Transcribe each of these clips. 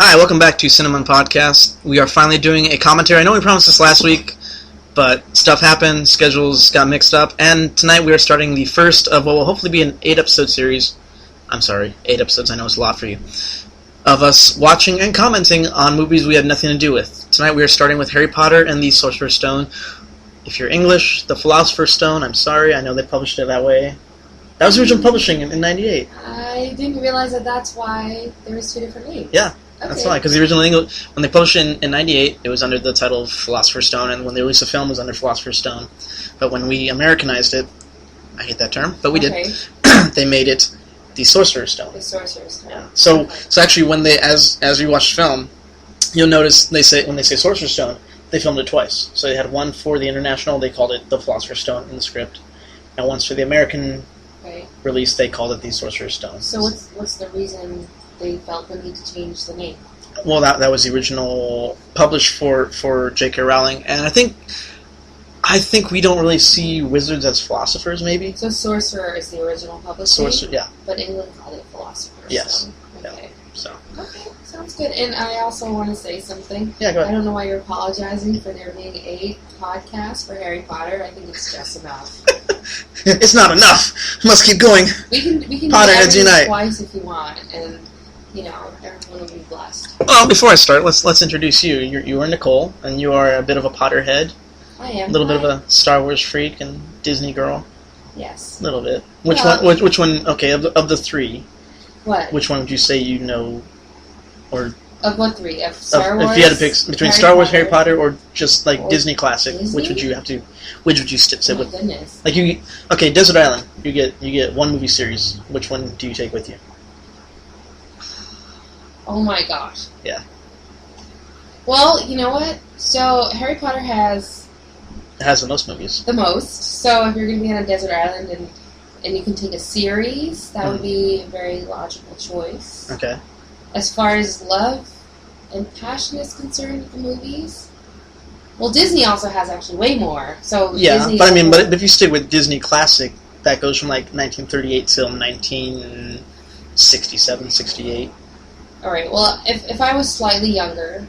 Hi, welcome back to CineMunn Podcast. We are finally doing a commentary. I know we promised this last week, but stuff happened, schedules got mixed up, and tonight we are starting the first of what will hopefully be an 8-episode series. I'm sorry, 8 episodes, I know it's a lot for you. Of us watching and commenting on movies we had nothing to do with. Tonight we are starting with Harry Potter and the Sorcerer's Stone. If you're English, the Philosopher's Stone, I'm sorry, I know they published it that way. That was original publishing in 98. I didn't realize that that's why there was 2 different names. Yeah. Okay. That's fine, because the original English, when they published it in 98, it was under the title of Philosopher's Stone, and when they released the film, it was under Philosopher's Stone. But when we Americanized it, I hate that term, but we did, they made it the Sorcerer's Stone. The Sorcerer's Stone. Yeah. So actually, when they, as you watch the film, you'll notice when they say Sorcerer's Stone, they filmed it twice. So they had one for the international, they called it the Philosopher's Stone in the script, and once for the American release, they called it the Sorcerer's Stone. So what's the reason they felt the need to change the name? Well, that was the original published for J.K. Rowling, and I think we don't really see wizards as philosophers, maybe. So Sorcerer is the original published name? Yeah. But England called it Philosopher. Yes. So, okay. Yeah. So. Okay, sounds good. And I also want to say something. Yeah, go ahead. I don't know why you're apologizing for there being 8 podcasts for Harry Potter. I think it's just enough. It's not enough. Must keep going. We can Potterheads do unite twice if you want, and everyone will be blessed. Well, before I start, let's introduce you. You are Nicole, and you are a bit of a Potterhead. I am. A little bit of a Star Wars freak and Disney girl. Yes. A little bit. Which one? Okay, of the 3. What? Which one would you say you know, or? Of what 3? Of Star Wars? If you had to pick between Star Wars, Harry Potter, or just like or Disney classic, Disney? which would you sit with? Oh my goodness. Like okay, Desert Island. You get one movie series. Which one do you take with you? Oh my gosh. Yeah. Well, you know what? So Harry Potter has. It has the most movies. The most. So if you're going to be on a desert island and you can take a series, that would be a very logical choice. Okay. As far as love and passion is concerned with the movies, well, Disney also has actually way more. So yeah, Disney but if you stick with Disney classic, that goes from like 1938 till 1967, 68. All right. Well, if I was slightly younger,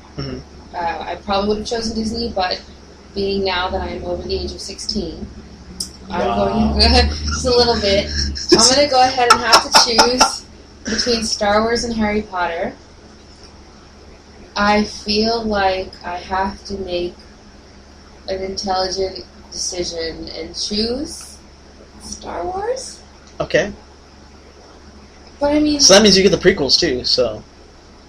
I probably would have chosen Disney. But being now that I'm over the age of 16, I'm going to just a little bit. I'm going to go ahead and have to choose between Star Wars and Harry Potter. I feel like I have to make an intelligent decision and choose Star Wars. Okay. But I mean, so that means you get the prequels too. So.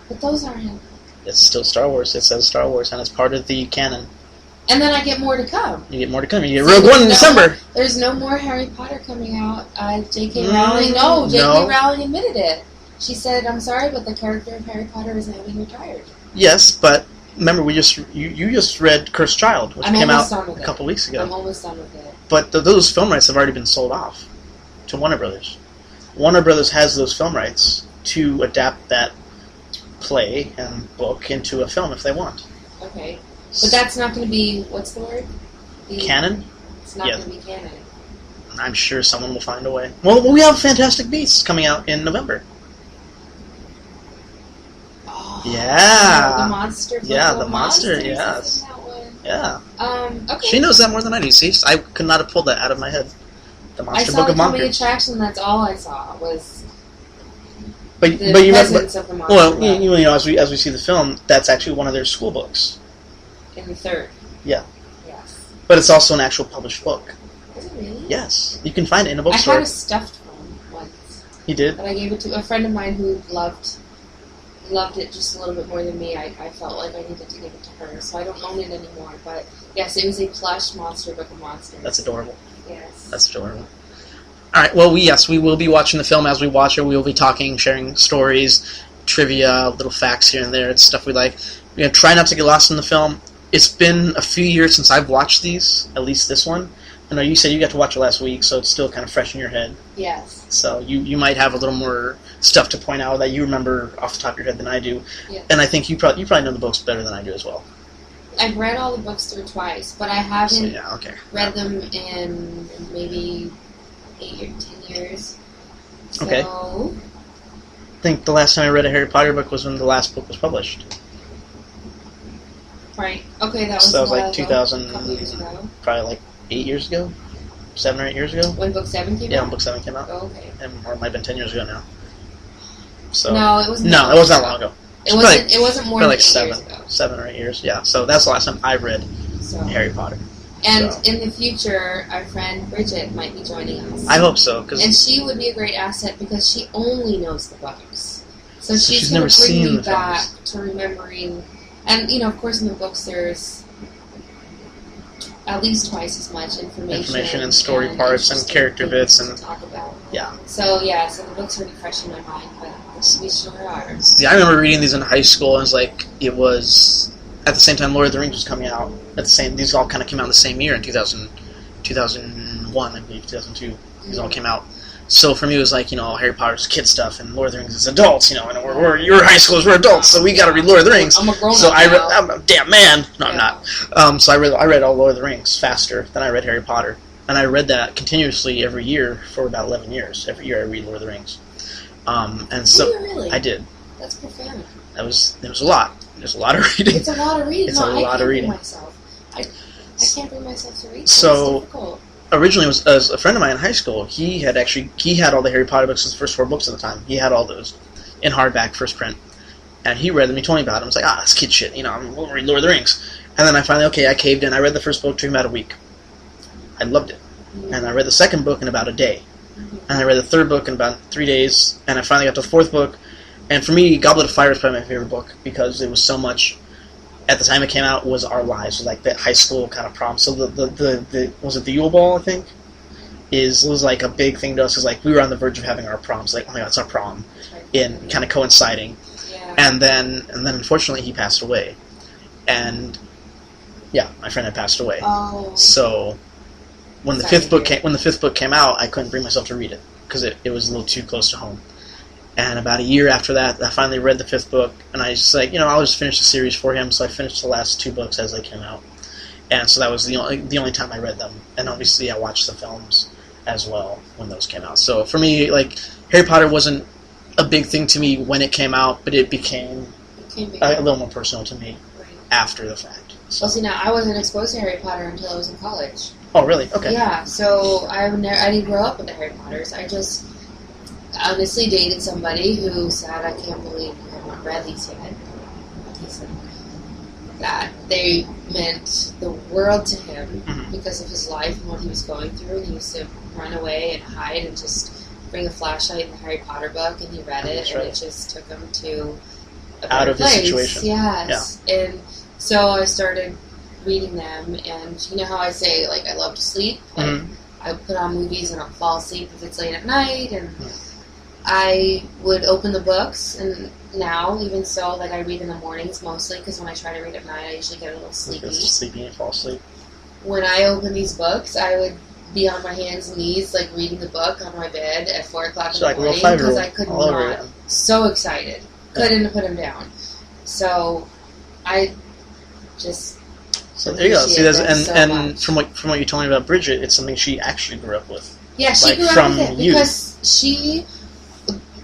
But those aren't. It's still Star Wars. It says Star Wars, and it's part of the canon. And then I get more to come. You get more to come. You get Rogue One in December. There's no more Harry Potter coming out. J.K. Rowling. No, J.K. Rowling admitted it. She said, "I'm sorry, but the character of Harry Potter is now being retired." Yes, but remember, you just read Cursed Child, which came out a couple weeks ago. I'm almost done with it. But those film rights have already been sold off to Warner Brothers. Warner Brothers has those film rights to adapt that play and book into a film if they want. Okay. But that's not going to be, what's the word? Canon? It's not going to be canon. I'm sure someone will find a way. Well, we have Fantastic Beasts coming out in November. Oh, yeah. The monster. Yeah, the monster, yes. Yeah. Okay. She knows that more than I do. See, I could not have pulled that out of my head. The Monster Book of Monkers. I saw the coming attraction, that's all I saw was but you remember, of the monster. Well, as we see the film, that's actually one of their school books. In the 3rd. Yeah. Yes. But it's also an actual published book. Is it really? Yes. You can find it in a bookstore. I had a stuffed one once. You did? But I gave it to a friend of mine who loved it just a little bit more than me. I felt like I needed to give it to her, so I don't own it anymore. But yes, it was a plush Monster Book of Monsters. That's adorable. Yes. That's adorable. All right. Well, we will be watching the film. As we watch it, we will be talking, sharing stories, trivia, little facts here and there. It's stuff we like. We're gonna try not to get lost in the film. It's been a few years since I've watched these, at least this one. I know you said you got to watch it last week, so it's still kind of fresh in your head. Yes. So you might have a little more stuff to point out that you remember off the top of your head than I do. Yeah. And I think you probably know the books better than I do as well. I've read all the books through twice, but I haven't read them in maybe 8 or 10 years. So, think the last time I read a Harry Potter book was when the last book was published. Right. Okay, that was. So that was like 2000, a couple years ago. Probably like 8 years ago, 7 or 8 years ago. When book 7 came out. Yeah, when book 7 came out. Oh, okay. Or it might have been 10 years ago now. So no, it wasn't. No, it wasn't that long ago. It wasn't more than like 8 years ago. 7 or 8 years. Yeah. So that's the last time I read Harry Potter. And in the future, our friend Bridget might be joining us. I hope so, and she would be a great asset because she only knows the books. So she's never going to seen bring me the back films. to remembering. And, of course, in the books there's at least twice as much information and story parts and character bits and to talk about. Yeah. So the books are really fresh in my mind, but we sure are. See, I remember reading these in high school, and it was at the same time Lord of the Rings was coming out. These all kind of came out in the same year in 2001, I believe, 2002. These all came out. So for me, it was like, Harry Potter's kid stuff, and Lord of the Rings is adults, and your high schoolers, we're adults, so we got to read Lord of the Rings. I'm a grown-up so now. I'm a damn man. No, I'm not. So I read all Lord of the Rings faster than I read Harry Potter, and I read that continuously every year for about 11 years. Every year I read Lord of the Rings. And so Did you really? I did. That's profound. It was a lot. There's a lot of reading. It's a lot of reading. It's a lot of reading. I can't bring myself to read. So it's difficult. Originally, it was a friend of mine in high school. He had all the Harry Potter books, the first 4 books at the time. He had all those in hardback, first print, and he read them. He told me about them. I was like, that's kid shit. I'm going to read Lord of the Rings. And then I finally, I caved in. I read the first book, took me about a week. I loved it, and I read the second book in about a day, and I read the third book in about 3 days, and I finally got to the fourth book. And for me, Goblet of Fire is probably my favorite book because it was so much. At the time it came out, was our lives, was like that high school kind of prom. So the was it the Yule Ball? I think was like a big thing to us. Because we were on the verge of having our proms. Like, oh my god, it's our prom, in kind of coinciding. Yeah. And then unfortunately he passed away, and my friend had passed away. Oh. So when the fifth book came out, I couldn't bring myself to read it because it was a little too close to home. And about a year after that, I finally read the 5th book, and I just I'll just finish the series for him. So I finished the last 2 books as they came out, and so that was the only time I read them. And obviously, I watched the films as well when those came out. So for me, Harry Potter wasn't a big thing to me when it came out, but it became a little more personal to me after the fact. So. Well, see, now I wasn't exposed to Harry Potter until I was in college. Oh, really? Okay. Yeah. So I didn't grow up with the Harry Potters. I just honestly dated somebody who said, I can't believe you have not read these yet. He said that they meant the world to him because of his life and what he was going through. And he used to run away and hide and just bring a flashlight in the Harry Potter book, and he read it, and it just took him to a better out of place. His situation. Yes. Yeah. And so I started reading them, and you know how I say, I love to sleep? I put on movies and I'll fall asleep if it's late at night, and I would open the books, and now, even so, I read in the mornings mostly, because when I try to read at night, I usually get a little sleepy. Sleepy and fall asleep. When I open these books, I would be on my hands and knees, reading the book on my bed at 4 o'clock in the morning, because I could not. So excited. Couldn't put them down. So, I just... So there you go. See, from what you told me about Bridget, it's something she actually grew up with. Yeah, she grew up with it, because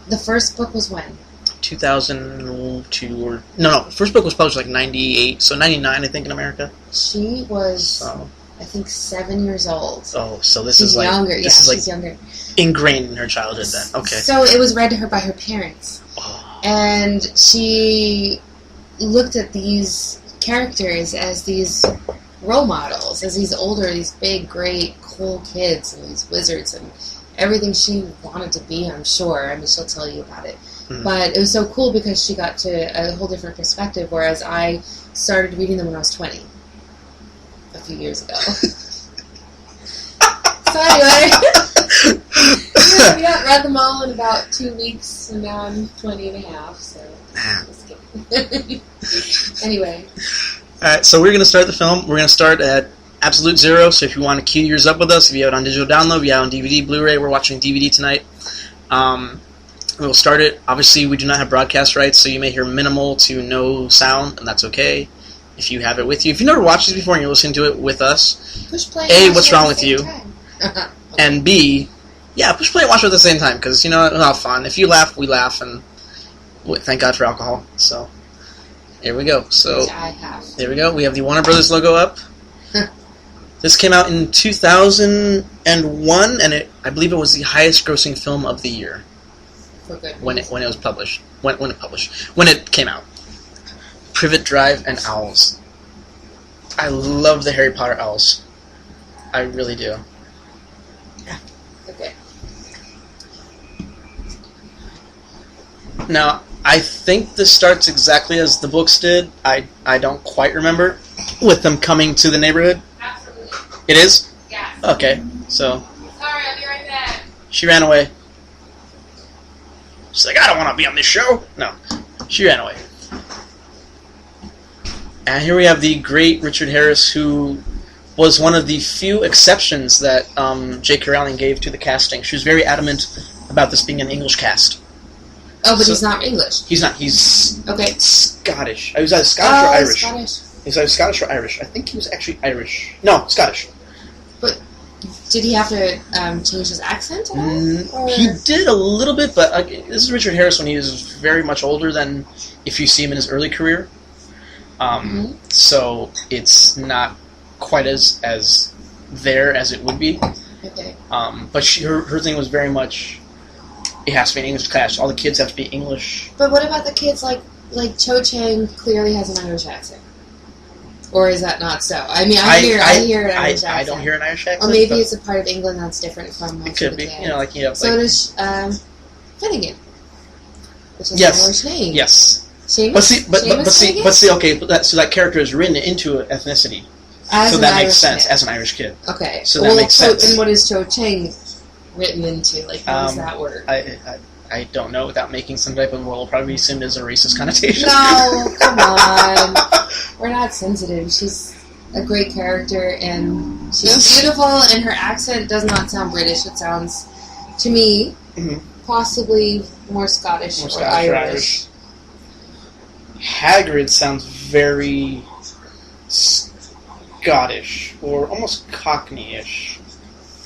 the first book was when? 2002 or... No, first book was published 98, so 99 I think in America. She was, I think, 7 years old. Oh, so this she's is younger. She's younger. Ingrained in her childhood then. Okay. So it was read to her by her parents. Oh. And she looked at these characters as these role models, as these big, great, cool kids, and these wizards, and everything she wanted to be, I'm sure. I mean, she'll tell you about it. Mm-hmm. But it was so cool because she got to a whole different perspective, whereas I started reading them when I was 20, a few years ago. So anyway, read them all in about 2 weeks, and now I'm 20 and a half, so just kidding. Anyway. Alright, so we're going to start the film. We're going to start at absolute zero, so if you want to queue yours up with us, if you have it on digital download, if you have it on DVD, Blu-ray, we're watching DVD tonight. We'll start it. Obviously, we do not have broadcast rights, so you may hear minimal to no sound, and that's okay if you have it with you. If you've never watched this before and you're listening to it with us, push play. A, what's wrong with you? And B, push play and watch it at the same time, because, it's all fun. If you laugh, we laugh, and Thank God for alcohol. So, here we go. So, Which I have. there we go. We have the Warner Brothers logo up. This came out in 2001, and I believe it was the highest-grossing film of the year. For good When it was published. When it came out. Privet Drive and owls. I love the Harry Potter owls. I really do. Okay. Now, I think this starts exactly as the books did. I don't quite remember. With them coming to the neighborhood. Absolutely. It is? Yeah. Okay, so... Sorry, I'll be right back. She ran away. She's like, I don't want to be on this show. No, she ran away. And here we have the great Richard Harris, who was one of the few exceptions that J.K. Rowling gave to the casting. She was very adamant about this being an English cast. Oh, but he's not English. He's not. He's Okay. Scottish. He was either Scottish or Irish. Scottish. He was either Scottish or Irish. I think he was actually Irish. No, Scottish. But did he have to change his accent at all? He did a little bit, but this is Richard Harris when he is very much older than if you see him in his early career. So it's not quite as there as it would be. Okay. But her thing was very much, it has to be an English class. All the kids have to be English. But what about the kids like Cho Chang clearly has an Irish accent? Or is that not so? I mean, I hear an Irish accent. I don't hear an Irish accent. Or maybe it's a part of England that's different from most it could of the be. kids. You know, like So does Finnegan, which is yes. an Irish name. Yes. Seamus? But see, okay, so that character is written into ethnicity. So that makes sense as an Irish kid. Okay. So that makes sense. And what is Cho Chang written into? Like, how does that work? I don't know without making some type of, well, it'll probably be assumed as a racist connotation. No, come on. We're not sensitive. She's a great character, and she's beautiful, and her accent does not sound British. It sounds, to me, possibly more Scottish or Irish. Hagrid sounds very Scottish, or almost Cockney-ish.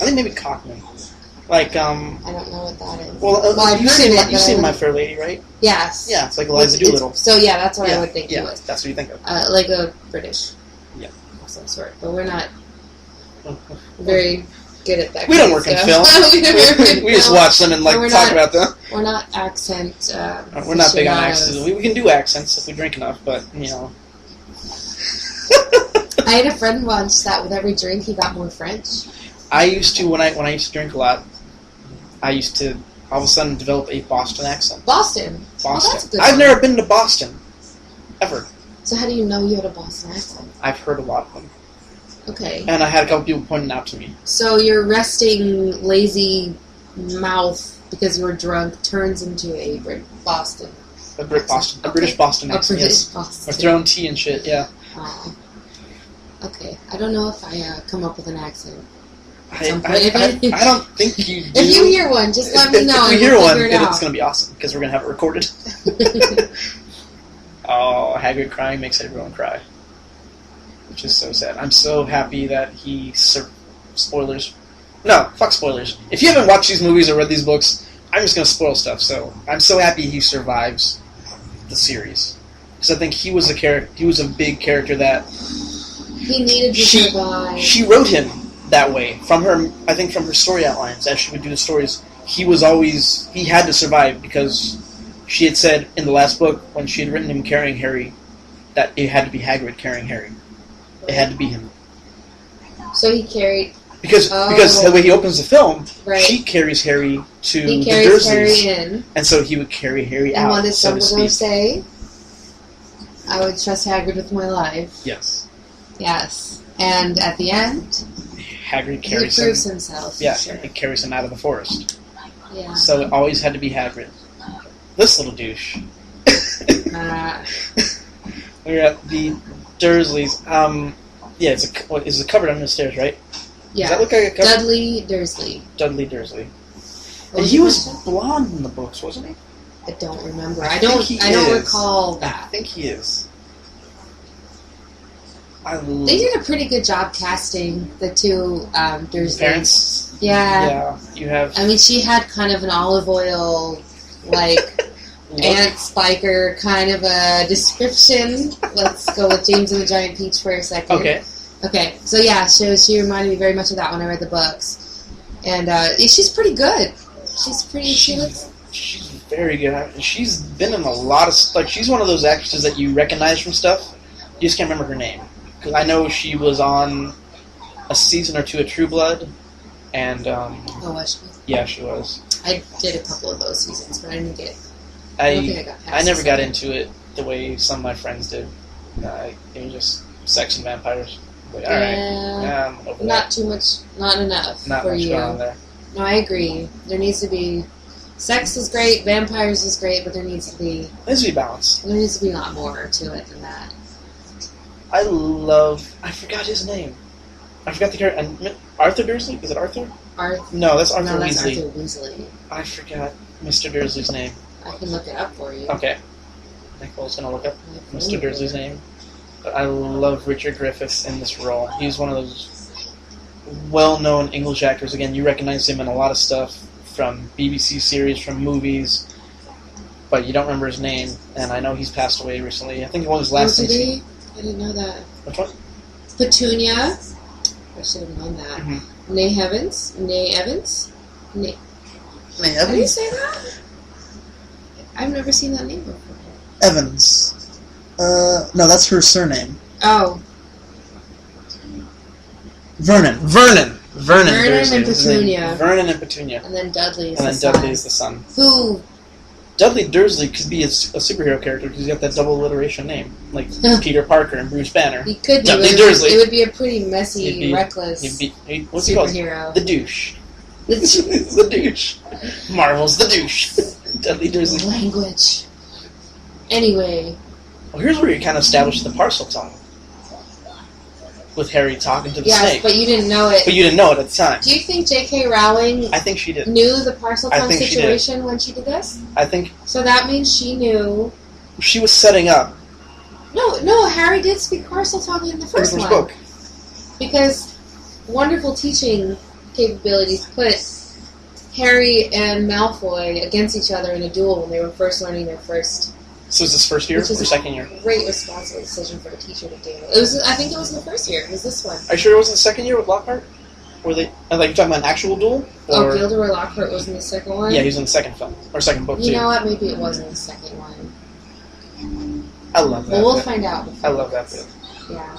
I think maybe Cockney. Like, I don't know what that is. Well, I've heard of it. You've seen My Fair Lady, right? Yes. Yeah, it's like Eliza Doolittle. So, yeah, that's what I would think it was. That's what you think of. Like a British. Yeah. Of some sort. But we're not very good at that. We don't work in film. We just watch them and talk about them. We're not accent. We're not big on accents. We can do accents if we drink enough, but you know. I had a friend once that with every drink he got more French. I used to when I used to drink a lot. I used to all of a sudden develop a Boston accent. Boston. Boston. Oh, that's a good I've one. never been to Boston, ever. So how do you know you had a Boston accent? I've heard a lot of them. Okay. And I had a couple people pointing out to me. So your resting, lazy mouth because you were drunk turns into a Boston. A British Boston accent. British Boston. Or throwing tea and shit. Yeah. Oh. Okay. I don't know if I come up with an accent. I don't think you do. If you hear one, just let me know. If we hear one, it's going to be awesome because we're going to have it recorded. Oh, Hagrid crying makes everyone cry. Which is so sad. I'm so happy that he... Spoilers. No, fuck spoilers. If you haven't watched these movies or read these books, I'm just going to spoil stuff. So I'm so happy he survives the series. Because I think he was a big character that... He needed to survive. She wrote him that way. From her story outlines, as she would do the stories, he had to survive because she had said in the last book, when she had written him carrying Harry, that it had to be Hagrid carrying Harry. It had to be him. So he carried... Because the way he opens the film, right. She carries Harry to he the carries Dursleys. Harry in. And so he would carry Harry out, and what did so to Dumbledore speak. say? I would trust Hagrid with my life. Yes. Yes. And at the end... Hagrid carries he proves himself. Yeah, sure. He carries him out of the forest. Yeah. So it always had to be Hagrid. This little douche. We're at the Dursleys. Yeah, it's a cupboard under the stairs, right? Yeah. Does that look like a cupboard? Dudley Dursley. Dudley Dursley. What And he was blonde in the books, wasn't he? I don't remember. I I don't is. recall I that. think he is. They did a pretty good job casting the two Dursleys. Parents. Yeah. Yeah. You have. I mean, she had kind of an olive oil, like, ant spiker kind of a description. Let's go with James and the Giant Peach for a second. Okay. Okay, so yeah, she reminded me very much of that when I read the books. And she's pretty good. She's very good. She's been in a lot of... she's one of those actresses that you recognize from stuff. You just can't remember her name. Because I know she was on a season or two of True Blood. And, was she? Yeah, she was. I did a couple of those seasons, but I didn't get... I never got into it the way some of my friends did. It was just sex and vampires. Like, all right. Yeah, I'm over not that. too much, not enough Not for much you. going on there. No, I agree. There needs to be... Sex is great, vampires is great, but there needs to be... There needs to be balance. There needs to be a lot more to it than that. I forgot his name. I forgot the character. Arthur Dursley? Is it Arthur? No, that's Arthur that's Weasley. Arthur Weasley. I forgot Mr. Dursley's name. I can look it up for you. Okay. Nicole's going to look up Mr. Dursley's name. But I love Richard Griffiths in this role. He's one of those well-known English actors. Again, you recognize him in a lot of stuff from BBC series, from movies, but you don't remember his name, and I know he's passed away recently. I think it was his last season. I didn't know that. Which one? Petunia. I should have known that. Mm-hmm. Nay Evans. How do you say that? I've never seen that name before. Evans. No, that's her surname. Oh. Vernon and Petunia. Vernon and Petunia. And then Dudley is the son. Dudley is the son. Who? Dudley Dursley could be a superhero character because he's got that double alliteration name, like Peter Parker and Bruce Banner. He could be. Dudley Dursley. It would be a pretty messy, reckless what's superhero. He called? The douche. The douche. Marvel's the douche. Dudley Dursley. Language. Anyway. Well, here's where you kind of establish the parcel tongue. With Harry talking to the snake. But you didn't know it. But you didn't know it at the time. Do you think J.K. Rowling... I think she did. ...knew the parcel tongue situation when she did this? I think... So that means she knew... She was setting up. No, Harry did speak parcel tongue in the first one. book. Because wonderful teaching capabilities put Harry and Malfoy against each other in a duel when they were first learning their first... So was this first year or second year? Great responsible decision for a teacher to do. I think it was in the first year. It was this one. Are you sure it wasn't the second year with Lockhart? Were they like you're talking about an actual duel? Or... Gilderoy Lockhart was in the second one? Yeah, he was in the second film or second book too. You know what? Maybe it wasn't the second one. I love that. Well, we'll find out. I love that bit. Yeah.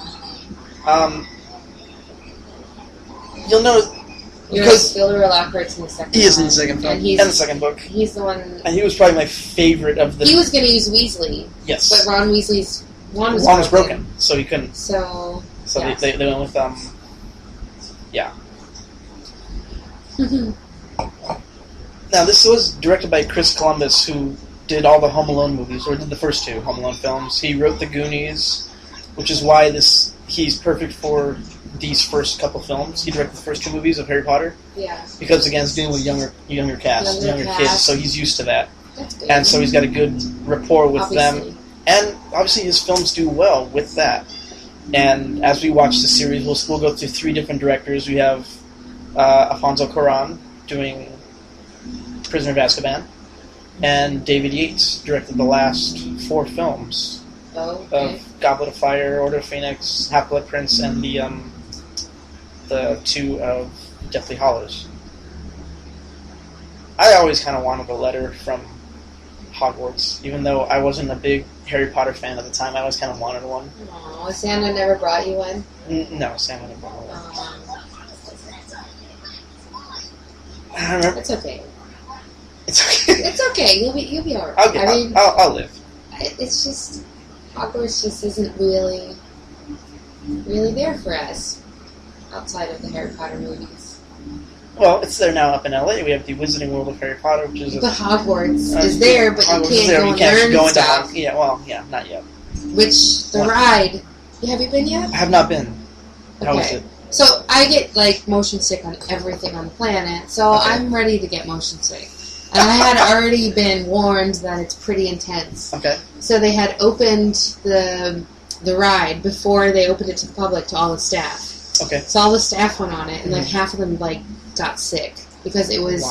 You'll know. Because Gilderoy Lockhart's in the second. He is in the second film and the second book. He's the one. And he was probably my favorite of the. He was going to use Weasley. Yes. But Ron Weasley's wand was broken, so he couldn't. So yeah. they went with yeah. Now this was directed by Chris Columbus, who did all the Home Alone movies, or did the first two Home Alone films. He wrote The Goonies, which is why he's perfect for these first couple films. He directed the first two movies of Harry Potter. Yeah. Because again, it's dealing with younger cast, younger kids, so he's used to that. That's good. And so he's got a good rapport with them. And obviously his films do well with that. And as we watch the series, we'll go through three different directors. We have Alfonso Cuarón doing Prisoner of Azkaban, and David Yates directed the last four films of Goblet of Fire, Order of Phoenix, Half-Blood Prince, and the two of Deathly Hallows. I always kind of wanted a letter from Hogwarts, even though I wasn't a big Harry Potter fan at the time. I always kind of wanted one. Aw, Santa never brought you one? No, Santa never brought one. I remember. It's okay. It's okay. It's okay. You'll be alright. I'll live. It's just Hogwarts just isn't really there for us outside of the Harry Potter movies. Well, it's there now up in LA. We have the Wizarding World of Harry Potter, which is... But Hogwarts is there, but Hogwarts you can't go and learn stuff. Yeah, well, yeah, not yet. Which, the ride... Have you been yet? I have not been. How is it? So, I get, motion sick on everything on the planet, so I'm ready to get motion sick. And I had already been warned that it's pretty intense. Okay. So they had opened the ride before they opened it to the public, to all the staff. Okay. So all the staff went on it, and half of them got sick because it was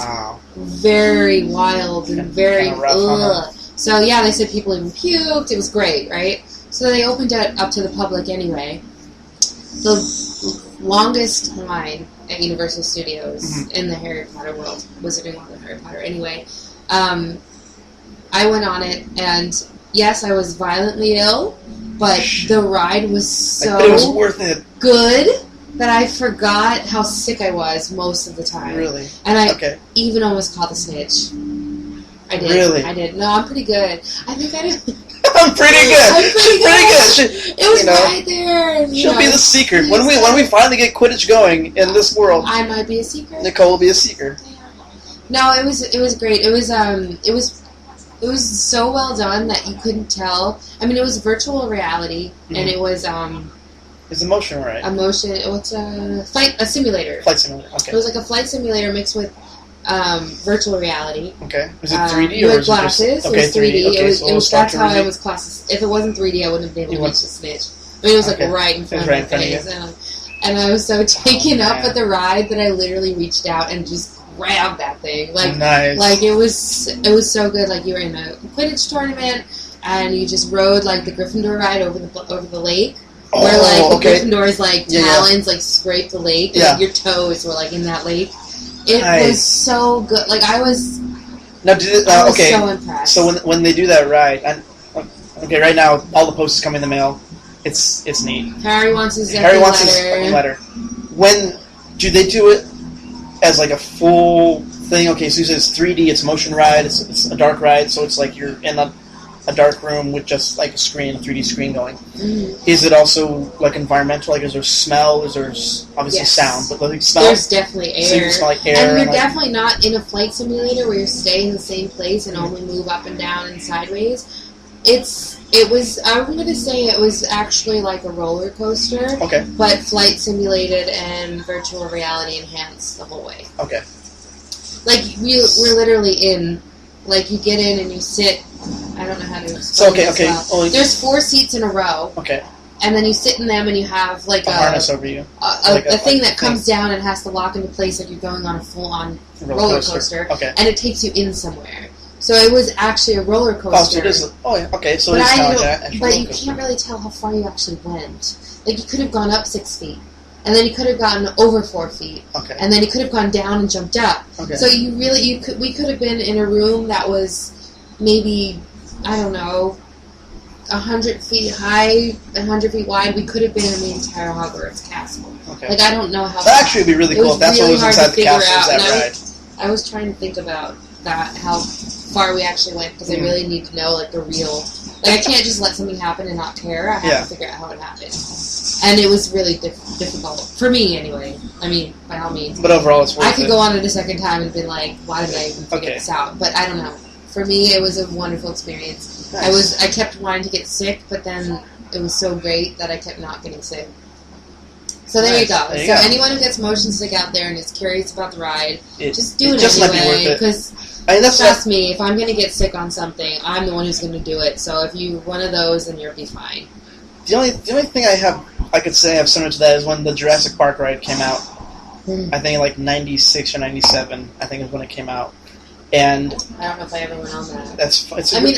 very wild and very rough. So yeah, they said people even puked. It was great, right? So they opened it up to the public anyway. The longest line at Universal Studios in the Harry Potter world, Wizarding World of Harry Potter. Anyway, I went on it, and yes, I was violently ill, but the ride was so it was worth it. Good that I forgot how sick I was most of the time. Really? And I even almost caught the snitch. I did. Really? I did. No, I'm pretty good. I think I did. I'm pretty good. I'm pretty good. It was right there. She'll be the seeker. When we finally get Quidditch going in this world, I might be a seeker. Nicole will be a seeker. No, it was great. It was so well done that you couldn't tell. I mean, it was virtual reality, and it was It's a motion ride. What's a simulator? Flight simulator. Okay. It was like a flight simulator mixed with virtual reality. Okay. Was it 3D you or had was glasses. it just... Okay, it was 3D. Okay, it was that's how I was classed. If it wasn't 3D, I wouldn't have been able to reach the snitch. I mean, it was like right in front of my face. And I was so taken up with the ride that I literally reached out and just grabbed that thing. Like, nice. Like it was so good. Like you were in a Quidditch tournament and you just rode like the Gryffindor ride over the lake. Where like Gryffindor's like talons like scrape the lake, and, like your toes were like in that lake. It was so good. Like I was. Now, I was so impressed. So when they do that ride, right now all the posts come in the mail. It's neat. Harry wants his fucking letter. When do they do it as like a full thing? Okay, so it's 3D. It's a motion ride. It's a dark ride, so it's like you're in a dark room with just like a 3D screen going. Is it also like environmental? Like, is there smell? Is there obviously sound? But like smell. There's definitely air. So you can smell like air. And you're definitely not in a flight simulator where you're staying in the same place and only move up and down and sideways. I'm going to say it was actually like a roller coaster. Okay. But flight simulated and virtual reality enhanced the whole way. Okay. Like, we're literally in, like, you get in and you sit. I don't know how to explain this well. There's 4 seats in a row. Okay. And then you sit in them and you have like a harness over you. A thing that comes down and has to lock into place like you're going on a full-on roller coaster. Okay. And it takes you in somewhere. So it was actually a roller coaster. Oh, so it is. Oh, yeah. Okay. So it's kind of like that. But you can't really tell how far you actually went. Like you could have gone up 6 feet. And then you could have gotten over 4 feet. Okay. And then you could have gone down and jumped up. Okay. So we could have been in a room that was maybe, I don't know, 100 feet high, 100 feet wide. We could have been in the entire Hogwarts castle. Okay. Like, I don't know how... That actually would be really cool if that's what was inside the castle, that ride. I was trying to think about that, how far we actually went, because I really need to know, like, the real... Like, I can't just let something happen and not care. I have to figure out how it happened. And it was really difficult. For me, anyway. I mean, by all means. But overall, it's worth it. I could go on it a second time and be like, why did I even figure this out? But I don't know. For me, it was a wonderful experience. Nice. I kept wanting to get sick, but then it was so great that I kept not getting sick. So there you go. Anyone who gets motion sick out there and is curious about the ride, just do it anyway. Because trust me, if I'm going to get sick on something, I'm the one who's going to do it. So if you're one of those, then you'll be fine. The only thing I could say I have similar to that is when the Jurassic Park ride came out. I think like 96 or 97, I think is when it came out. And I don't know if I ever went on that.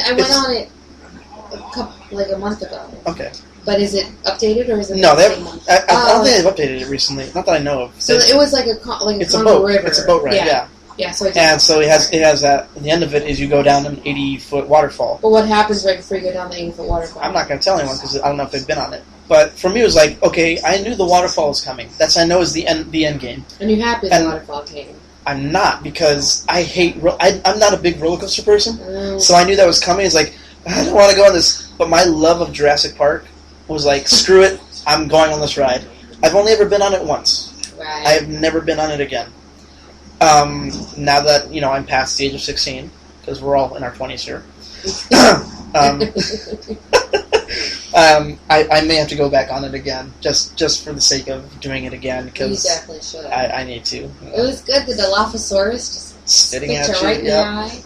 I went on it a month ago. Okay. But is it updated or is it? No, I don't think they've updated it recently. Not that I know of. So it was like a Congo River. It's a boat ride. Yeah. Yeah. So it has that. At the end of it is you go down an 80-foot waterfall. But what happens right before you go down the 80-foot waterfall? I'm not going to tell anyone because I don't know if they've been on it. But for me, it was like, okay, I knew the waterfall was coming. That's I know is the end game. And you're happy the waterfall came. I'm not, because I hate... I'm not a big roller coaster person, so I knew that was coming. It's like, I don't want to go on this. But my love of Jurassic Park was like, screw it, I'm going on this ride. I've only ever been on it once. Right. I have never been on it again. Now that, I'm past the age of 16, because we're all in our 20s here, I may have to go back on it again, just for the sake of doing it again, because you definitely should. I need to. It was good. The Dilophosaurus just spitting at you right in the eye.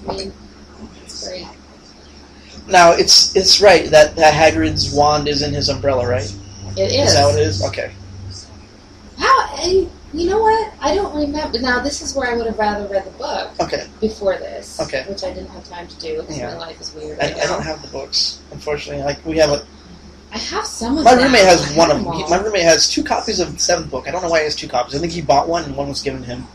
I mean, it's great. Now, it's right that Hagrid's wand is in his umbrella, right? It is. Is that what it is? Okay. You know what? I don't remember. Now, this is where I would have rather read the book before this, which I didn't have time to do because my life is weird. I don't have the books, unfortunately. Like we have I have some of my them. roommate has one of them. My roommate has 2 copies of the 7th book. I don't know why he has 2 copies. I think he bought one and one was given to him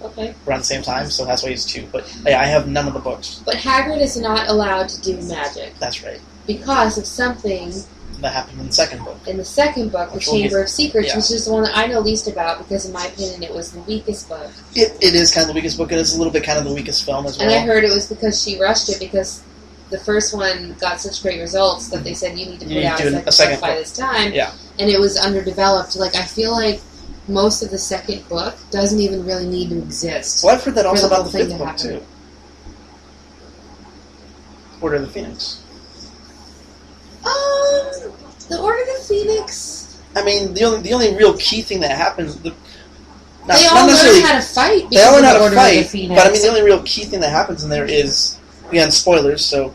around the same time, so that's why he has 2. But yeah, I have none of the books. But Hagrid is not allowed to do magic. That's right. Because of something that happened in the 2nd book. In the 2nd book, The Chamber of Secrets, which is the one that I know least about because, in my opinion, it was the weakest book. It is kind of the weakest book. It is a little bit kind of the weakest film as well. And I heard it was because she rushed it because the first one got such great results that they said you need to put out a second book by this time. Yeah. And it was underdeveloped. Like, I feel like most of the 2nd book doesn't even really need to exist. Well, I've heard that also about the 5th book, too. Order of the Phoenix. The Order of the Phoenix. I mean, the only real key thing that happens. They all learn how to fight. They all learn how to fight, but I mean, the only real key thing that happens in there is, again, spoilers. So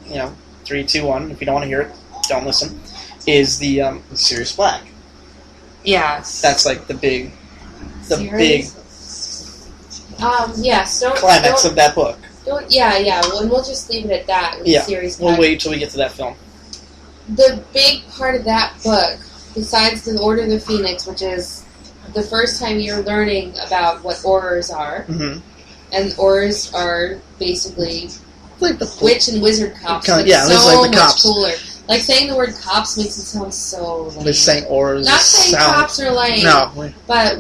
3, 2, 1. If you don't want to hear it, don't listen. Is the Sirius Black? Yes. That's like the big climax of that book. Well, and we'll just leave it at that. With Sirius Black. We'll wait till we get to that film. The big part of that book, besides the Order of the Phoenix, which is the first time you're learning about what Aurors are, and Aurors are basically like the witch and wizard cops. So like the much cops. Cooler. Like saying the word cops makes it sound so lame. They're saying Aurors. Not saying cops are lame. No. But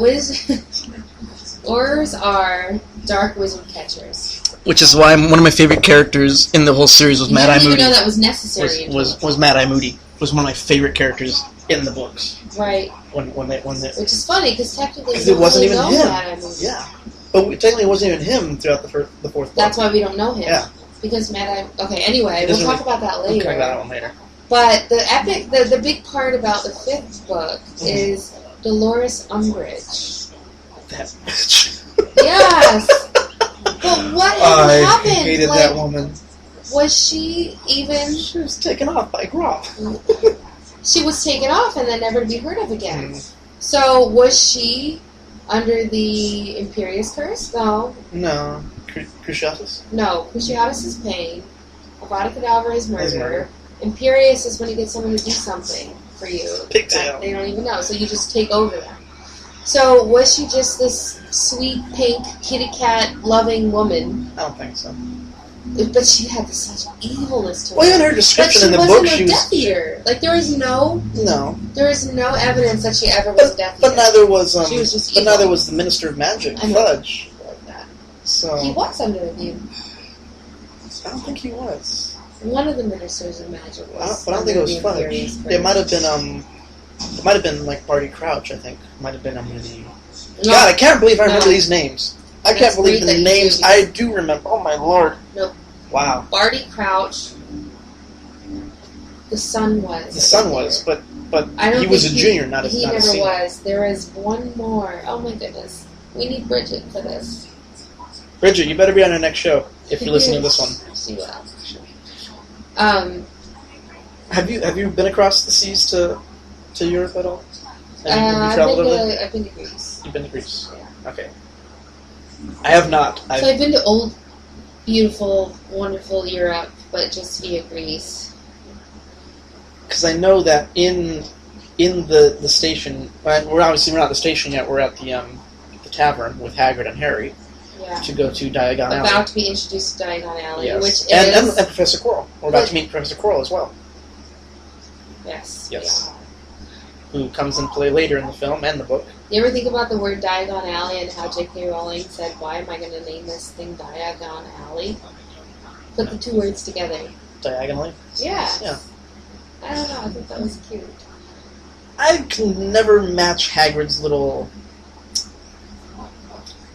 Aurors are dark wizard catchers. Which is why one of my favorite characters in the whole series was Mad Eye Moody. I didn't even know that was necessary. Was Mad Eye Moody. Was one of my favorite characters in the books. Right. When they Which is funny because technically it wasn't even him. Mad Eye Moody. Yeah. But technically it wasn't even him throughout the 4th book. That's why we don't know him. Yeah. Because Mad Eye... Okay, anyway, we'll talk about that later. We'll talk about that one later. But the big part about the 5th book is Dolores Umbridge. That bitch. Yes! But what happened? I hated that woman. Was she even... She was taken off by Groff. She was taken off and then never to be heard of again. So, was she under the Imperius Curse? No. No. Cruciatus? No. Cruciatus is pain. Avada Kedavra is murder. Imperius is when you get someone to do something for you. Pigtail. They don't even know, so you just take over them. So, was she just this sweet, pink, kitty cat loving woman? I don't think so. But she had such evilness to her. Well, even her description in the book, she wasn't a Death Eater. Like, there is no evidence that she ever was a Death Eater. But neither was she was just evil. neither was the Minister of Magic, Fudge. Like that. So he was under the. I don't think he was. One of the Ministers of Magic was. But I don't think it was Fudge. It might have been It might have been like Barty Crouch. I think might have been under the. No, God, I can't believe I remember these names. I can't believe the names. I do remember. Oh my lord. Nope. Wow. Barty Crouch. The son was. The son was, but he was a junior, not a senior. He never was. There is one more. Oh my goodness. We need Bridget for this. Bridget, you better be on our next show if you're listening to this one. She will. Have you been across the seas to Europe at all? I've been to Greece. You've been to Greece? Yeah. Okay. I have not. I've been to old, beautiful, wonderful Europe, but just via Greece. Because I know that in the station, we're not at the station yet. We're at the tavern with Hagrid and Harry. Yeah. To go to Diagon Alley. About to be introduced to Diagon Alley, yes. which and is... And Professor Quirrell. We're about to meet Professor Quirrell as well. Yes. Yes. Yeah. Who comes in play later in the film and the book. You ever think about the word Diagon Alley and how J.K. Rowling said, why am I going to name this thing Diagon Alley? Put the two words together. Diagonally? Yeah. Yeah. I don't know, I think that was cute. I can never match Hagrid's little...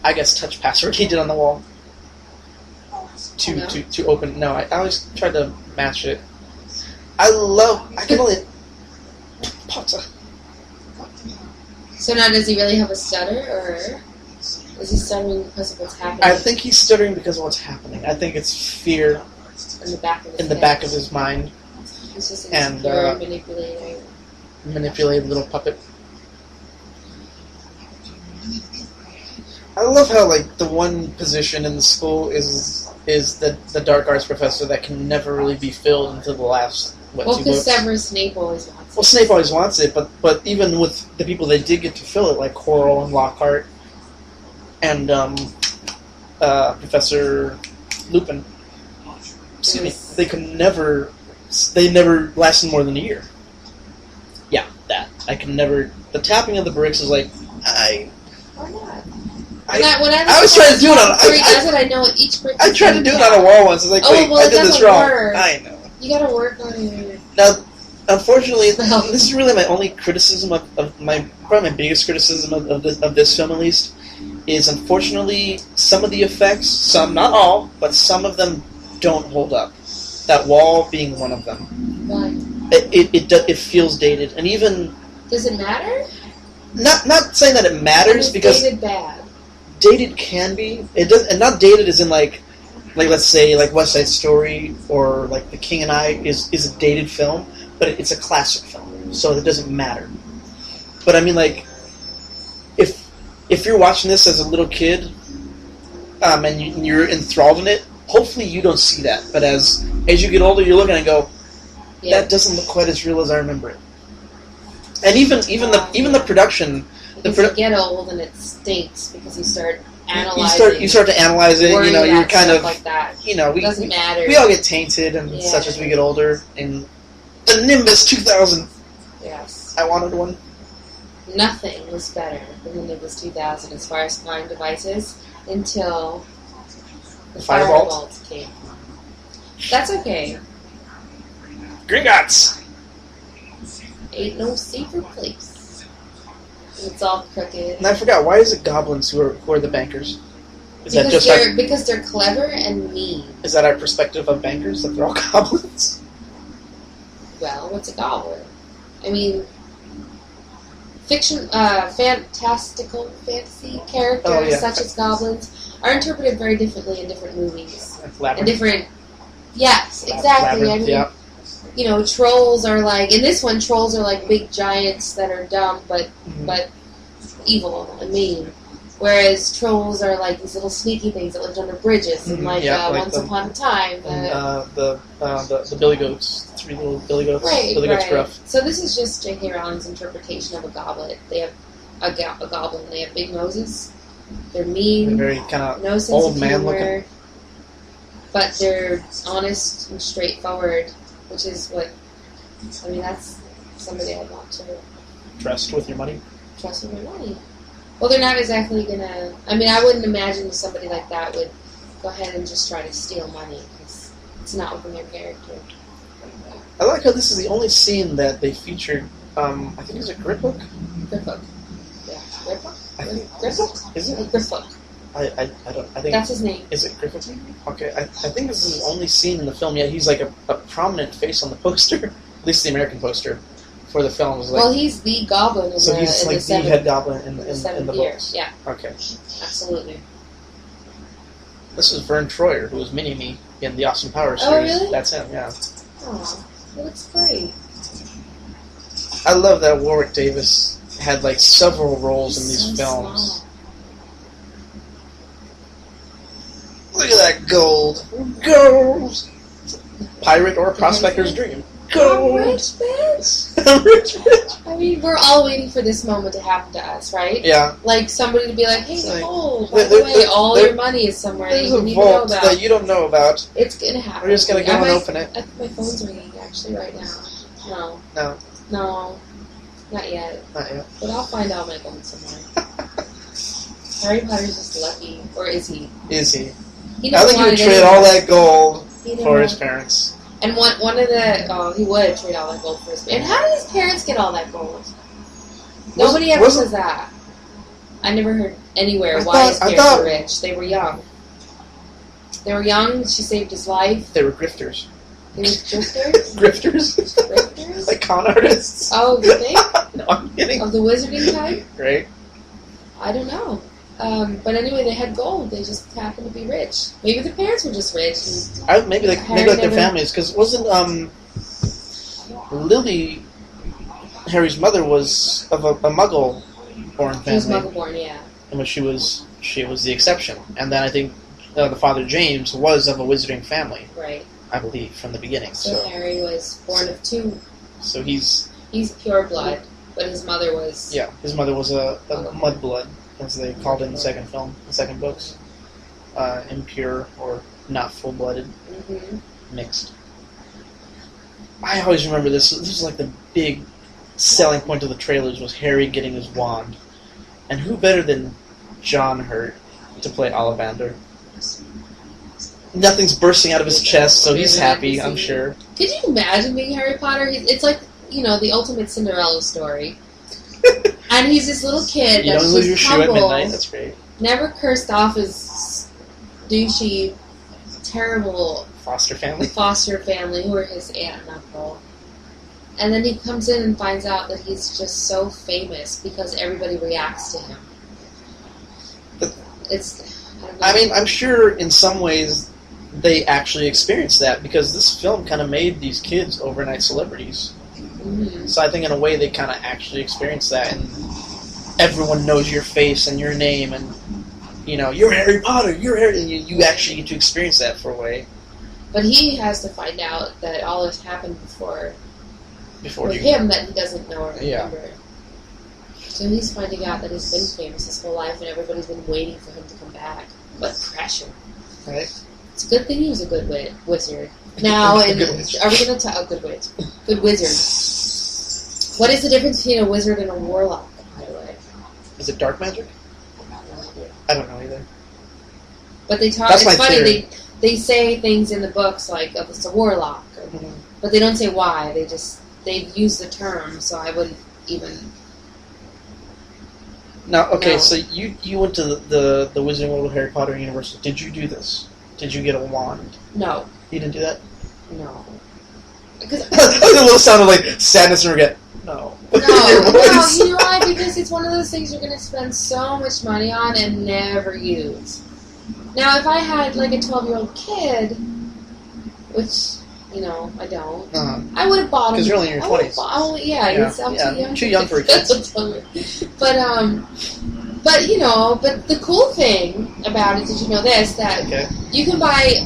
I guess touch password he did on the wall to open. No, I always try to match it. I can only Potter. So now, does he really have a stutter, or is he stuttering because of what's happening? I think he's stuttering because of what's happening. I think it's fear in the back of his mind. He's just manipulating. Manipulated little puppet. I love how like the one position in the school is the dark arts professor that can never really be filled until the last two books. Because Severus Snape always wants it. Well, Snape always wants it, but even with the people that did get to fill it, like Quirrell and Lockhart and Professor Lupin, excuse me, they never lasted more than a year. Yeah, that. I can never... The tapping of the bricks is like, Why not? I was trying to do it on... I know each brick... I tried to do it on a wall once. I was like, wait, I did this wrong. I know. You gotta work on it. Now, unfortunately, this is really my only criticism probably my biggest criticism of this film, at least, is unfortunately some of the effects, some, not all, but some of them don't hold up. That wall being one of them. Why? It feels dated, and even... Does it matter? Not saying that it matters, because... dated bad? Dated can be. It does, and not dated as in like let's say like West Side Story or like The King and I is a dated film, but it's a classic film, so it doesn't matter. But I mean, like, if you're watching this as a little kid, and you're enthralled in it, hopefully you don't see that. But as you get older, you're looking and go, that doesn't look quite as real as I remember it. And even the production. Because you get old and it stinks because you start analyzing. You start to analyze it. You know, you're kind of like that. You know, it doesn't matter. We all get tainted and such as we get older. And the Nimbus 2000. Yes. I wanted one. Nothing was better than the Nimbus 2000 as far as flying devices until the Firebolt came. That's okay. Gringotts. Ain't no safer place. It's all crooked. And I forgot, why is it goblins who are the bankers? Because they're clever and mean. Is that our perspective of bankers, that they're all goblins? Well, what's a goblin? I mean, fantasy characters such as goblins are interpreted very differently in different movies. And different... Yes, exactly. I mean, you know, trolls are like... In this one, trolls are like big giants that are dumb, but evil and mean. Whereas trolls are like these little sneaky things that lived under bridges. And like Once Upon a Time... the Billy Goats. 3 little Billy Goats. Right, Billy Goats Gruff. So this is just J.K. Rowling's interpretation of a goblet. They have a goblin. They have big noses. They're mean. They're very kind of no sense old of man humor, looking. But they're honest and straightforward. Which is what, I mean, that's somebody I'd want to... Trust with your money? Trust with your money. Well, they're not exactly going to... I mean, I wouldn't imagine somebody like that would go ahead and just try to steal money, because it's not within their character. I like how this is the only scene that they featured, I think it's a Griphook? Griphook. Yeah. Griphook? Griphook? Is it? Griphook. I think that's his name. Is it Griphook? Okay, I think this is his only scene in the film yet. He's like a prominent face on the poster, at least the American poster for the film. Like, well, he's the goblin in so he's like the head goblin in the books. Yeah. Okay. Absolutely. This is Vern Troyer, who was Mini-Me in the Austin Powers series. Oh, really? That's him, yeah. Oh, he looks great. I love that Warwick Davis had like several roles in these films. Small. Look at that gold. Gold! Pirate or prospector's dream. Gold! I'm rich, bitch! I'm rich, bitch! I mean, we're all waiting for this moment to happen to us, right? Yeah. Like somebody to be like, hey, like, gold, by the way, all your money is somewhere that you didn't even know about. That you don't know about. It's gonna happen. We're just gonna go and open it. I think my phone's ringing, actually, right now. No. No. No. Not yet. Not yet. But I'll find out my gold somewhere. Harry Potter's just lucky. Or is he? Is he? I think he would trade all that gold for his parents. And one of the... Oh, he would trade all that gold for his parents. And how did his parents get all that gold? Nobody ever says that. I never heard anywhere why his parents were rich. They were young. They were young. She saved his life. They were grifters. They were grifters? Grifters? Grifters? Like con artists. Oh, you think? No, I'm kidding. Of the wizarding type? Right. I don't know. But anyway, they had gold. They just happened to be rich. Maybe their parents were just rich. Maybe like their families, because wasn't Lily, Harry's mother, was of a Muggle-born family. She was Muggle-born, yeah. And when she was she was the exception. And then I think the father, James, was of a wizarding family. Right. I believe, from the beginning. So Harry was born of two. So he's pure blood, but his mother was... Yeah, his mother was a mudblood, as they called it in the second film, the second books. Impure, or not full-blooded. Mm-hmm. Mixed. I always remember this. This was like the big selling point of the trailers was Harry getting his wand. And who better than John Hurt to play Ollivander? Nothing's bursting out of his chest, so he's happy, I'm sure. Could you imagine being Harry Potter? It's like, the ultimate Cinderella story. And he's this little kid that's don't lose your just shoe at humble, midnight, that's great. never cursed off his douchey, terrible foster family who are his aunt and uncle. And then he comes in and finds out that he's just so famous because everybody reacts to him. I'm sure in some ways they actually experienced that because this film kind of made these kids overnight celebrities. Mm-hmm. So I think in a way they kind of actually experienced that, and everyone knows your face and your name, and you're Harry Potter, you're Harry, and you actually get to experience that for a way. But he has to find out that all this happened before him that he doesn't know or remember. Yeah. So he's finding out that he's been famous his whole life, and everybody's been waiting for him to come back. What pressure! Right. It's a good thing he was a good wizard. Now, are we going to talk good wizard? Good wizard. What is the difference between a wizard and a warlock? By the way, is it dark magic? I don't know either. But they talk. That's it's my funny. theory. They say things in the books like, "Oh, it's a warlock," but they don't say why. They use the term, so I wouldn't even. Now, okay, No. so you went to the Wizarding World of Harry Potter University. Did you do this? Did you get a wand? No. You didn't do that? No. Because a little sound of like sadness and regret. No. No, you know why? Because it's one of those things you're going to spend so much money on and never use. Now, if I had like a 12-year-old kid, which I don't, I would have bought him. Because you're only in your 20s. I'm too young for a kid. But the cool thing about it, did you know this? That you can buy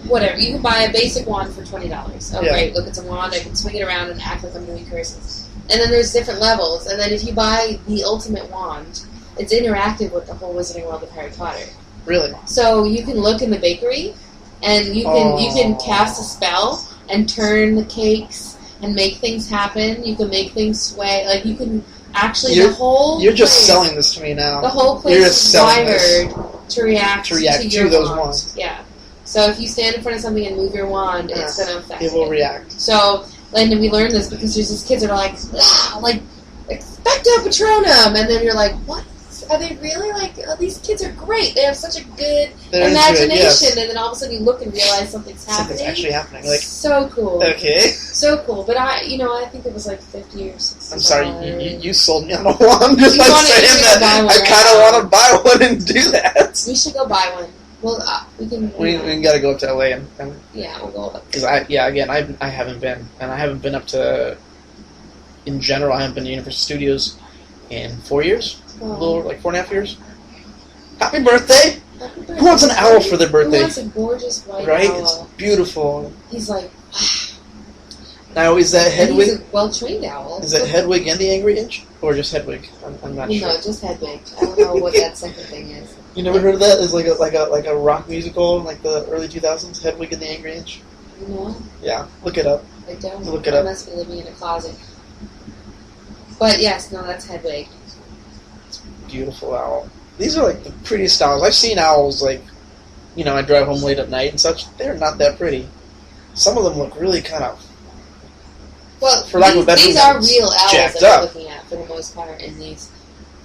whatever. You can buy a basic wand for $20. Oh, great! Look, it's a wand. I can swing it around and act like I'm doing curses. And then there's different levels. And then if you buy the ultimate wand, it's interactive with the whole Wizarding World of Harry Potter. Really? So you can look in the bakery, and you can cast a spell and turn the cakes and make things happen. You can make things sway. Like you can actually You're just place, selling this to me now. The whole place is wired to react to your those wand. wands. Yeah. So if you stand in front of something and move your wand, it's going to affect it. It will react. So, and we learned this because there's these kids that are like expecto patronum, and then you're like, what? Are they really these kids are great. They have such a good imagination, and then all of a sudden you look and realize something's happening. Something's actually happening. So cool. Okay. So cool. But I think it was like $50 or $60. I'm sorry, you sold me on a wand just by saying that. I kind of want to buy one and do that. We should go buy one. Well, we can. We got to go up to LA and yeah, we'll go up. Because I haven't been, and I haven't been up to. In general, I haven't been to Universal Studios in 4 years. A little, 4.5 years. Happy birthday! Happy birthday! Who wants an owl for their birthday? Who wants a gorgeous white right? owl? It's beautiful. He's like. Now, is that Hedwig? He's a well-trained owl. Is that Hedwig and the Angry Inch, or just Hedwig? I'm not sure. No, just Hedwig. I don't know what that second thing is. You never heard of that? It's like a rock musical in the early 2000s. Hedwig and the Angry Inch. No. Yeah, look it up. I don't. Look it up. I must be living in a closet. But yes, no, that's Hedwig. Beautiful owl. These are the prettiest owls. I've seen owls I drive home late at night and such. They're not that pretty. Some of them look really kind of. Well, for lack of a better these are real owls that up. we're looking at for the most part in these,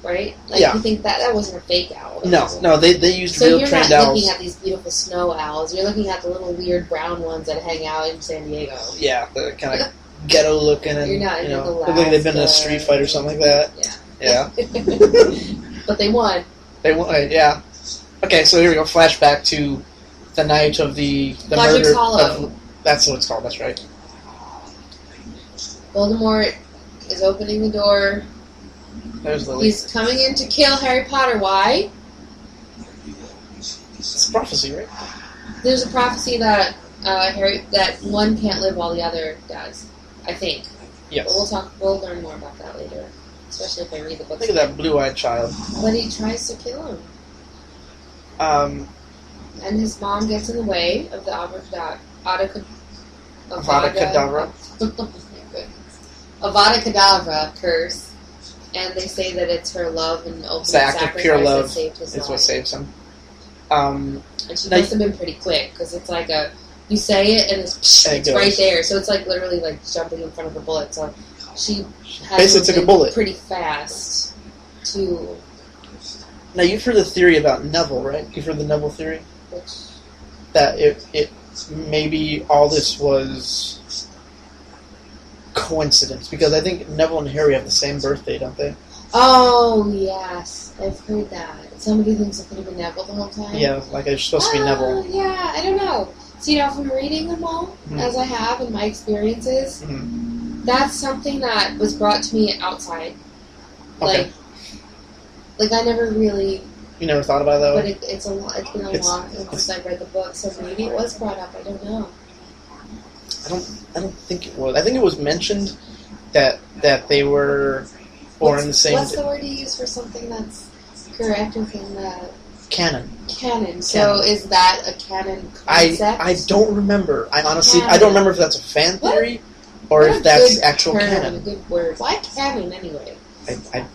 right? Yeah. You think that wasn't a fake owl? No, they used real trained owls. So you're not looking at these beautiful snow owls. You're looking at the little weird brown ones that hang out in San Diego. Yeah, the kind of ghetto looking and you're not look like they've been in a street fight or something like that. Yeah. But they won. They won. Yeah. Okay, so here we go. Flashback to the night of the Godric's murder. Hollow. That's what it's called. That's right. Voldemort is opening the door. There's Lily. He's coming in to kill Harry Potter. Why? It's a prophecy, right? There's a prophecy that Harry that one can't live while the other does. I think. Yes. But we'll learn more about that later, especially if I read the books. Look at that blue-eyed child. But he tries to kill him. And his mom gets in the way of the Avada Kedavra. Avada Kedavra curse, and they say that it's her love and ultimate sacrifice pure love that saved his life. is what saves him. And she must have been pretty quick, because it's like you say it and it's right there, so it's like literally like jumping in front of a bullet. So she basically took a bullet pretty fast to. Now you've heard the theory about Neville, right? You've heard the Neville theory? Which? That it maybe all this was coincidence, because I think Neville and Harry have the same birthday, don't they? Oh yes, I've heard that. Somebody thinks it could have been Neville the whole time. Yeah, like it's supposed to be Neville. Yeah, I don't know. See, from reading them all, as I have in my experiences, that's something that was brought to me outside. Okay. Like I never really. You never thought about it that way? But it's been a long time since I read the book, so maybe it was brought up. I don't know. I don't think it was. I think it was mentioned that they were born in the same. What's the word you use for something that's correct within the canon? Canon. So is that a canon concept? I don't remember. I honestly I don't remember if that's a fan theory or if that's actual canon. A good word. Why canon anyway? It's I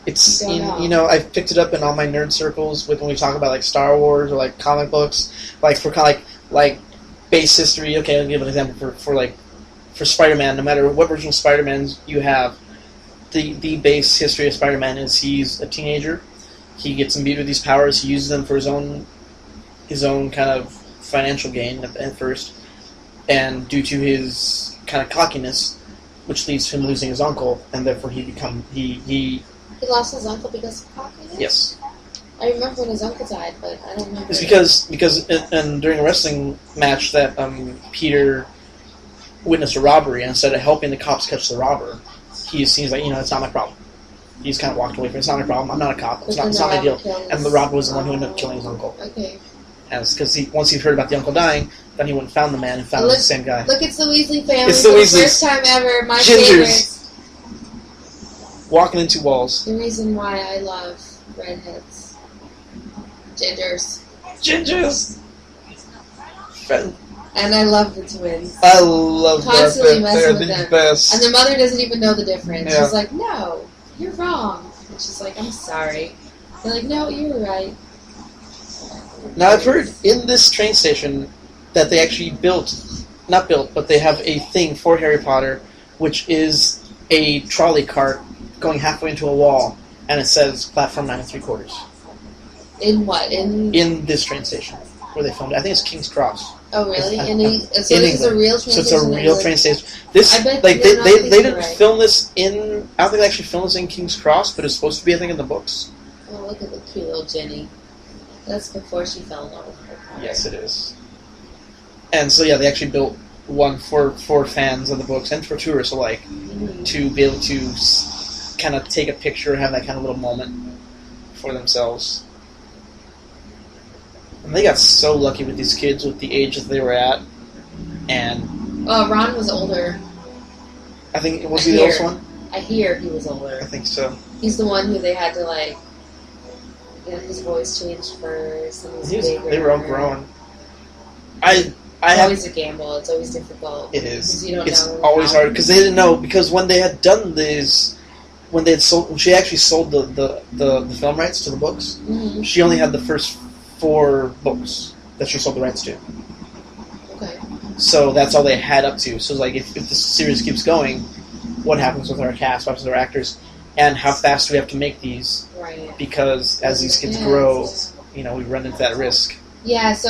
picked it up in all my nerd circles when we talk about like Star Wars or like comic books, like for kind of like base history. Okay, I'll give an example for Spider-Man. No matter what version of Spider-Man you have, the base history of Spider-Man is he's a teenager. He gets imbued with these powers. He uses them for his own kind of financial gain at first, and due to his kind of cockiness, which leads to him losing his uncle, and therefore he lost his uncle because of cockiness? Yes. I remember when his uncle died, but I don't remember. It's because during a wrestling match that Peter witnessed a robbery, and instead of helping the cops catch the robber, he seems like, it's not my problem. He's kind of walked away from it. It's not my problem. I'm not a cop. It's not my deal. And the robber was the one who ended up killing his uncle. Okay. Because once he heard about the uncle dying, then he went and found the man and found the same guy. Look, it's the Weasley family. It's the Weasleys. First time ever. My Gingers. Favorites. Walking into walls. The reason why I love redheads. Gingers. Gingers. And I love the twins. I love constantly that. Messing with them. Best. And their mother doesn't even know the difference. Yeah. She's like, no, you're wrong. And she's like, I'm sorry. They're like, no, you're right. Now, I've heard in this train station that they actually but they have a thing for Harry Potter, which is a trolley cart going halfway into a wall, and it says platform 9 3/4. In what? In this train station where they filmed it. I think it's King's Cross. Oh, really? So this is a real train station? So it's a real train station. This, I bet they didn't film this in, I don't think they actually filmed this in King's Cross, but it's supposed to be, I think, in the books. Oh, look at the cute little Jenny. That's before she fell in love with Harry Potter. Yes, it is. And so, yeah, they actually built one for fans of the books and for tourists alike to be able to kind of take a picture and have that kind of little moment for themselves. And they got so lucky with these kids with the age that they were at. And Ron was older. I think, was he the oldest one? I hear he was older. I think so. He's the one who they had to, his voice changed first, and they were all grown. It's always a gamble. It's always difficult. It is. You don't it's know always hard because they didn't know, because when they had done this, when she actually sold the film rights to the books, she only had the first 4 books that she sold the rights to. Okay. So that's all they had up to. So it's like, if the series keeps going, what happens with our cast, what happens with our actors, and how fast do we have to make these? Right. Because as these kids grow, we run into that risk. Yeah, so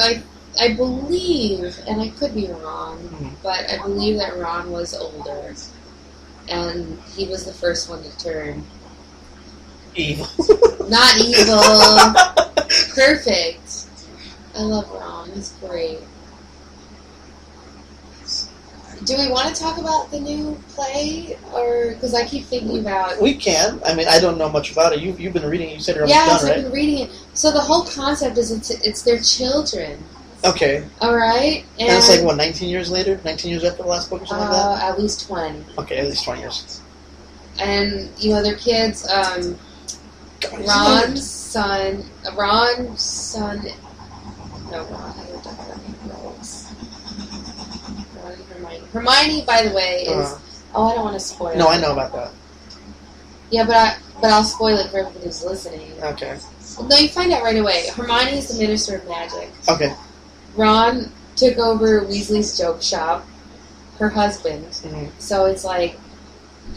I believe, and I could be wrong, but I believe that Ron was older, and he was the first one to turn evil. Not evil. Perfect. I love Ron. He's great. Do we want to talk about the new play, or because I keep thinking about? We can. I mean, I don't know much about it. You've been reading it. You said you're almost done, right? I've been reading it. So the whole concept is it's their children. Okay. All right. And it's like, what, 19 years later? 19 years after the last book or something like that? At least 20. Okay, at least 20 years. And, their kids, Ron's son, no, Ron, Hermione, by the way, is, I don't want to spoil No, it. I know about that. Yeah, but I'll spoil it for everybody who's listening. Okay. No, you find out right away. Hermione is the Minister of Magic. Okay. Ron took over Weasley's joke shop, her husband. Mm-hmm. So it's like,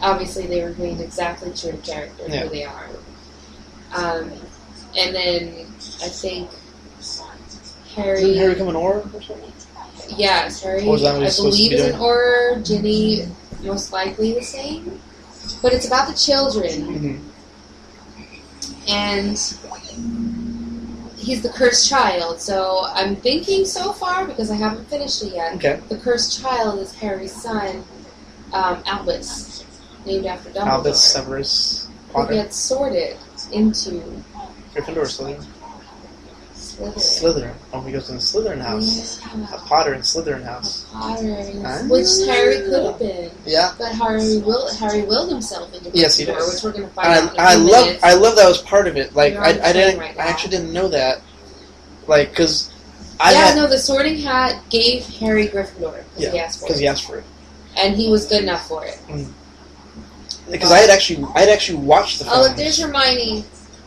obviously they remained exactly true to character, who they are. And then I think Harry... Didn't Harry become an Auror or something? Yes, Harry, Or was that what I he's supposed to believe, be is doing? an Auror. Ginny, most likely the same. But it's about the children. Mm-hmm. And he's the cursed child, so I'm thinking so far, because I haven't finished it yet, the cursed child is Harry's son, Albus, named after Dumbledore. Albus Severus Potter. Who gets sorted into Gryffindor or Slytherin? Slytherin. Slytherin. Oh, he goes in the Slytherin house. Yeah. A Potter in Slytherin house. A Potter, which Harry could have been. Yeah. But Harry willed himself into Gryffindor, Yes, he does. which we're going to find out in a I few love minutes. I love that was part of it. Like You're on the train right now. I actually didn't know that. Like, because the Sorting Hat gave Harry Gryffindor because he asked for it. Because he asked for it. And he was good enough for it. Because I had actually watched the film. Oh, look, there's Hermione.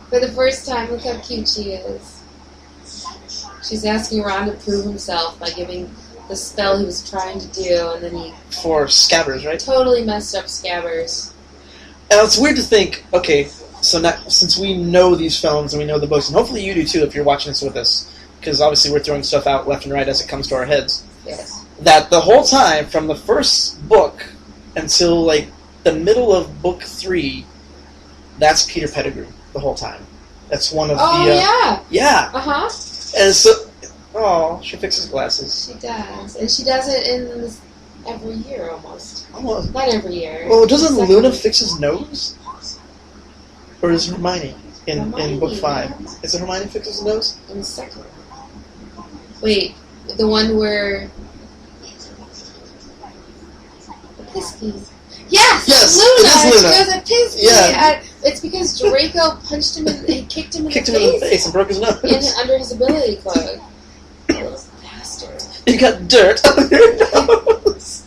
For the first time, look how cute she is. She's asking Ron to prove himself by giving the spell he was trying to do, and then he... For Scabbers, right? Totally messed up Scabbers. And it's weird to think, okay, so now, since we know these films and we know the books, and hopefully you do too if you're watching this with us, because obviously we're throwing stuff out left and right as it comes to our heads. Yes. That the whole time, from the first book until, like, the middle of book 3, that's Peter Pettigrew the whole time. That's one of the... yeah! Yeah! Uh-huh. And so... Oh, she fixes glasses. She does. And she does it in every year, almost. Almost. Not every year. Well, doesn't Luna fix his nose? Or is Hermione in book 5? Yeah. Is it Hermione fixes his nose? In the second. Wait, the one where... The Pisky. Yes! Luna! It is Luna. She goes at Pisky. Yeah. It's because Draco punched him he kicked him in Kicked the him face. in the face and broke his nose. Under his ability cloak. Little bastard. He got dirt on her nose.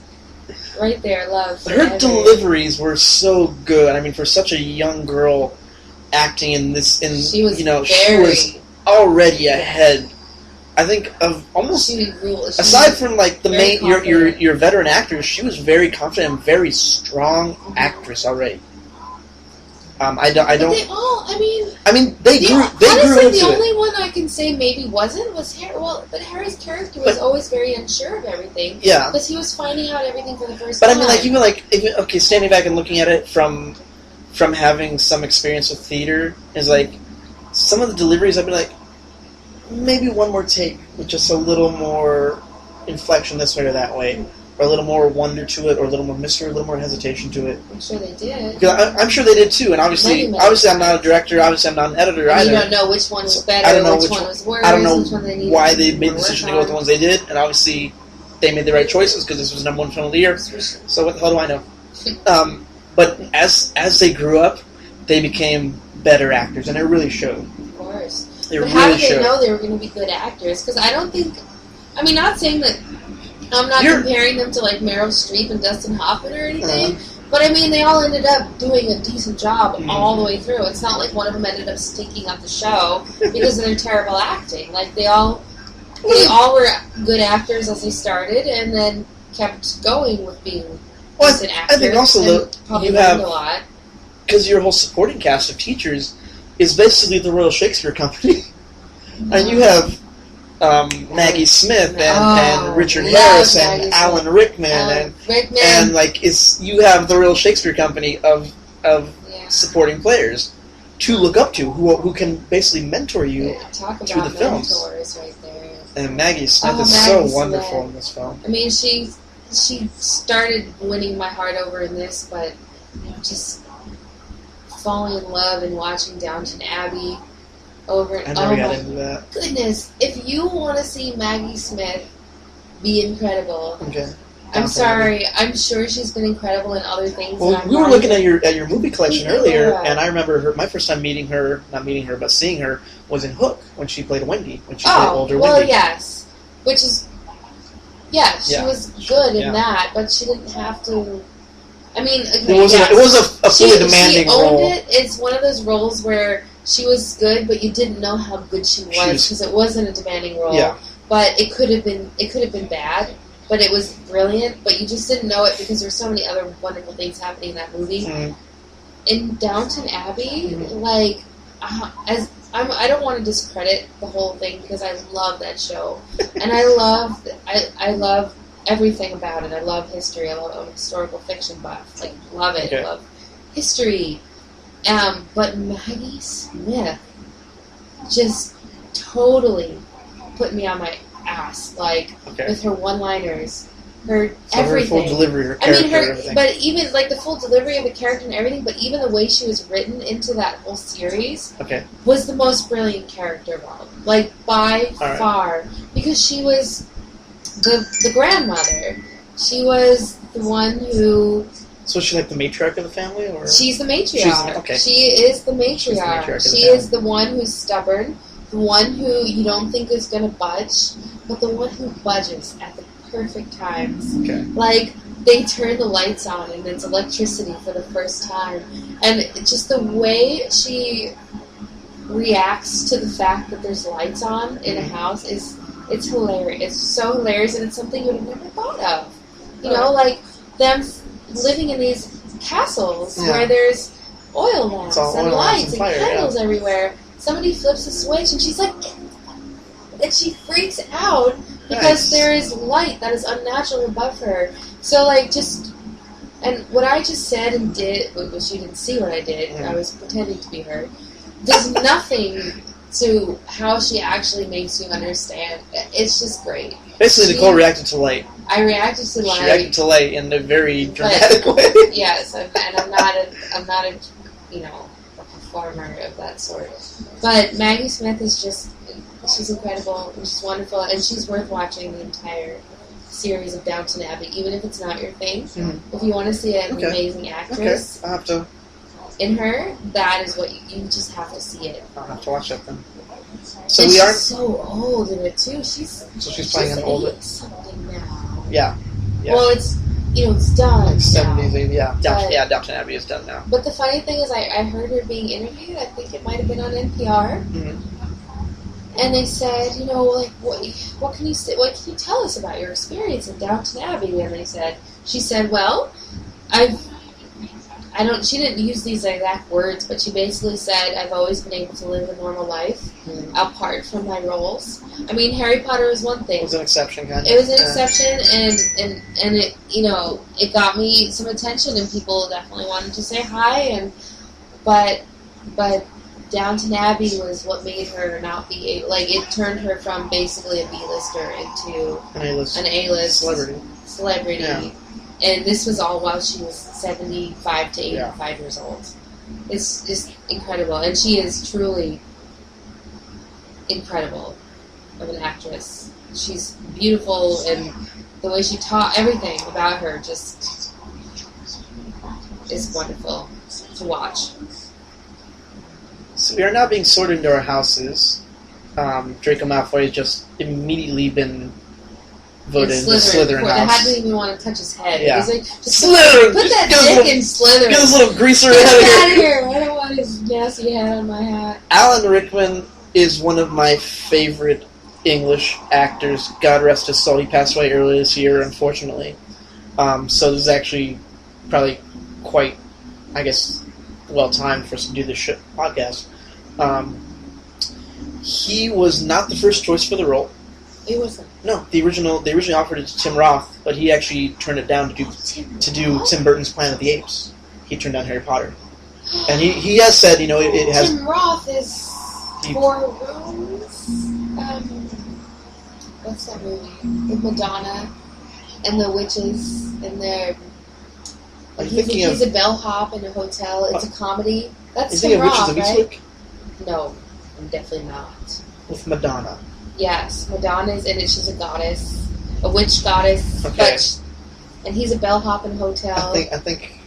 Right there, love. Her deliveries were so good. I mean, for such a young girl acting in this, she was already ahead. I think of almost aside from like the main your veteran actors, she was very confident and very strong actress already. I don't. They all. They grew honestly, into the it. only one I can say maybe wasn't was Harry. Well, but Harry's character was always very unsure of everything. Yeah, because he was finding out everything for the first time. But I mean, even standing back and looking at it from having some experience with theater is like some of the deliveries. I'd be like, maybe one more take with just a little more inflection this way or that way. Or a little more wonder to it, or a little more mystery, a little more hesitation to it. I'm sure they did. Because I'm sure they did too, and obviously I'm not a director, obviously I'm not an editor either. You don't know which one was better, I don't know which one was worse, I don't know which one they needed why they made the decision to go with the ones they did, and obviously they made the right choices because this was the #1 film of the year. So what the hell do I know? But as they grew up, they became better actors, and it really showed. Of course. But how did they know they were going to be good actors? Because I don't think... I mean, not saying that... I'm not comparing them to, like, Meryl Streep and Dustin Hoffman or anything, but, I mean, they all ended up doing a decent job all the way through. It's not like one of them ended up stinking up the show because of their terrible acting. Like, they all were good actors as they started and then kept going with being decent actors. I think also, probably you learned have... a lot. Because your whole supporting cast of teachers is basically the Royal Shakespeare Company. And you have... Maggie Smith and Richard Harris and Alan Rickman and like you have the real Shakespeare Company of supporting players to look up to who can basically mentor you through the films. Right there. And Maggie Smith is so wonderful in this film. I mean, she she started winning my heart over in this, but just falling in love and watching Downton Abbey over and I never got into that. Goodness, if you want to see Maggie Smith be incredible, okay. I'm sorry. I'm sure she's been incredible in other things. Well, we were looking at your movie collection earlier, and I remember my first time seeing her, was in Hook when she played Wendy, when she played older Wendy. Well, yes, which is she was good in that, but she didn't have to. I mean, okay, it was a fully demanding role. She owned it. It's one of those roles where she was good, but you didn't know how good she was because it wasn't a demanding role. Yeah. But it could have been bad. But it was brilliant, but you just didn't know it because there's so many other wonderful things happening in that movie. Mm. In Downton Abbey, I don't want to discredit the whole thing because I love that show, and I love everything about it. I love history. I'm a historical fiction buff. Like, love it. Okay. Love history. But Maggie Smith just totally put me on my ass, with her one-liners, her everything. Her full delivery, her character, everything. But even the full delivery of the character and everything, but even the way she was written into that whole series was the most brilliant character of all. By far. Because she was the grandmother. She was the one who... So is she the matriarch of the family? Or? She's the matriarch. She is the matriarch. She is the one who's stubborn, the one who you don't think is going to budge, but the one who budges at the perfect times. Okay. They turn the lights on and it's electricity for the first time. And just the way she reacts to the fact that there's lights on in a house it's hilarious. It's so hilarious, and it's something you would have never thought of. You know, them living in these castles where there's oil lamps and lights and candles everywhere. Somebody flips a switch and she's and she freaks out because there is light that is unnatural above her. So, and what I just said and did, which you didn't see what I did, I was pretending to be her, there's nothing to how she actually makes you understand. It's just great. Basically, Nicole reacted to light. I reacted to light. She reacted to light in a very dramatic way. Yes, and I'm not a performer of that sort. But Maggie Smith is she's incredible, and she's wonderful, and she's worth watching the entire series of Downton Abbey, even if it's not your thing. Mm-hmm. If you want to see an amazing actress I'll have to. In her, that is what you just have to see it. I'll have to watch that then. So and she's so old in it too. She's playing an older something now. Yeah. Well, it's it's done. 70s, yeah. Downton Abbey is done now. But the funny thing is, I heard her being interviewed. I think it might have been on NPR. Mm-hmm. And they said, what can you say? What can you tell us about your experience in Downton Abbey? And she said, well, she didn't use these exact words, but she basically said, I've always been able to live a normal life, apart from my roles. I mean, Harry Potter was one thing. It was an exception, kind of. It was an exception, and it, it got me some attention, and people definitely wanted to say hi, but Downton Abbey was what made her not be able, it turned her from basically a B-lister into an A-list celebrity. Yeah. And this was all while she was 75 to 85 years old. It's just incredible. And she is truly incredible of an actress. She's beautiful, and the way she taught, everything about her just is wonderful to watch. So we are now being sorted into our houses. Draco Malfoy has just immediately been voted in the Slytherin house. I hadn't even want to touch his head. Yeah. He was just Slytherin! Put that dick in Slytherin. Get this little greaser out of here. I don't want his nasty head on my hat. Alan Rickman is one of my favorite English actors. God rest his soul. He passed away earlier this year, unfortunately. So this is actually probably quite, well-timed for us to do this podcast. He was not the first choice for the role. He wasn't. No, they originally offered it to Tim Roth, but he actually turned it down to do Tim Burton's Planet of the Apes. He turned down Harry Potter, and he has said, it has. Tim Roth is 4 Rooms. What's that movie with Madonna? and the witches, and they're... Like he's a bellhop in a hotel. It's a comedy. That's Tim Roth, Witches of right? Eastwick? No, I'm definitely not. With Madonna. Yes, Madonna's in it. She's a goddess, a witch goddess. Okay. And he's a bellhop in a hotel. I think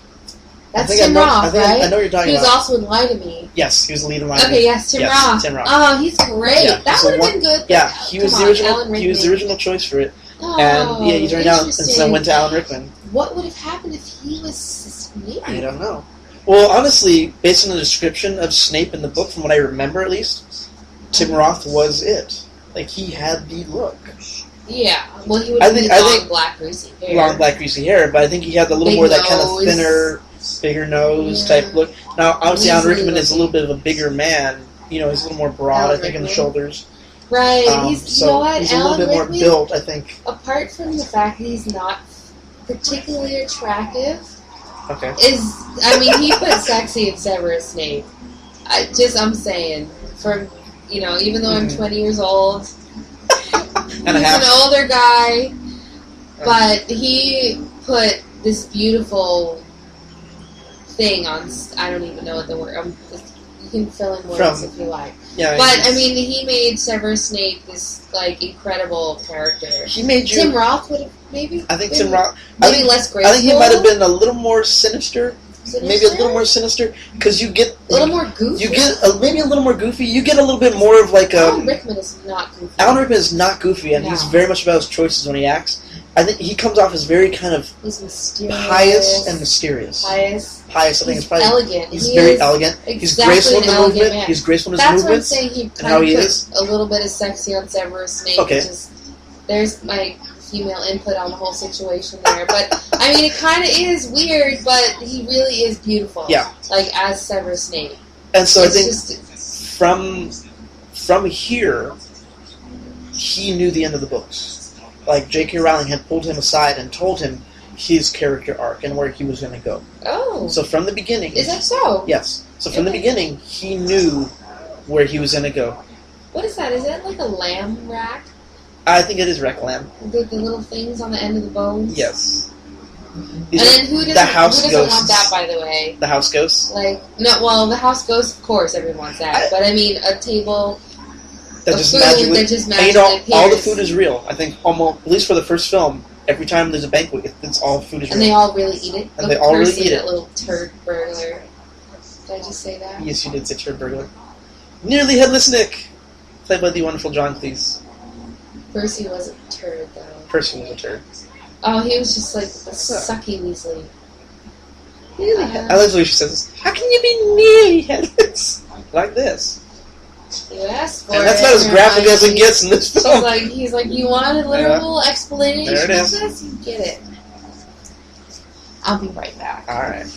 that's Tim Roth, right? I know what you're talking about. He was also in Lie to Me. Yes, he was the lead in Lie to Me. Okay, yes, Tim Roth. Tim Roth. Oh, he's great. Yeah, that would have been good. Yeah, he was the original. He was the original choice for it. Oh, and yeah, he turned down, and so went to Alan Rickman. What would have happened if he was Snape? I don't know. Well, honestly, based on the description of Snape in the book, from what I remember at least, Tim Roth was it. Like, he had the look. Yeah, well, he would have long, black, greasy hair. Long, black, greasy hair, but I think he had a little big more that nose. kind of thinner, bigger nose type look. Now, obviously, Alan Rickman is a little bit of a bigger man. You know, he's a little more broad, I think, in the shoulders. Right, You know what? He's a little bit more built, I think. Apart from the fact that he's not particularly attractive, he put sexy in Severus Snape. I'm saying, even though I'm 20 years old, he's an older guy, but he put this beautiful thing on. I don't even know what the word. You can fill in words if you like. Yeah, but he made Severus Snape this incredible character. He made you. Tim Roth would have maybe. I think Tim Roth less graceful. I think he might have been a little more sinister. Maybe a little more sinister because you get a little more goofy. You get maybe a little more goofy. You get a little bit more of like a. Alan Rickman is not goofy. Alan Rickman is not goofy, and he's very much about his choices when he acts. I think he comes off as very kind of pious and mysterious. Pious. I think it's probably elegant. He's very elegant. He's graceful in the movement. Man. He's graceful in his movement. That's what I'm saying. He kind of put a little bit of sexy on Severus Snape. Okay. There's my female input on the whole situation there, but it kind of is weird, but he really is beautiful. Yeah. Like as Severus Snape. And so I think from here, he knew the end of the books. Like, J.K. Rowling had pulled him aside and told him his character arc and where he was going to go. Oh. So from the beginning... Is that so? Yes. So from the beginning, he knew where he was going to go. What is that? Is that like a lamb rack? I think it is rack lamb. The little things on the end of the bones? Yes. And then who doesn't want that, by the way? The house ghosts? The house ghosts, of course, everyone wants that. But a table... That just magically appears. All the food is real. I think almost, at least for the first film, every time there's a banquet, it's all food is real. And they all really eat it? And they all really eat it. That little turd burglar. Did I just say that? Yes, you did say turd burglar. Nearly Headless Nick, played by the wonderful John Cleese. Percy was a turd, though. Percy was a turd. Oh, he was just like a sucky Weasley. I like the way she says this. How can you be nearly headless? Like this. You asked for and that's about as graphic as it gets in this film. He's like, you want a literal explanation there it is. of this? You get it. I'll be right back. Alright.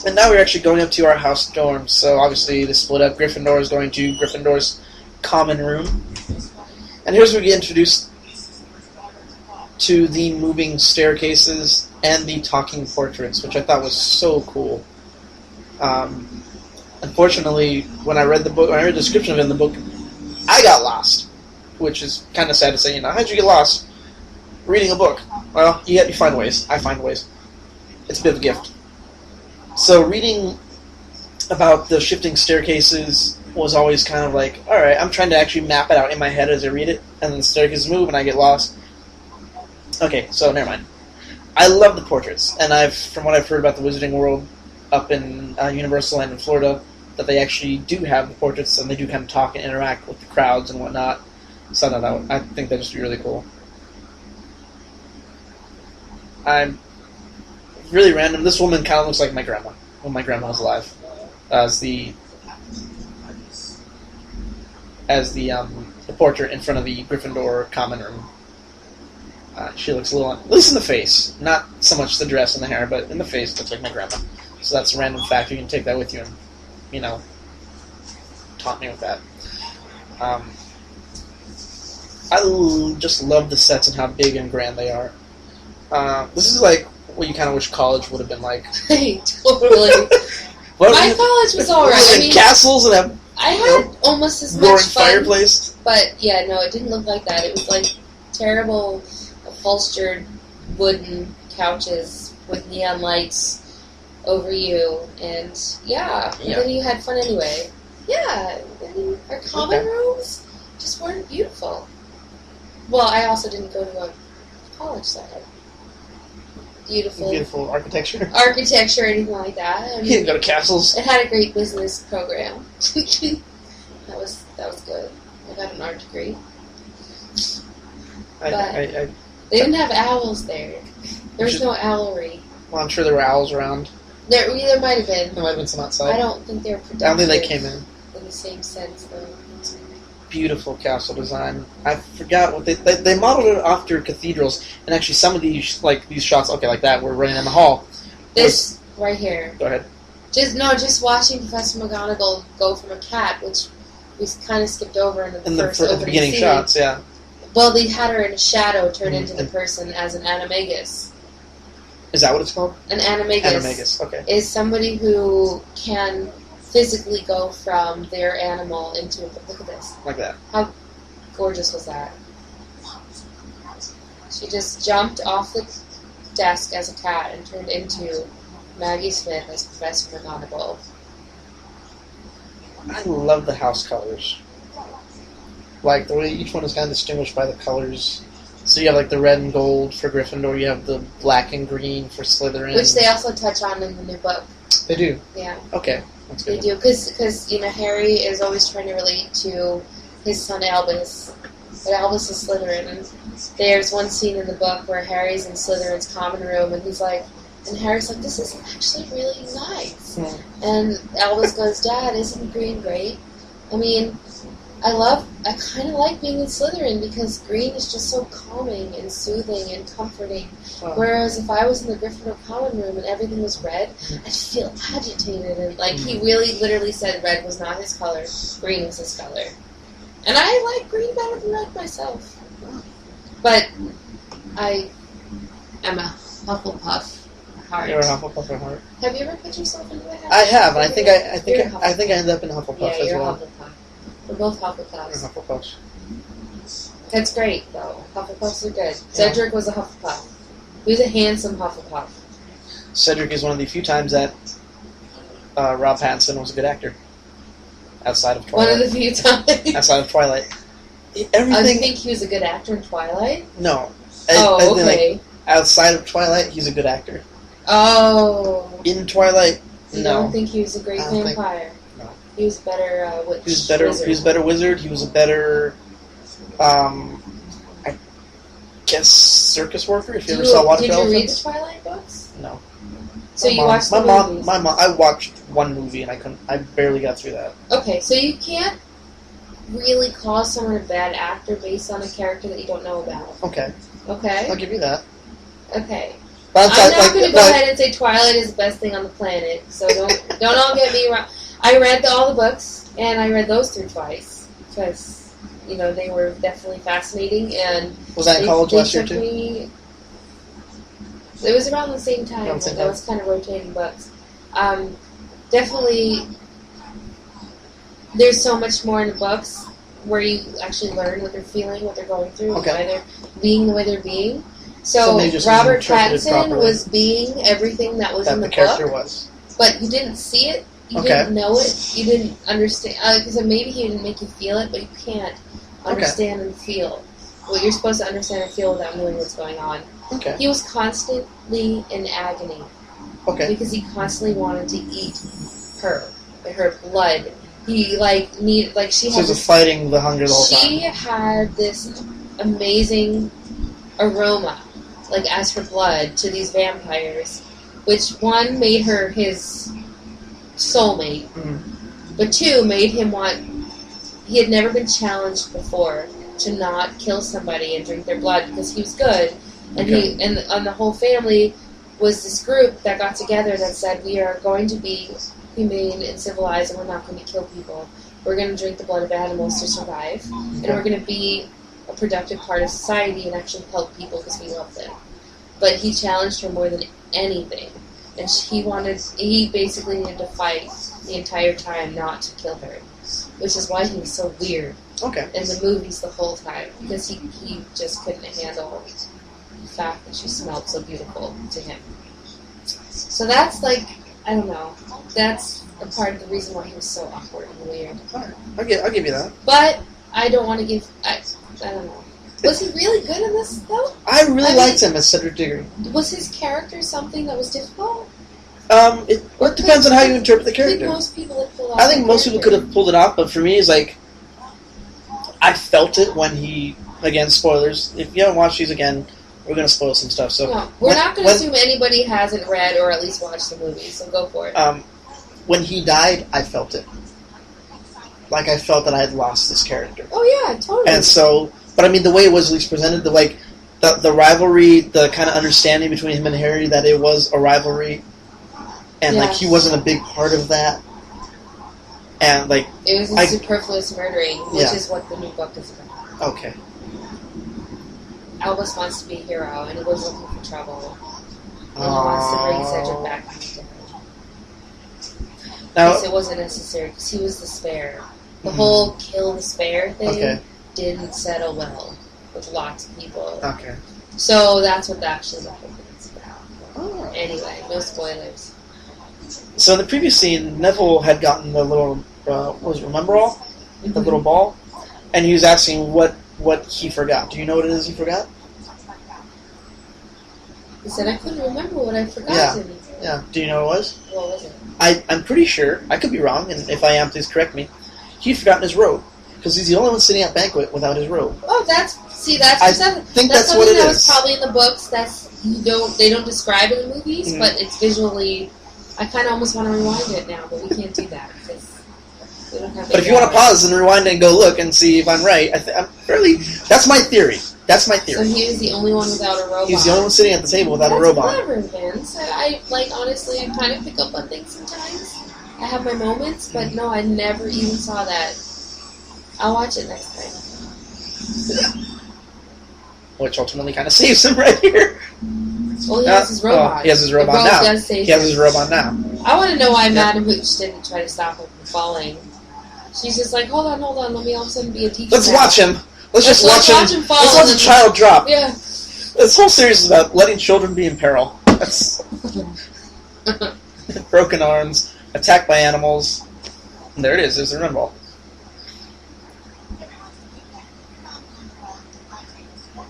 And now we're actually going up to our house dorms. So obviously to split up, Gryffindor is going to Gryffindor's common room. And here's where we get introduced to the moving staircases and the talking portraits, which I thought was so cool. Unfortunately, when I read the description of it in the book, I got lost, which is kind of sad to say. How'd you get lost reading a book? Well, you find ways. I find ways. It's a bit of a gift. So reading about the shifting staircases was always kind of like, all right, I'm trying to actually map it out in my head as I read it, and then the staircases move and I get lost. Okay, so never mind. I love the portraits, and from what I've heard about the Wizarding World up in Universal Land in Florida, that they actually do have the portraits and they do kind of talk and interact with the crowds and whatnot. So I think that'd just be really cool. I'm really random. This woman kind of looks like my grandma when my grandma was alive, as the portrait in front of the Gryffindor common room. She looks a little, at least in the face, not so much the dress and the hair, but in the face, looks like my grandma. So that's a random fact. You can take that with you and, taunt me with that. I just love the sets and how big and grand they are. This is like what you kind of wish college would have been like. Totally. My college was alright. Castles and I had almost as much roaring fun. Fireplace. But yeah, no, it didn't look like that. It was like terrible, upholstered wooden couches with neon lights over you, and then you had fun anyway. Yeah, and our common rooms just weren't beautiful. Well, I also didn't go to a college that had beautiful architecture or anything like that. I mean, you didn't go to castles. It had a great business program. that was good. I got an art degree. They didn't have owls there. There was no owlery. Well, I'm sure there were owls around. There might have been. There might have been some outside. I don't think they were productive. I don't think they came in the same sense, though. Beautiful castle design. I forgot what they modeled it after cathedrals, and actually some of these shots, like that, were running in the hall. This right here. Go ahead. Just watching Professor McGonagall go from a cat, which we kind of skipped over in the beginning scene. shots, yeah. Well, they had her in a shadow turn into the person as an animagus. Is that what it's called? An animagus. Animagus, okay. Is somebody who can physically go from their animal into... Look at this. Like that. How gorgeous was that? She just jumped off the desk as a cat and turned into Maggie Smith as Professor McGonagall. I love the house colors. Like, the way each one is kind of distinguished by the colors. So you have, the red and gold for Gryffindor, you have the black and green for Slytherin. Which they also touch on in the new book. They do? Yeah. Okay. That's good. They do, because Harry is always trying to relate to his son Albus. But Albus is Slytherin, and there's one scene in the book where Harry's in Slytherin's common room, and Harry's like, this is actually really nice. Mm. And Albus goes, Dad, isn't green great? I mean, I kind of like being in Slytherin because green is just so calming and soothing and comforting. Wow. Whereas if I was in the Gryffindor common room and everything was red, I'd feel agitated. And he really literally said red was not his color, green was his color. And I like green better than red myself. But I am a Hufflepuff at heart. You're a Hufflepuff at heart. Have you ever put yourself into that? I have, and I think I ended up in Hufflepuff as well. Yeah, you're a Hufflepuff. We're both Hufflepuffs. We're Hufflepuffs. That's great, though. Hufflepuffs are good. Cedric was a Hufflepuff. He was a handsome Hufflepuff. Cedric is one of the few times that Rob Pattinson was a good actor. Outside of Twilight. One of the few times. Outside of Twilight. I think he was a good actor in Twilight? No. Okay. Outside of Twilight, he's a good actor. Oh. In Twilight, you no. I don't think he was a great vampire. No. He was better witch. He was a better wizard. He was a better, I guess, circus worker. If you ever saw Water Elephants. Did you read the Twilight books? No. So you watched the movies? My mom. I watched one movie and I barely got through that. Okay, so you can't really call someone a bad actor based on a character that you don't know about. Okay. Okay. I'll give you that. Okay. But I'm not going to go ahead and say Twilight is the best thing on the planet, so don't all get me wrong. I read all the books, and I read those through twice, because, they were definitely fascinating, and... Was that in college last year, too? It was around the same time. I was kind of rotating books. Definitely, there's so much more in the books where you actually learn what they're feeling, what they're going through, why they're being the way they're being. So Robert Pattinson was being everything that was in the character book, was. But you didn't see it, you didn't know it, you didn't understand. Because maybe he didn't make you feel it, but you can't understand and feel what you're supposed to understand and feel without knowing what's going on. Okay. He was constantly in agony. Okay. Because he constantly wanted to eat her blood. He needed she had. So was fighting the hunger the whole time. She had this amazing aroma, as her blood, to these vampires, which one made her his soulmate, but two made him want. He had never been challenged before to not kill somebody and drink their blood because he was good. And he and the whole family was this group that got together that said, we are going to be humane and civilized, and we're not going to kill people. We're going to drink the blood of animals to survive, and we're going to be a productive part of society and actually help people because we love them. But he challenged her more than anything, and he basically needed to fight the entire time not to kill her, which is why he was so weird in the movies the whole time, because he just couldn't handle fact that she smelled so beautiful to him. So that's like, I don't know. That's a part of the reason why he was so awkward and weird. Alright, I'll give you that. But I don't want to give. I don't know. Was he really good in this though? I really liked him as Cedric Diggory. Was his character something that was difficult? It depends on how you interpret the character. I think most people have pulled off. I think most people could have pulled it off, but for me, it's like I felt it when he. Again, spoilers. If you haven't watched these again, we're going to spoil some stuff. So no, we're not going to assume anybody hasn't read or at least watched the movie. So go for it. When he died, I felt it. Like I felt that I had lost this character. Oh yeah, totally. And so, but I mean, the way it was at least presented, the rivalry, the kind of understanding between him and Harry that it was a rivalry, and like he wasn't a big part of that, and like it was a superfluous murdering, which is what the new book is about. Okay. Albus wants to be a hero, and he was looking for trouble, and he wants to bring Cedric back to him. Now, because it wasn't necessary, because he was the spare. The whole kill the spare thing didn't settle well with lots of people. Okay. So that's what actually the whole thing is about. Oh. Anyway, no spoilers. So in the previous scene, Neville had gotten the little, what was it, Remember All? Mm-hmm. The little ball? And he was asking what he forgot. Do you know what it is he forgot? He said, I couldn't remember what I forgot. Yeah. Do you know what it was? What was it? I'm pretty sure, I could be wrong, and if I am, please correct me, he'd forgotten his robe. Because he's the only one sitting at banquet without his robe. Oh, that's I think that's what it is. That was probably in the books. They don't describe it in the movies, but it's visually. I kind of almost want to rewind it now, but we can't do that because we don't have. But if you want to pause and rewind and go look and see if I'm right, I'm fairly. That's my theory. So he was the only one without a robe. He's the only one sitting at the table without a robe on. That's clever, Vince. Honestly, I kind of pick up on things sometimes. I have my moments, but no, I never even saw that. I'll watch it next time. Which ultimately kind of saves him right here. Well, he has his robe on. He has his robe on now. He has his robe on now. I want to know why Madam Hooch didn't try to stop him from falling. She's just like, hold on, let me all of a sudden be a teacher. Let's watch him. Let's just watch him fall. Let's watch a child drop. Yeah. This whole series is about letting children be in peril. That's broken arms, attacked by animals. And there it is. There's the run ball.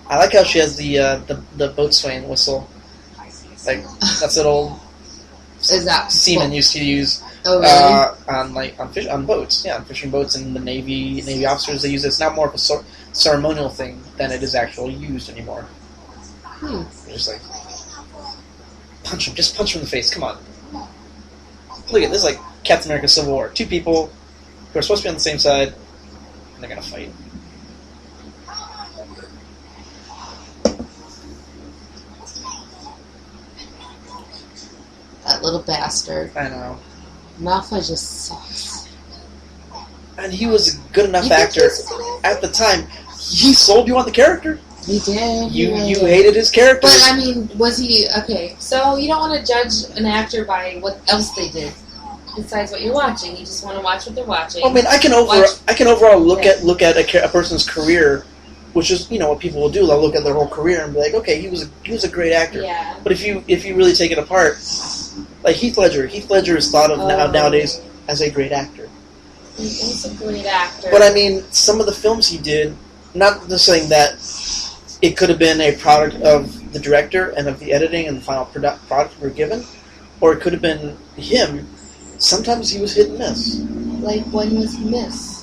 I like how she has the boatswain whistle. Like that's an old seamen used to use. Oh, really? On boats, on fishing boats, and the Navy officers they use it. It's not more of a ceremonial thing than it is actually used anymore. They're just like punch him, just punch him in the face. Come on, look at this, is like Captain America: Civil War. Two people who are supposed to be on the same side, and they're gonna fight. That little bastard. I know. Malfoy just sucks. And he was a good enough actor at the time. He sold you on the character. He did. You hated his character. But I mean, was he okay? So you don't want to judge an actor by what else they did besides what you're watching. You just want to watch what they're watching. I mean, I can overall look at a person's career, which is what people will do. They'll look at their whole career and be like, okay, he was a great actor. Yeah. But if you really take it apart, like Heath Ledger is thought of nowadays as a great actor. He is a great actor. But I mean, some of the films he did, not just saying that it could have been a product of the director and of the editing and the final product we were given, or it could have been him. Sometimes he was hit and miss. Like, when was he miss?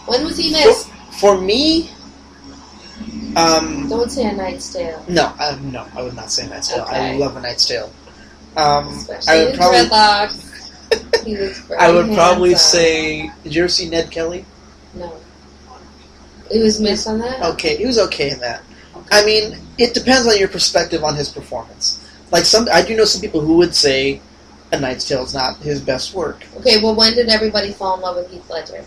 When was he miss? For me... don't say A Knight's Tale. No, I would not say A Knight's Tale. Okay. I love A Knight's Tale. Especially I would probably... dreadlocks. He was I would probably say... Did you ever see Ned Kelly? No. He was missed on that? Okay, he was okay in that. Okay. I mean, it depends on your perspective on his performance. Like, I do know some people who would say A Knight's Tale is not his best work. Okay, well, when did everybody fall in love with Heath Ledger?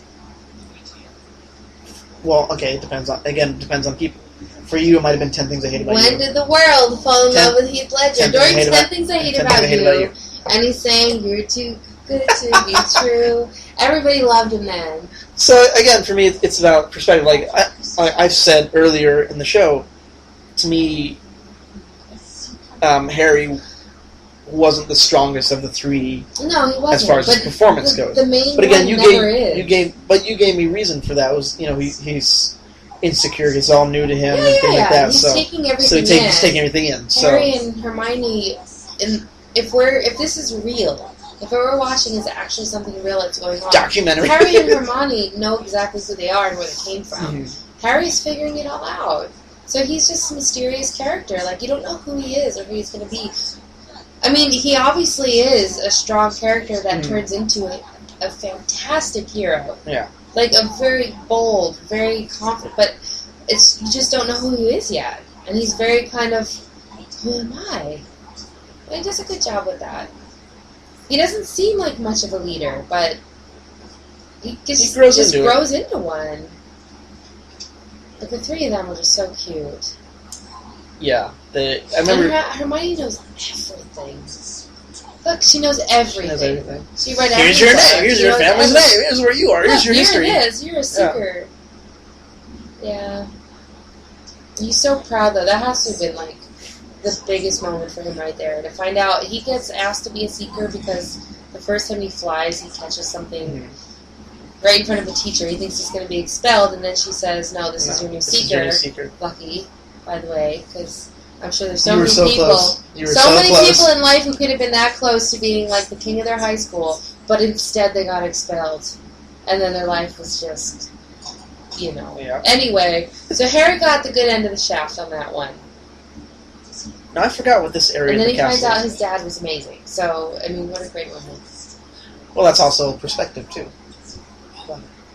Well, okay, it depends on people. For you, it might have been 10 Things I Hate About You. When did the world fall in love with Heath Ledger? During 10 Things I Hate About You. And he's saying, you're too good to be true. Everybody loved him then. So, again, for me, it's about perspective. Like I've said earlier in the show, to me, Harry wasn't the strongest of the three. No, he wasn't. As far as his performance goes. The main but again, one you gave me reason for that. It was he's insecure. It's all new to him and things like that. He's taking everything he's taking everything in. Harry and Hermione, if this is real, if we're watching is actually something real that's going on, documentary. Harry and Hermione know exactly who they are and where they came from. Mm-hmm. Harry's figuring it all out. So he's just a mysterious character. Like, you don't know who he is or who he's going to be. I mean, he obviously is a strong character that turns into a fantastic hero. Yeah. Like, a very bold, very confident, but you just don't know who he is yet. And he's very kind of, who am I? And he does a good job with that. He doesn't seem like much of a leader, but he grows into one. Like, the three of them are just so cute. Yeah. I remember... And Hermione knows everything. Look, she knows everything. She knows everything. She read Here's your name. Here's your family's name. Here's where you are. Here's your history. Here it is. You're a seeker. Yeah. He's so proud, though. That has to have been, like, the biggest moment for him right there. To find out he gets asked to be a seeker because the first time he flies, he catches something right in front of a teacher. He thinks he's going to be expelled, and then she says, no, this is your new seeker. Lucky, by the way, because I'm sure there's so many people. So many people in life who could have been that close to being like the king of their high school, but instead they got expelled. And then their life was just, Yeah. Anyway, so Harry got the good end of the shaft on that one. Now, I forgot what this area and of the then he castle finds out his dad was amazing. So, I mean, what a great moment. Well, that's also perspective, too.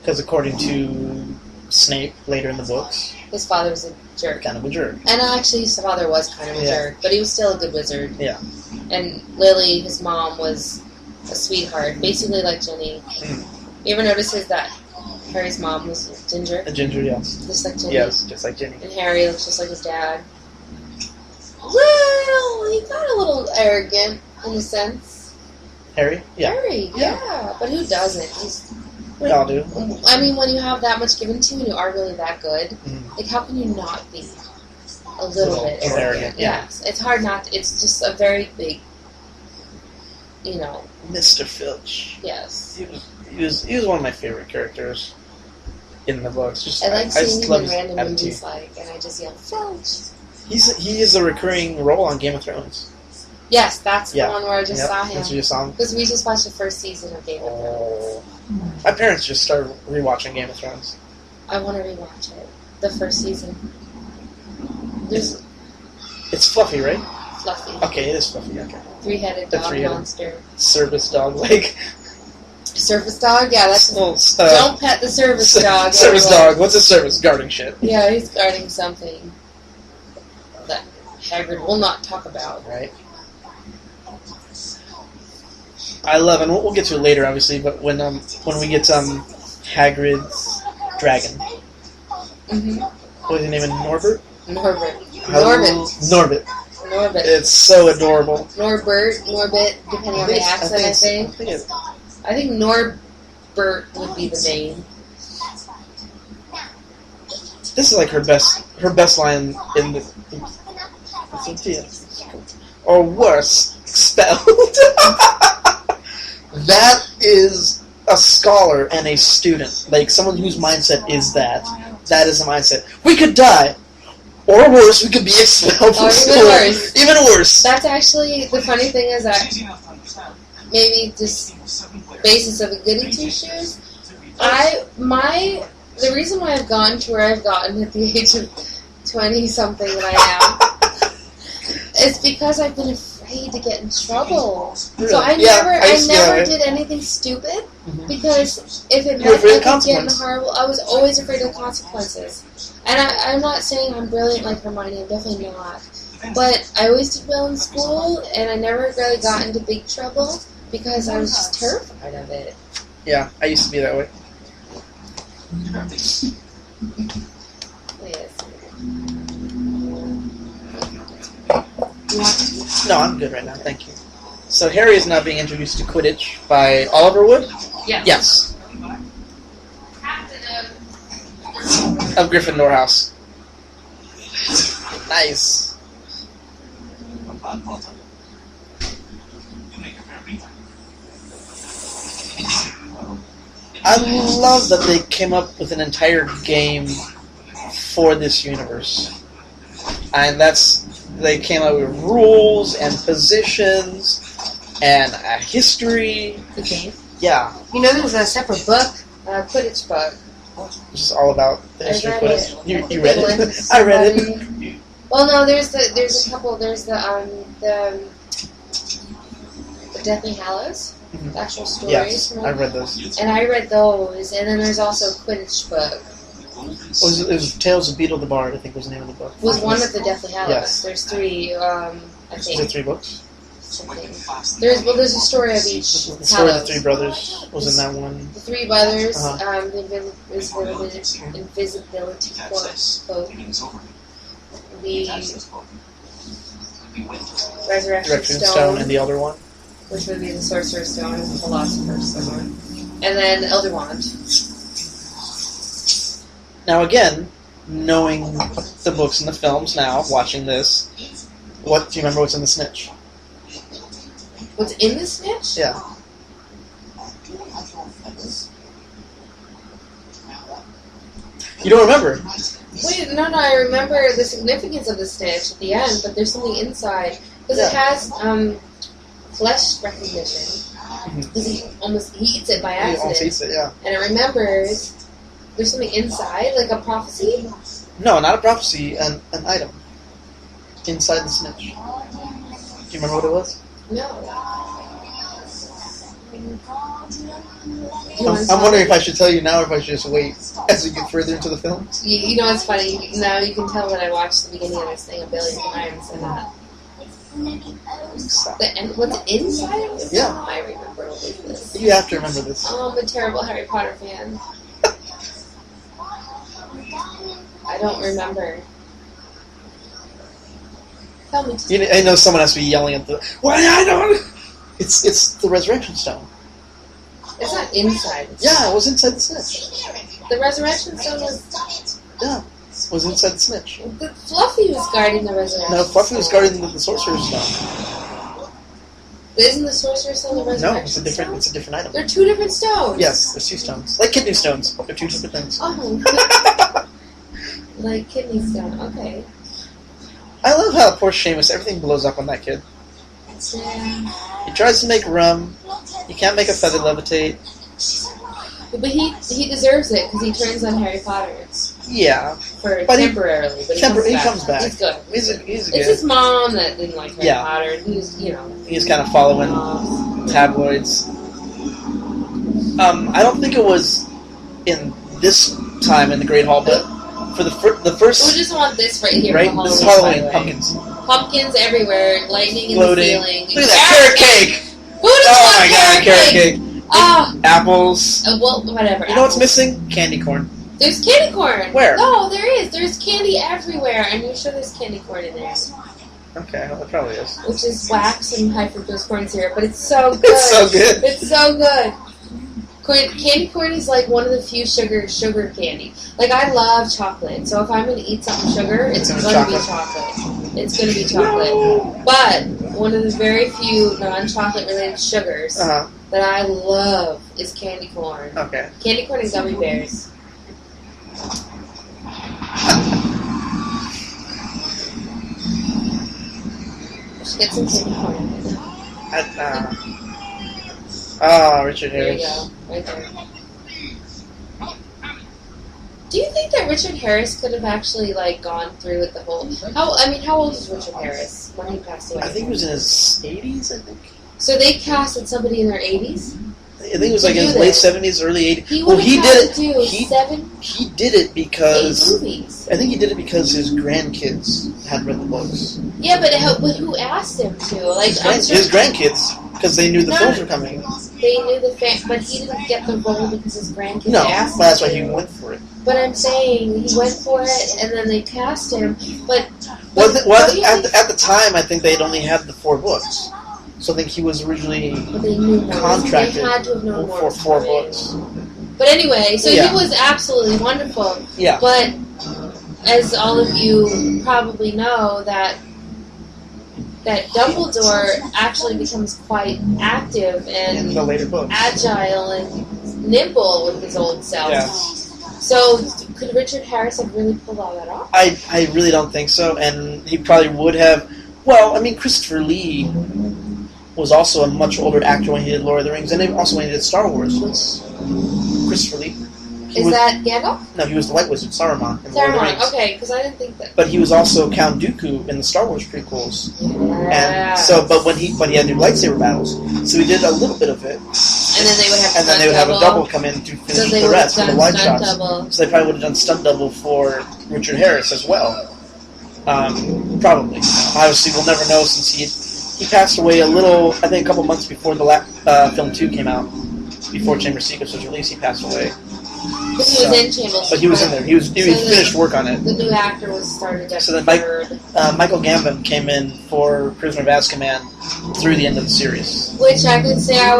Because according to Snape, later in the books... His father was a jerk. Kind of a jerk. And actually, his father was kind of a jerk, but he was still a good wizard. Yeah. And Lily, his mom, was a sweetheart, basically like Ginny. You ever notice that Harry's mom was ginger? A ginger, yes. Just like Ginny? Yes, just like Ginny. And Harry looks just like his dad. Well, he got a little arrogant, in a sense. Harry? Yeah. Harry, yeah. But who doesn't? We all do. I mean, when you have that much given to you and you are really that good, like, how can you not be a little bit arrogant? Yes. It's hard not to. It's just a very big, Mr. Filch. Yes. He was one of my favorite characters in the books. I like seeing him in random movies, and I just yell, Filch! He is a recurring role on Game of Thrones. Yes, that's the one where I just saw him. That's where you saw him. Because we just watched the first season of Game of Thrones. My parents just started rewatching Game of Thrones. I want to rewatch it. The first season. It's fluffy, right? Fluffy. Okay, it is fluffy, okay. Three-headed dog monster. Service dog, like... Service dog? Yeah, that's... don't pet the service dog. Service dog. What's a service? Guarding shit. Yeah, he's guarding something that Hagrid will not talk about. Right. I love, and we'll get to it later, obviously, but when we get Hagrid's dragon. What is his name? Norbert? Norbit. It's so adorable. Norbit, depending on the accent, I think Norbert would be the name. This is like her best line in the... Or worse, expelled. That is a scholar and a student. Like, someone whose mindset is that. That is a mindset. We could die. Or worse, we could be expelled from school. Even worse. That's actually, the funny thing is that maybe just basis of a goody two-shoes. The reason why I've gotten to where I've gotten at the age of 20-something that I am is because I've been afraid to get in trouble. Really? So I never did anything stupid because if it meant I could get in horrible, I was always afraid of the consequences. And I'm not saying I'm brilliant like Hermione, I'm definitely not. But I always did well in school, and I never really got into big trouble because I was just terrified of it. Yeah, I used to be that way. No, I'm good right now, thank you. So Harry is now being introduced to Quidditch by Oliver Wood? Yes. Of Gryffindor House. Nice. I love that they came up with an entire game for this universe. And they came up with rules and positions and a history. The game? Yeah. You know, there's a separate book, Quidditch book. Which is all about the history of Quidditch. You read it? I read it. Well, no, there's a couple. There's the Deathly Hallows, the actual stories. Yes, I read those. And I read those, and then there's also a Quidditch book. It was Tales of Beetle the Bard, I think was the name of the book. Was one of the Deathly Hallows. Yes. There's three, I think. Is there 3 books? Something. There's a story of each The story of Hallows. the 3 brothers was in that one. The 3 brothers, Uh-huh. the invisibility quote, the Resurrection Stone, and the Elder Wand. which would be the Sorcerer's Stone and the Philosopher's Stone, and then Elder Wand. Now again, knowing the books and the films now, watching this, do you remember what's in the snitch? What's in the snitch? Yeah. You don't remember? Wait, no, I remember the significance of the snitch at the end, but there's something inside. Because it has flesh recognition. Because he eats it by He accident. almost eats it, yeah. And it remembers there's something inside, like a prophecy? No, not a prophecy, an item. Inside the snitch. Do you remember what it was? No. I'm wondering if I should tell you now or if I should just wait as we get further into the films. You know what's funny? Now you can tell that I watched the beginning of this thing a billion times and that. What's inside of it? Yeah. I remember all of this. You have to remember this. Oh, I'm a terrible Harry Potter fan. I don't remember. Tell me. I know someone has to be yelling at the. Why I don't. It's the Resurrection Stone. It's not inside. Yeah, it was inside the snitch. The Resurrection Stone was. Yeah, it was inside the snitch. The Fluffy was guarding the Resurrection No, Fluffy was Stone. guarding the Sorcerer's Stone. Isn't the Sorcerer's Stone the Resurrection No, it's a different item. They're 2 different stones. Yes, there's 2 stones. Like kidney stones. They're 2 different things. Oh. Like kidney stone. Okay. I love how poor Seamus, everything blows up on that kid. Yeah. He tries to make rum. He can't make a feather levitate. But he deserves it because he turns on Harry Potter Yeah. but temporarily. But he comes back. He's good. He's It's good. his mom that didn't like Harry Potter. And He's kind of following tabloids. I don't think it was in this time in the Great Hall, but for the first. We just want this right here. Right, For this is Halloween, Halloween. Pumpkins. Pumpkins everywhere. Lightning in Floating. the ceiling. Look at that carrot cake. Who doesn't Oh want my god, carrot cake. Oh. Apples. Well, whatever. You know what's missing? Candy corn. There's candy corn. Where? No, there is. There's candy everywhere, and you're sure there's candy corn in there. Okay, well, it probably is. Which is wax and high fructose corn syrup, but it's so good. It's so good. It's so good. Candy corn is like one of the few sugar candy. Like, I love chocolate, so if I'm going to eat something sugar, it's going to be chocolate. It's going to be chocolate. But one of the very few non-chocolate related sugars that I love is candy corn. Okay. Candy corn and gummy bears. I should get some candy corn. Richard There Harris. you go. Right there. Do you think that Richard Harris could have actually gone through with the whole? How old is Richard Harris when he passed away? I think he was in his 80s. I think. So they casted somebody in their 80s. I think it was like in his late 70s, early 80s. He did it. He did it because 8 movies. I think he did it because his grandkids had read the books. Yeah, but who asked him to? His grandkids, because they knew the films were coming. They knew but he didn't get the role because his grandkids asked him. No, that's why he went for it. But I'm saying he went for it, and then they cast him. But at the time, I think they'd only had the 4 books. So I think he was originally contracted they had to have known for 4 books. But anyway, so he was absolutely wonderful. Yeah. But as all of you probably know, that that Dumbledore actually becomes quite active and in the later books. agile and nimble with his old self. Yeah. So, could Richard Harris have really pulled all that off? I really don't think so, and he probably would have. Well, I mean, Christopher Lee was also a much older actor when he did Lord of the Rings, and also when he did Star Wars. Christopher Lee. Is that Gandalf? No, he was the White Wizard, Saruman, in Lord of the Rings. Okay, because I didn't think that. But he was also Count Dooku in the Star Wars prequels. Yeah. And so, but he had to do lightsaber battles, so he did a little bit of it. And then they would have. And then they would have a double come in to finish the rest for the wide shots. Double. So they probably would have done stunt double for Richard Harris as well. Probably. Obviously, we'll never know since he passed away I think a couple months before the film 2 came out. Before Chamber of Secrets was released, he passed away. But he was in Chamber of Secrets. But he was in there. He finished work on it. The new actor was started at so then third. Michael Gambon came in for Prisoner of Azkaban through the end of the series. Which I could say I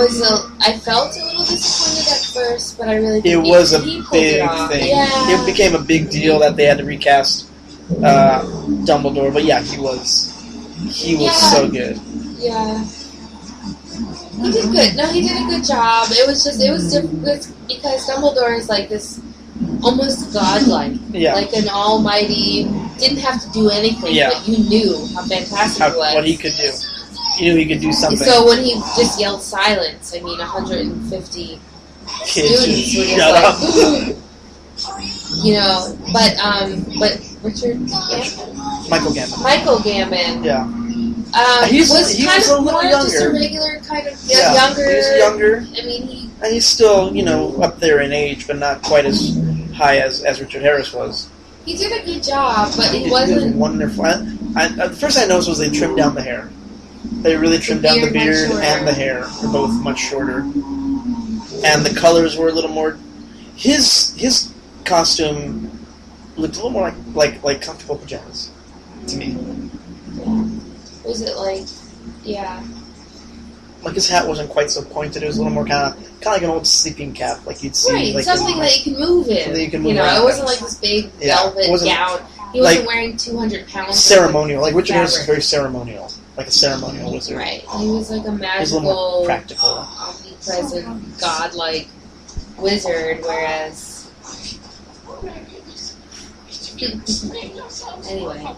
felt a little disappointed at first, but I really think it was a big thing. Yeah. It became a big deal that they had to recast Dumbledore. But yeah, he was so good. Yeah. He did good. No, he did a good job. It was different because Dumbledore is like this almost godlike. Yeah. Like an almighty, didn't have to do anything, but you knew how fantastic he was. What he could do. You knew he could do something. So when he just yelled silence, 150 students were just up. But Richard Gambon? Michael Gambon. Yeah. He was kind a of little more younger. just a regular kind of Yeah, younger. He was younger. And he's still, up there in age, but not quite as high as Richard Harris was. He did a good job, but he wasn't... wasn't... wonderful. The first thing I noticed was they trimmed down the hair. They really trimmed down the beard and the hair. They're both much shorter. And the colors were a little more... His costume looked a little more like comfortable pajamas to me. Was it like... Yeah. Like his hat wasn't quite so pointed. It was a little more kind of like an old sleeping cap, like you'd see. Right, like something that you can move in. Something you can move around. It wasn't like this big velvet gown. He wasn't wearing 200 pounds. Ceremonial, like Richard Harris is very ceremonial, like a ceremonial wizard. Right, he was like a magical, He's a little more practical, omnipresent, godlike wizard, whereas. Anyway.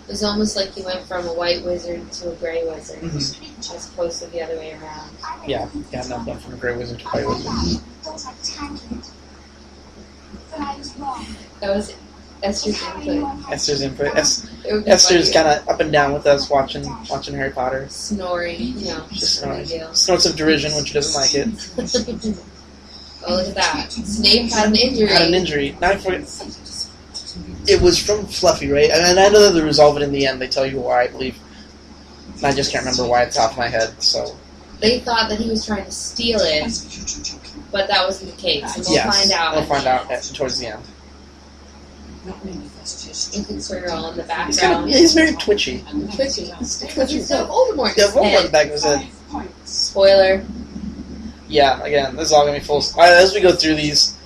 It was almost like he went from a white wizard to a gray wizard, as opposed to the other way around. Yeah, not went from a gray wizard to a white wizard. That was Esther's input. Esther's kind of up and down with us watching Harry Potter. Snoring, Just snoring. Snorts of derision when she doesn't like it. Oh, look at that. Snape had an injury. Now I forget. It was from Fluffy, right? And I know that they resolve it in the end. They tell you why, I believe. And I just can't remember why at the top of my head, so... They thought that he was trying to steal it, but that wasn't the case. And we'll find out. We'll find out towards the end. Infant Squirrel in the background. He's very twitchy. Twitchy. Because he's got Voldemort. Yeah, Voldemort's back in his head. Spoiler. Yeah, again, this is all going to be full... As we go through these...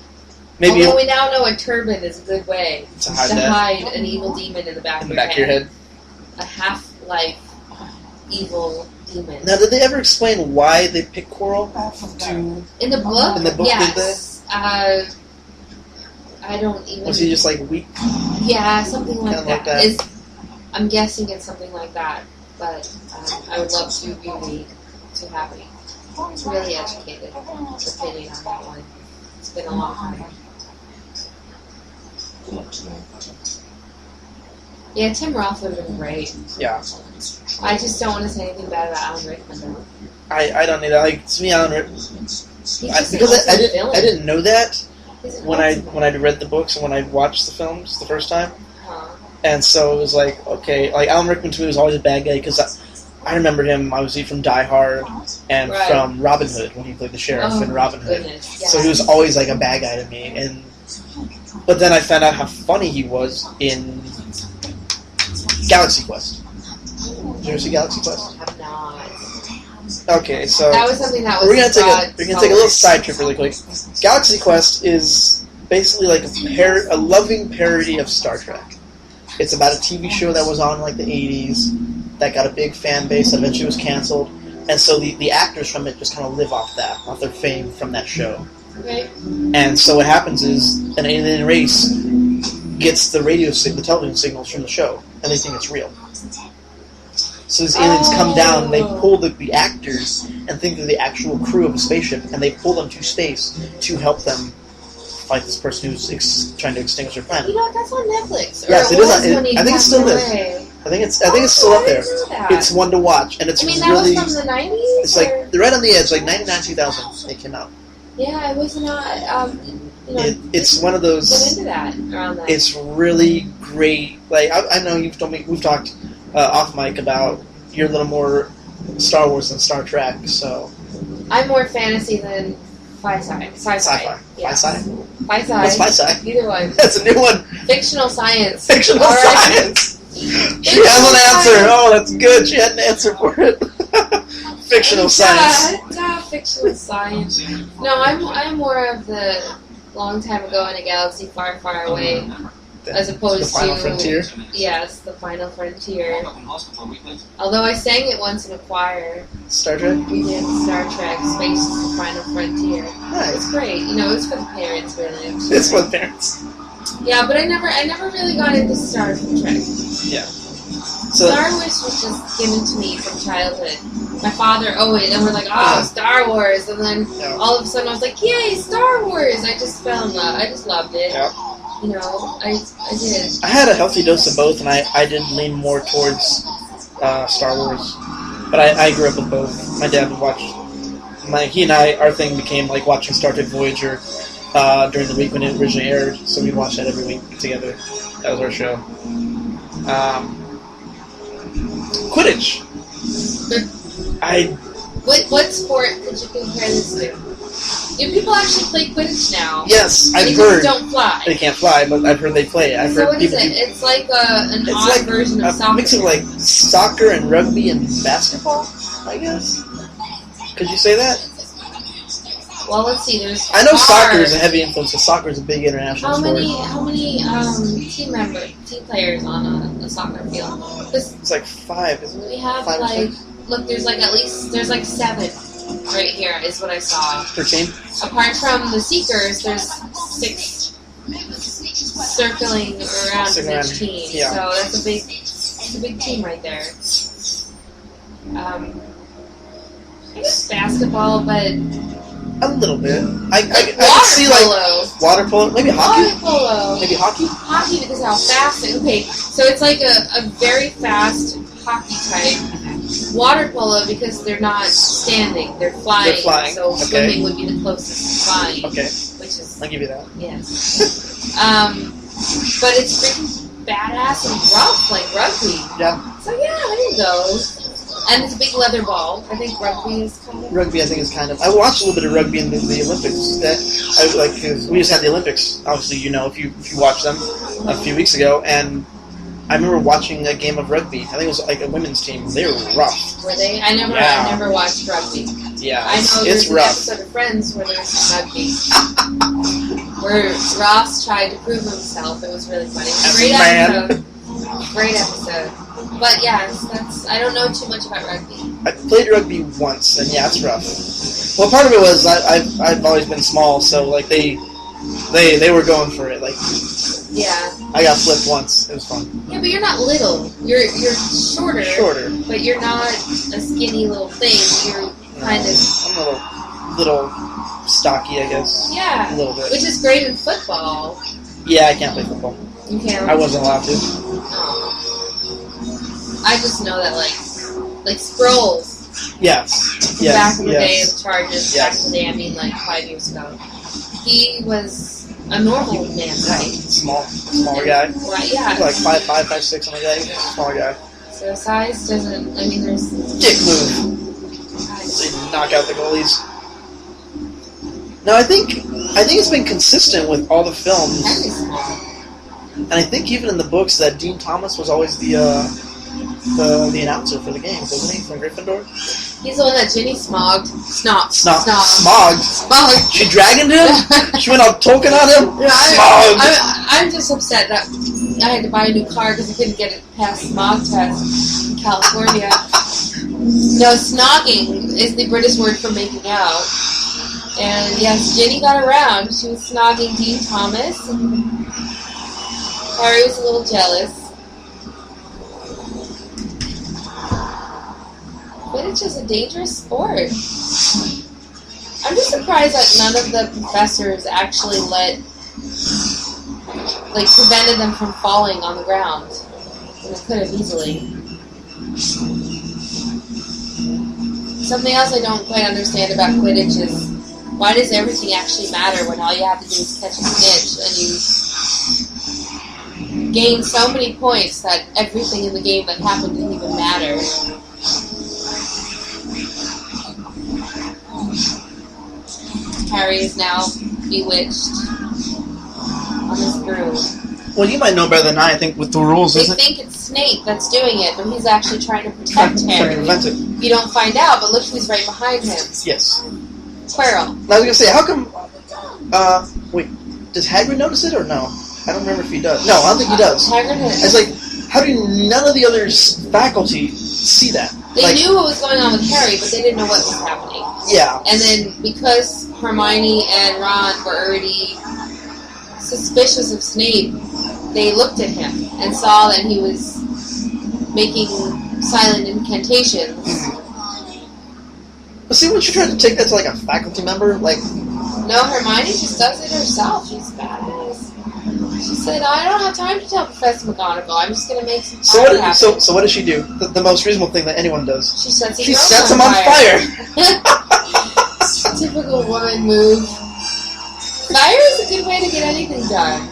Although we now know a turban is a good way to hide an evil demon in the back of your head. A half-life evil demon. Now, did they ever explain why they picked Quirrell in the book? In the book, yes. did they? I don't even... Was he just, weak? Yeah, something like that. I'm guessing it's something like that, but I would love to read to have a really educated opinion on that one. It's been a long time. Yeah, Tim Roth would have been great. Yeah. I just don't want to say anything bad about Alan Rickman, though. I don't either. To me, Alan Rickman... Because I didn't know that when I read the books and when I watched the films the first time. And so it was like, okay, Alan Rickman to me was always a bad guy because I remember him, obviously, from Die Hard and from Robin Hood, when he played the sheriff in Robin Hood. Yes. So he was always a bad guy to me. But then I found out how funny he was in Galaxy Quest. Did you ever see Galaxy Quest? I have not. Okay, so that was something that was we're gonna take a little side trip really quick. Galaxy Quest is basically a loving parody of Star Trek. It's about a TV show that was on in like the 80s that got a big fan base that eventually was canceled. And so the actors from it just kind of live off their fame from that show. Okay. And so what happens is an alien race gets the television signals from the show, and they think it's real. So these aliens come down, and they pull the actors and think they're the actual crew of a spaceship, and they pull them to space to help them fight this person who's trying to extinguish their planet. You know, that's on Netflix. Yes, it is. I think it still is. I think it's still up there. It's one to watch, and it's that really. Was from the 90s? It's like they're right on the edge, like 99, 2000. They came out. Yeah, I was not. It's one of those. Get into that around that. It's really great. Like I know you've told me, we've talked off mic about you're a little more Star Wars than Star Trek, so. I'm more fantasy than sci-fi. Sci-fi. Yeah. Fi-sci? What's Fi-sci? Either one. That's a new one. Fictional science. Fictional science. She has an answer. Oh, that's good. She had an answer for it. Fictional science. Fictional science. No, I'm more of the long time ago in a galaxy far, far away, as opposed the Final Frontier. Yes, the Final Frontier. Although I sang it once in a choir. Star Trek. We did Star Trek. Space is the Final Frontier. Nice. It's great. You know, it's for the parents, really. It's for the parents. Yeah, but I never really got into Star Trek. Yeah. So Star Wars was just given to me from childhood. My father, and we're like, Star Wars, and then all of a sudden I was like, yay, Star Wars! I just fell in love. I just loved it. Yeah. You know, I did. I had a healthy dose of both, and I did lean more towards Star Wars. But I grew up with both. My dad would watch. He and I, our thing became like watching Star Trek Voyager during the week when it originally aired, so we'd watch that every week together. That was our show. Quidditch. What sport could you compare this to? Do people actually play Quidditch now? Yes, I've they heard. They don't fly. They can't fly, but I've heard they play it. So what is it? It's like an odd version of soccer. Mix of like soccer and rugby and basketball, I guess. Could you say that? Well, let's see. I know soccer is a heavy influence. So soccer is a big international sport. How many team players on a soccer field? It's like 5, isn't it? We have 5 look. There's like 7 right here. Is what I saw. Per team. Apart from the Seekers, there's 6 circling around each team. Yeah. So that's a big team right there. I guess basketball, but. A little bit. I can see polo. Like water polo, maybe hockey. Water polo. Maybe hockey. Hockey because how fast it. Okay, so it's like a very fast hockey type. Water polo because they're not standing; they're flying. They're flying. So swimming would be the closest to flying. Okay. Which is. I'll give you that. Yes. But it's freaking badass and rough like rugby. Yeah. So yeah, there you go. And it's a big leather ball. I think rugby is kind of... Rugby, I think, is kind of... I watched a little bit of rugby in the Olympics. Cause we just had the Olympics, obviously, you know, if you watched them a few weeks ago, and I remember watching a game of rugby. I think it was like a women's team. They were rough. Were they? I never watched rugby. Yeah, I know there's an rough. episode of Friends where there's some rugby. Where Ross tried to prove himself. It was really funny. Great episode. But yeah, I don't know too much about rugby. I played rugby once, and yeah, it's rough. Well, part of it was I've always been small, so like they were going for it. Like, yeah, I got flipped once. It was fun. Yeah, but you're not little. You're shorter. Shorter. But you're not a skinny little thing. You're kind of. I'm a little stocky, I guess. Yeah. A little bit. Which is great in football. Yeah, I can't play football. You can't. I wasn't allowed to. Oh. I just know that like Sproles. Yes. Back in the day of Chargers. Yes. Back in the day, I mean like 5 years ago. He was a normal man, right? Smaller guy. Right, yeah. Like 5'5", 5'6", something like that. Smaller guy. So size doesn't. I mean, there's. Dick move. They knock out the goalies. No, I think it's been consistent with all the films. Kind of small. And I think even in the books that Dean Thomas was always the announcer for the games, wasn't he, from Gryffindor? He's the one that Ginny smogged. Smogged. Smogged. She dragged him? She went all Tolkien on him? Yeah, Smogged. I'm just upset that I had to buy a new car because I couldn't get it past the smog test in California. No, snogging is the British word for making out. And yes, Ginny got around. She was snogging Dean Thomas. And Harry was a little jealous. Quidditch is a dangerous sport. I'm just surprised that none of the professors actually prevented them from falling on the ground. And they could have easily. Something else I don't quite understand about Quidditch is why does everything actually matter when all you have to do is catch a snitch and you gain so many points that everything in the game that happened didn't even matter? Harry is now bewitched on his broom. Well, you might know better than I think with the rules, They think it's Snape that's doing it, but he's actually trying to protect Harry. Prevent it. You don't find out, but look who's right behind him. Yes. Quirrell. I was going to say, how come... wait, does Hagrid notice it or no? I don't remember if he does. No, I don't think he does. Hagrid is. It's like, how do none of the other faculty see that? They knew what was going on with Harry, but they didn't know what was happening. Yeah. And then, because Hermione and Ron were already suspicious of Snape, they looked at him and saw that he was making silent incantations. But see, once you try to take that to like a faculty member, like... No, Hermione just does it herself. She's badass. She said, I don't have time to tell Professor McGonagall. I'm just going to make some fire happen. So what does she do? The most reasonable thing that anyone does. She sets him on fire. Typical woman move. Fire is a good way to get anything done.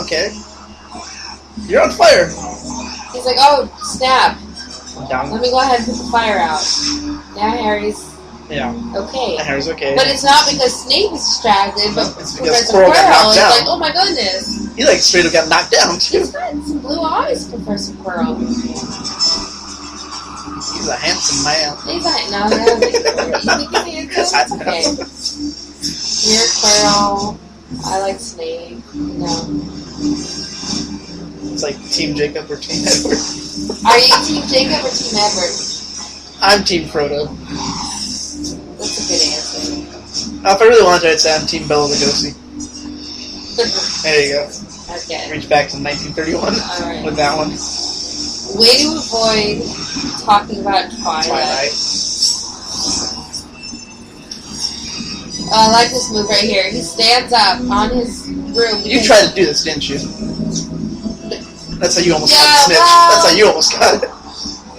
Okay. You're on fire. He's like, oh, snap. I'm down. Let me go ahead and put the fire out. Now Harry's okay. Harry's okay. But it's not because Snape is distracted, but it's because because Quirrell got knocked is down. like, oh my goodness. He like straight up got knocked down too. He's got some blue eyes, Professor Quirrell. He's a handsome man. He's like, no, you think he's handsome? It's okay. You're Quirrell. I like Snape. No. It's like Team Jacob or Team Edward. Are you Team Jacob or Team Edward? I'm Team Frodo. That's a good answer. If I really wanted to, I'd say I'm Team Bela Lugosi. There you go. Okay. Reach back to 1931 Alright. with that one. Way to avoid talking about Twilight. I like this move right here. He stands up on his room. You tried to do this, didn't you? That's how you almost got the snitch. Well, That's how you almost got it.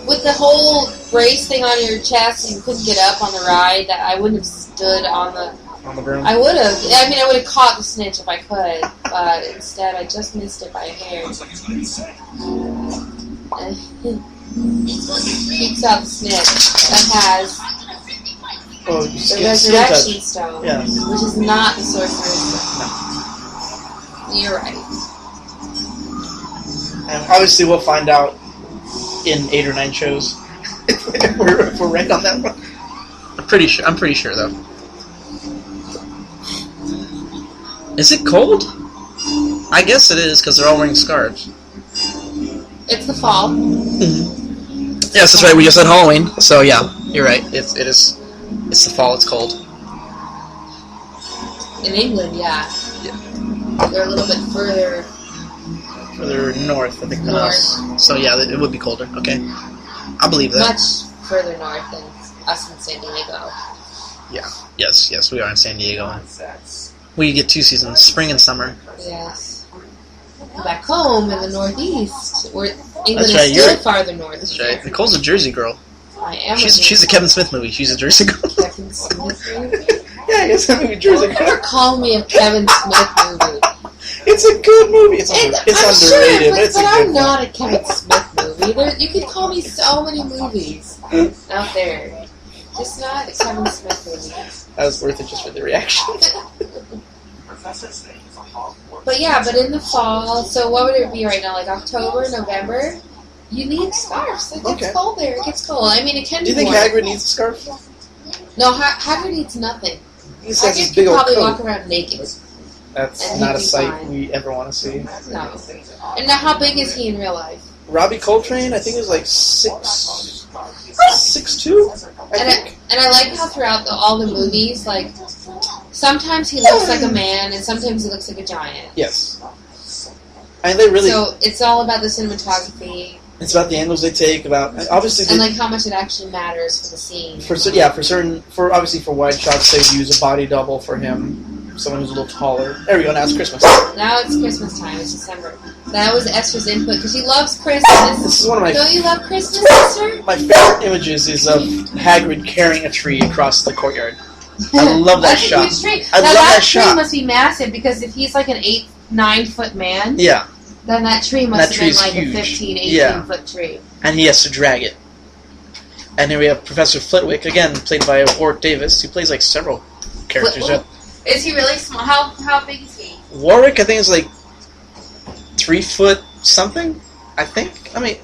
With the whole brace thing on your chest and you couldn't get up on the ride, that I wouldn't have stood on the broom. I would have. I mean, I would have caught the snitch if I could, but instead I just missed it by a hair. Peeks out the snitch that has the resurrection stone, which is not the sorcerer's stone. No. You're right. And obviously we'll find out in 8 or 9 shows if we're right on that one. I'm pretty sure though. Is it cold? I guess it is because they're all wearing scarves. It's the fall. Mm-hmm. Yes, that's right. We just had Halloween, so yeah, you're right. It is. It's the fall. It's cold. In England, yeah. They're a little bit further north, I think, than us. So yeah, it would be colder. Okay, I believe that. Much further north than us in San Diego. Yeah. Yes, we are in San Diego. We get 2 seasons, spring and summer. Yes. Back home in the Northeast, where England is still farther north. That's right. Nicole's a Jersey girl. I am. She's a Kevin Smith movie. She's a Jersey girl. Kevin Smith movie? Yeah, I guess that movie Jersey girl. Never call me a Kevin Smith movie. It's a good movie. It's underrated, sure, but it's but a good I'm one. not a Kevin Smith movie. You could call me so many movies out there. Just not a Kevin Smith movie. That was worth it just for the reaction. But yeah, but in the fall, so what would it be right now? Like October, November? You need scarves. It gets cold there. It gets cold. I mean, it can be Do you think warm. Hagrid needs a scarf? No, Hagrid needs nothing. He says Hagrid his big can old probably coat. walk around naked. That's And not he'd a be sight fine. we ever want to see. No. And now, how big is he in real life? Robbie Coltrane, I think, is like 6'2", I think. And I like how throughout all the movies, like, sometimes he looks like a man, and sometimes he looks like a giant. Yes. And they really... So, it's all about the cinematography. It's about the angles they take, about... Obviously, and, like, how much it actually matters for the scene. Obviously for wide shots, they use a body double for him. Someone who's a little taller. There we go, now it's Christmas. Now it's Christmas time, it's December. That was Esther's input, because she loves Christmas. This is one of my... Don't you love Christmas, Esther? My favorite images is of Hagrid carrying a tree across the courtyard. I love that shot. That's a huge tree. I love that tree shot. Must be massive, because if he's like an 9-foot man, Yeah. then that tree must have been like huge. a 15, 18-foot tree. And he has to drag it. And here we have Professor Flitwick, again, played by Warwick Davis, who plays like several characters. Is he really small? How big is he? Warwick, I think, is like 3 foot something, I think. I mean...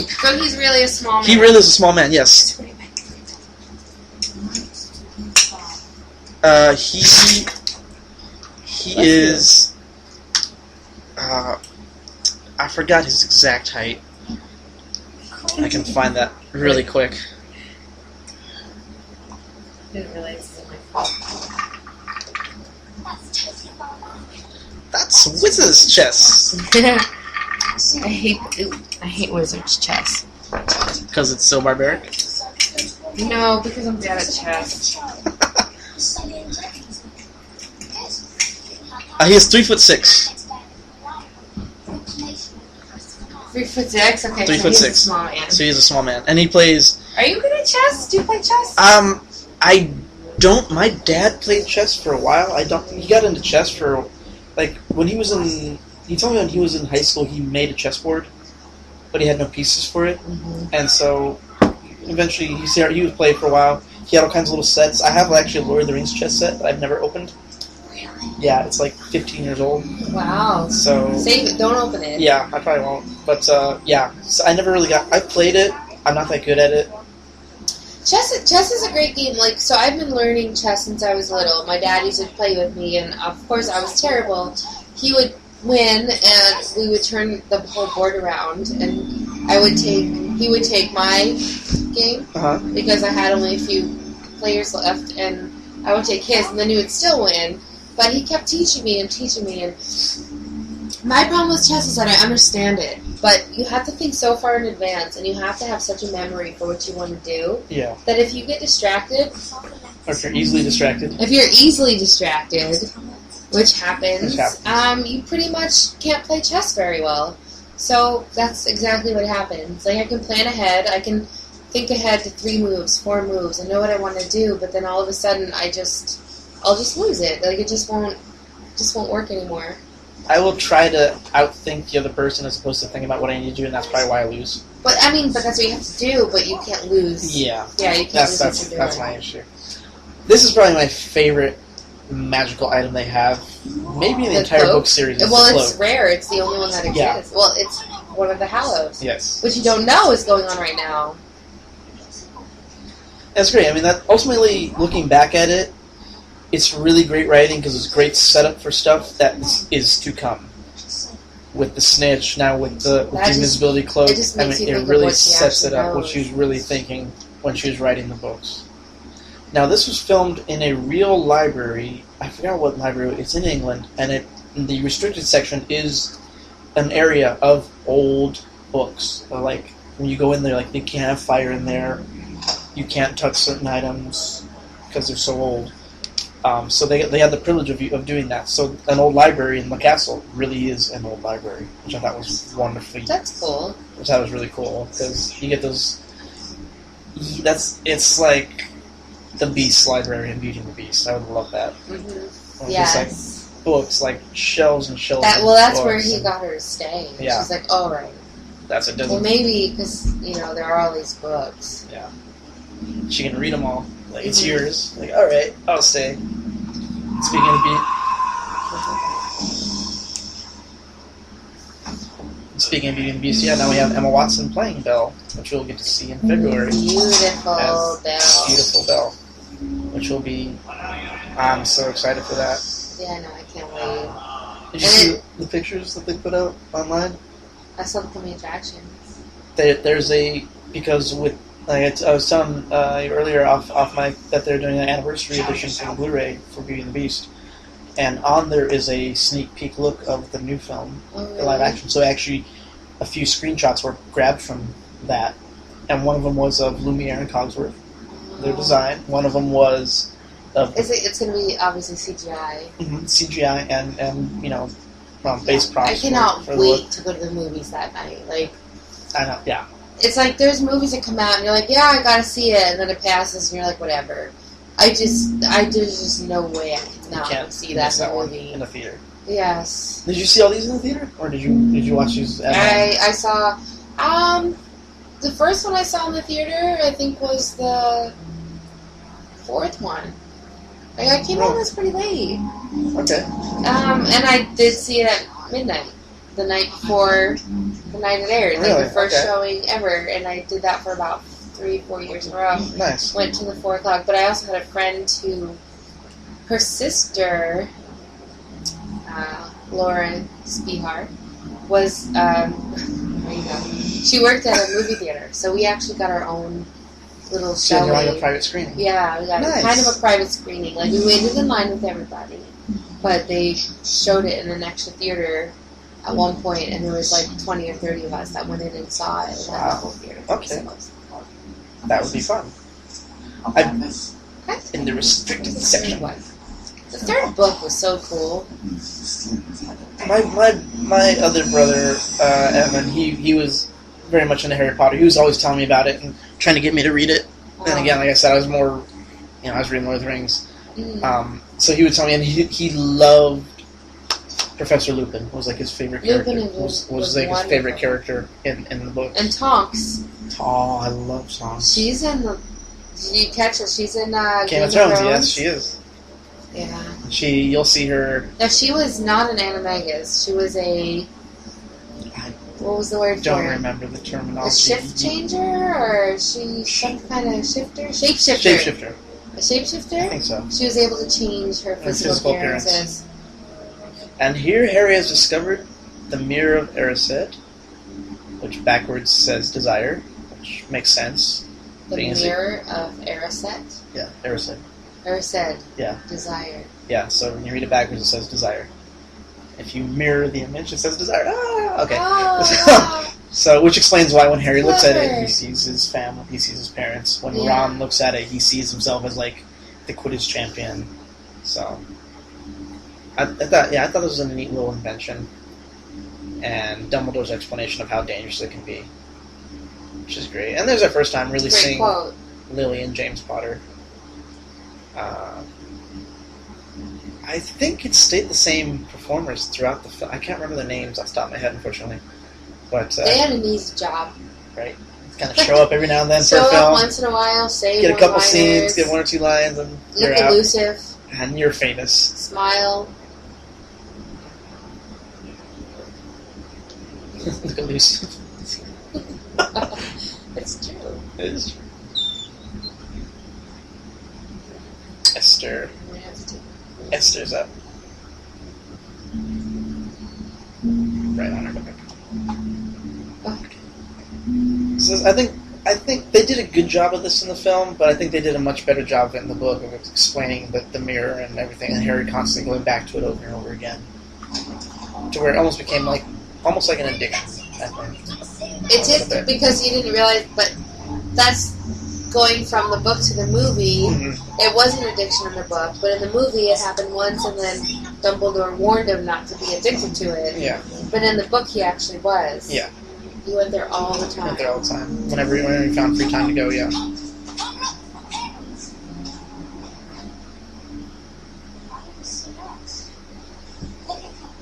So he's really a small man. He really is a small man, yes. He is... I forgot his exact height. I can find that really quick. Didn't realize it was my fault. That's Wizard's chess. I hate Wizard's chess. Because it's so barbaric? No, because I'm bad at chess. He is 3'6". 3'6". Okay, 3'6". He's a small man. So he's a small man. And he plays... Are you good at chess? Do you play chess? I don't... My dad played chess for a while. He got into chess for... Like, when he was in... He told me when he was in high school, he made a chessboard, but he had no pieces for it. Mm-hmm. And so, eventually, he would play for a while. He had all kinds of little sets. I have actually a Lord of the Rings chess set that I've never opened. Yeah, it's like 15 years old. Wow. So save it. Don't open it. Yeah, I probably won't. But, yeah. So I never really got... I played it. I'm not that good at it. Chess is a great game. Like, so I've been learning chess since I was little. My dad used to play with me, and of course I was terrible. He would win, and we would turn the whole board around, and he would take my game, because I had only a few players left, and I would take his, and then he would still win. But he kept teaching me, and my problem with chess is that I understand it, but you have to think so far in advance, and you have to have such a memory for what you want to do, that if you get distracted... Or if you're easily distracted. If you're easily distracted, which happens. You pretty much can't play chess very well. So that's exactly what happens. Like, I can plan ahead, I can think ahead to 3 moves, 4 moves, I know what I want to do, but then all of a sudden I'll just lose it. Like, it just won't work anymore. I will try to outthink the other person as opposed to thinking about what I need to do, and that's probably why I lose. But that's what you have to do, but you can't lose. Yeah. Yeah, you can't lose what you're doing. That's my issue. This is probably my favorite magical item they have. Maybe in the entire book series. It's rare. It's the only one that exists. Yeah. Well, it's one of the Hallows. Yes. Which you don't know is going on right now. That's great. I mean, that ultimately, looking back at it, it's really great writing because it's great setup for stuff that is to come. With the snitch, now with the invisibility cloak, it really sets it up what she was really thinking when she was writing the books. Now, this was filmed in a real library. I forgot what library. It's in England, and the restricted section is an area of old books. Like, when you go in there, like, you can't have fire in there. You can't touch certain items because they're so old. So they had the privilege of doing that. So an old library in the castle really is an old library, which I thought was wonderfully... That's cool. Which I thought was really cool, because you get those... It's like... The Beast's library in Beauty and the Beast. I would love that. Mm-hmm. Yes. Just like books, like shelves and shelves. That's where he got her to stay. Yeah. She's like, all right. That's it. Well, maybe because there are all these books. Yeah. She can read them all. Like, it's yours. Like, all right, I'll stay. Speaking of Beauty and the Beast, now we have Emma Watson playing Belle, which we'll get to see in February. Beautiful Belle. Beautiful Belle. Which will be... I'm so excited for that. Yeah, I know, I can't wait. Did you see the pictures that they put out online? I saw the coming attractions. There's because with like I was telling earlier off mic that they're doing an anniversary edition for the Blu-ray for Beauty and the Beast, and on there is a sneak peek look of the new film, the live action. So actually, a few screenshots were grabbed from that, and one of them was of Lumiere and Cogsworth, their design. One of them was of It's going to be obviously CGI. CGI and base props. I cannot wait to go to the movies that night. Like, I know, yeah. It's like there's movies that come out and you're like, yeah, I gotta see it, and then it passes and you're like, whatever. There's just no way I could not see that movie in the theater. Yes. Did you see all these in the theater, or did you watch these at home? I saw the first one I saw in the theater I think was the fourth one. Like I came home pretty late. Okay. And I did see it at midnight, the night before the night it aired. Really? Like the first showing ever, and I did that for about 3-4 years in a row. Nice. Went to the 4 o'clock, but I also had a friend who, her sister, Lauren Spihar, was, she worked at a movie theater, so we actually got our own little showing. Like a private screening. Yeah, we got kind of a private screening. Like we waited in line with everybody, but they showed it in an extra theater at one point, and there was like 20 or 30 of us that went in and saw it in that whole theater. Okay. That would be fun. In the restricted section. The third book was so cool. My other brother, Evan, he was very much into Harry Potter. He was always telling me about it and trying to get me to read it. And again, like I said, I was more, I was reading Lord of the Rings. So he would tell me, and he loved Professor Lupin. Was like his favorite character. Was like his favorite character in the book. And Tonks. Oh, I love Tonks. She's in the. Did you catch her? She's in Game of Thrones. Yes, she is. Yeah. You'll see her. No, she was not an animagus. She was a. What was the word for her? I don't remember the terminology. A shift changer, or is she some kind of shifter? Shapeshifter. Shapeshifter. A shapeshifter? I think so. She was able to change her physical appearances. And here Harry has discovered the Mirror of Erised, which backwards says desire, which makes sense. The Mirror of Erised? Yeah, Erised. Erised. Yeah. Desire. Yeah, so when you read it backwards, it says desire. If you mirror the image, it says desire. Ah, okay. Oh, so, which explains why when Harry looks at it, he sees his family, he sees his parents. When Ron looks at it, he sees himself as like the Quidditch champion. So, I thought this was a neat little invention, and Dumbledore's explanation of how dangerous it can be, which is great. And there's our first time really seeing Lily and James Potter. I think it stayed the same performers throughout the film. I can't remember the names off the top of my head, unfortunately. But they had an easy job. Right. Kind of show up every now and then for a film. Show up once in a while, say get a couple scenes, get 1 or 2 lines, and you're out. Look elusive. And you're famous. Smile. Look elusive. It's true. It is true. Esther. Esther's up. Right on her back. So I think they did a good job of this in the film, but I think they did a much better job in the book of explaining the mirror and everything, and Harry constantly going back to it over and over again, to where it almost became almost like an addiction. I think. It did because you didn't realize, but that's going from the book to the movie. Mm-hmm. It was an addiction in the book, but in the movie it happened once, and then Dumbledore warned him not to be addicted to it. Yeah. But in the book, he actually was. Yeah. He went there all the time. Went there all the time. Whenever he found free time to go, yeah.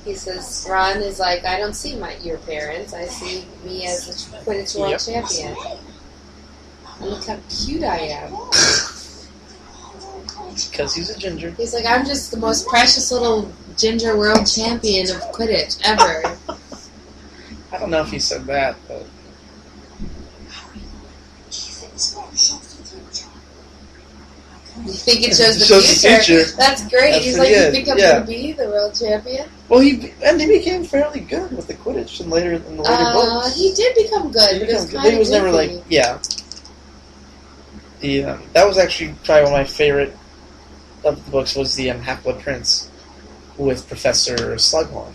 He says, Ron is like, I don't see your parents. I see me as the Quidditch World Champion. And look how cute I am. Because he's a ginger. He's like, I'm just the most precious little ginger world champion of Quidditch ever. I don't know if he said that, but... You think it shows the future? That's great. He's like, you think I'm going to be the world champion? Well, he became fairly good with the Quidditch in the later books. He did become good, but he was never like that was actually probably one of my favorite of the books was the Half-Blood Prince with Professor Slughorn.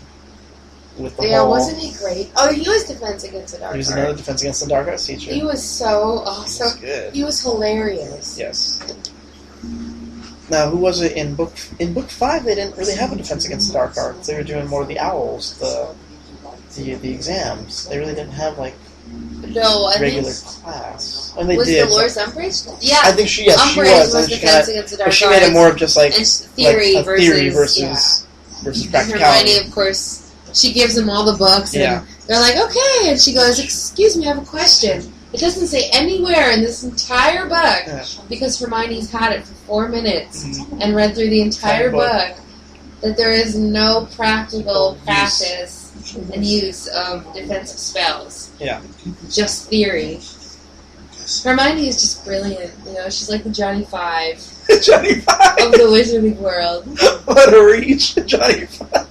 With the wasn't he great? Oh, he was Defense Against the Dark Arts. He was another Defense Against the Dark Arts teacher. He was so awesome. He was good. He was hilarious. Yes. Now, who was it in book 5? They didn't really have a Defense Against the Dark Arts. They were doing more of the owls, the exams. They really didn't have regular class. And they was did. Dolores Umbridge? Yeah, I think she was. Was Defense Against the Dark Arts. But she made it more of just like theory versus practicality. Hermione, of course, she gives them all the books, and they're like, okay, and she goes, excuse me, I have a question. It doesn't say anywhere in this entire book, because Hermione's had it for 4 minutes and read through the entire book, that there is no practical practice and use of defensive spells. Yeah. Just theory. Hermione is just brilliant. She's like the Johnny Five. Johnny Five of the wizarding world. What a reach, Johnny Five.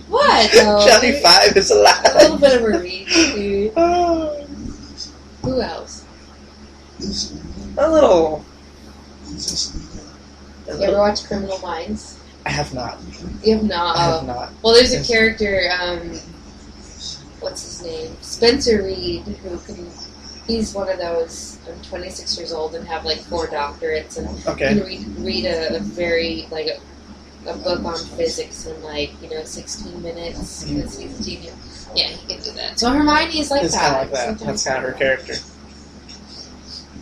What? No, Johnny Five is alive. A little bit of a reach, dude. Who else? A little. You ever watch Criminal Minds? I have not. You have not? I have not. Well, there's a character, what's his name? Spencer Reed, he's one of those 26 years old and have 4 doctorates and can read a very, a book on physics in 16 minutes. He's a genius. Yeah, he can do that. So Hermione is it's that. Kind of like that. That's kind of her character.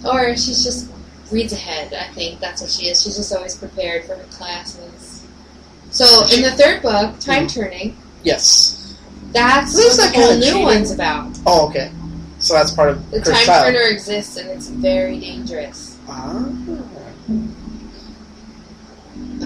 Or she's just reads ahead, I think. That's what she is. She's just always prepared for her classes. So, in the 3rd book, Time Turning. Yes. That's what the whole new one's about. Oh, okay. So that's part of the Time Turner exists, and it's very dangerous.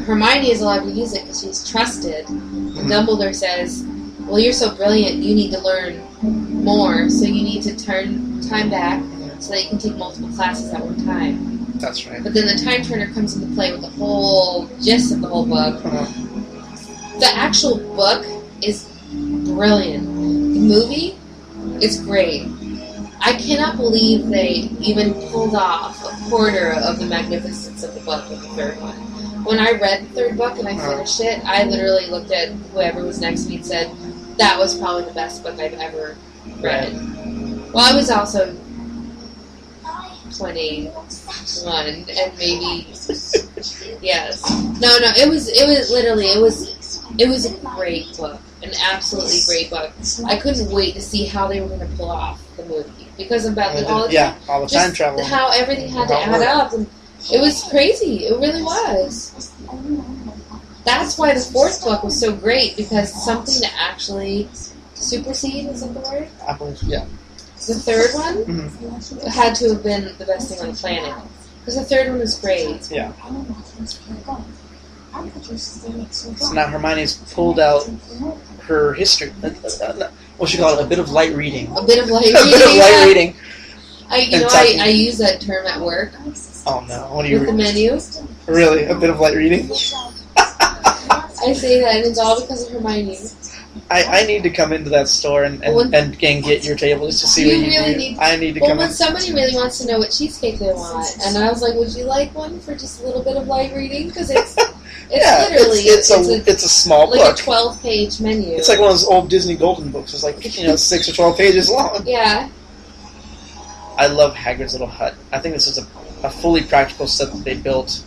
Hermione is allowed to use it because she's trusted. And Dumbledore says, well, you're so brilliant, you need to learn more, so you need to turn time back so that you can take multiple classes at one time. That's right. But then the Time Turner comes into play with the whole gist of the whole book. The actual book is brilliant. The movie is great. I cannot believe they even pulled off a quarter of the magnificence of the book in the 3rd one. When I read the 3rd book and I finished it, I literally looked at whoever was next to me and said, that was probably the best book I've ever read. Well, I was also 21 and maybe yes. No, it was a great book. An absolutely great book. I couldn't wait to see how they were going to pull off the movie because of all the time travel. How everything had to add up, and it was crazy. It really was. That's why the 4th book was so great, because something to actually supersede, is that the word? I believe, yeah. The 3rd one had to have been the best thing on the planet. Because the 3rd one was great. Yeah. So now Hermione's pulled out her history. What she call it? A bit of light reading. A bit of light reading. A bit of light reading. I use that term at work. Oh no! What do you with the menu? Really, a bit of light reading. I say that, and it's all because of Hermione. I need to come into that store and get your table just to see what you do. I need to come in. When somebody really wants to know what cheesecake they want, and I was like, would you like one for just a little bit of light reading? Because it's literally it's a small book. Like a 12-page menu. It's like one of those old Disney Golden books. It's like 6 or 12 pages long. Yeah. I love Hagrid's little hut. I think this is a fully practical set that they built,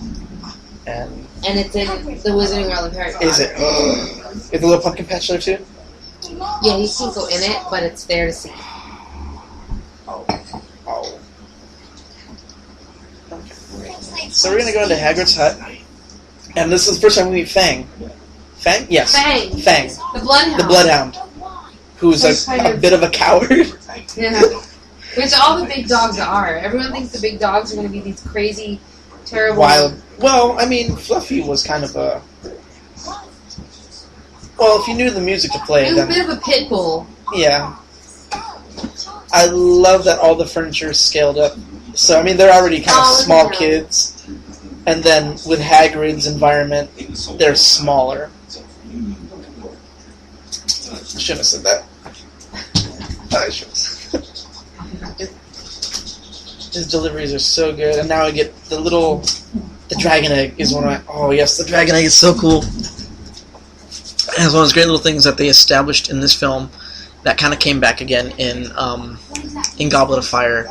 and it's in the Wizarding World of Harry Potter. Is it? Is the little pumpkin patch there too? Yeah, you can go in it, but it's there to see. Oh. Okay. So we're gonna go into Hagrid's hut, and this is the first time we meet Fang. Fang? Yes. Fang. The Bloodhound. The Bloodhound, who's a bit of a coward. Yeah. Which all the big dogs are. Everyone thinks the big dogs are going to be these crazy, terrible... Wild. Well, I mean, Fluffy was kind of a... Well, if you knew the music to play, he was a bit of a pit bull. Yeah. I love that all the furniture is scaled up. So, I mean, they're already kind of small kids. And then with Hagrid's environment, they're smaller. shouldn't have said that. I should. His deliveries are so good, and now I get the dragon egg is one of my. Oh yes, the dragon egg is so cool. And it's one of those great little things that they established in this film that kind of came back again in Goblet of Fire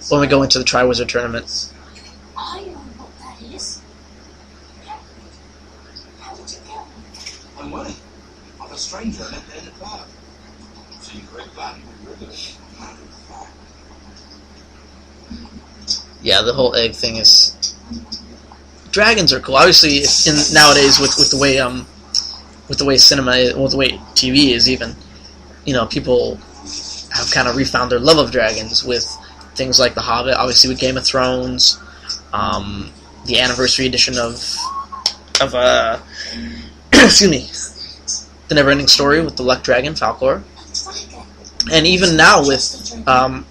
when we go into the Triwizard Tournament. I know what that is. How did you get? I'm winning. I'm a stranger in the club. Secret plan. Yeah, the whole egg thing is. Dragons are cool. Obviously, nowadays with the way cinema, with the way TV is, even, people have kind of refound their love of dragons with things like The Hobbit. Obviously, with Game of Thrones, the anniversary edition of excuse me, The Neverending Story with the Luck Dragon, Falkor, and even now with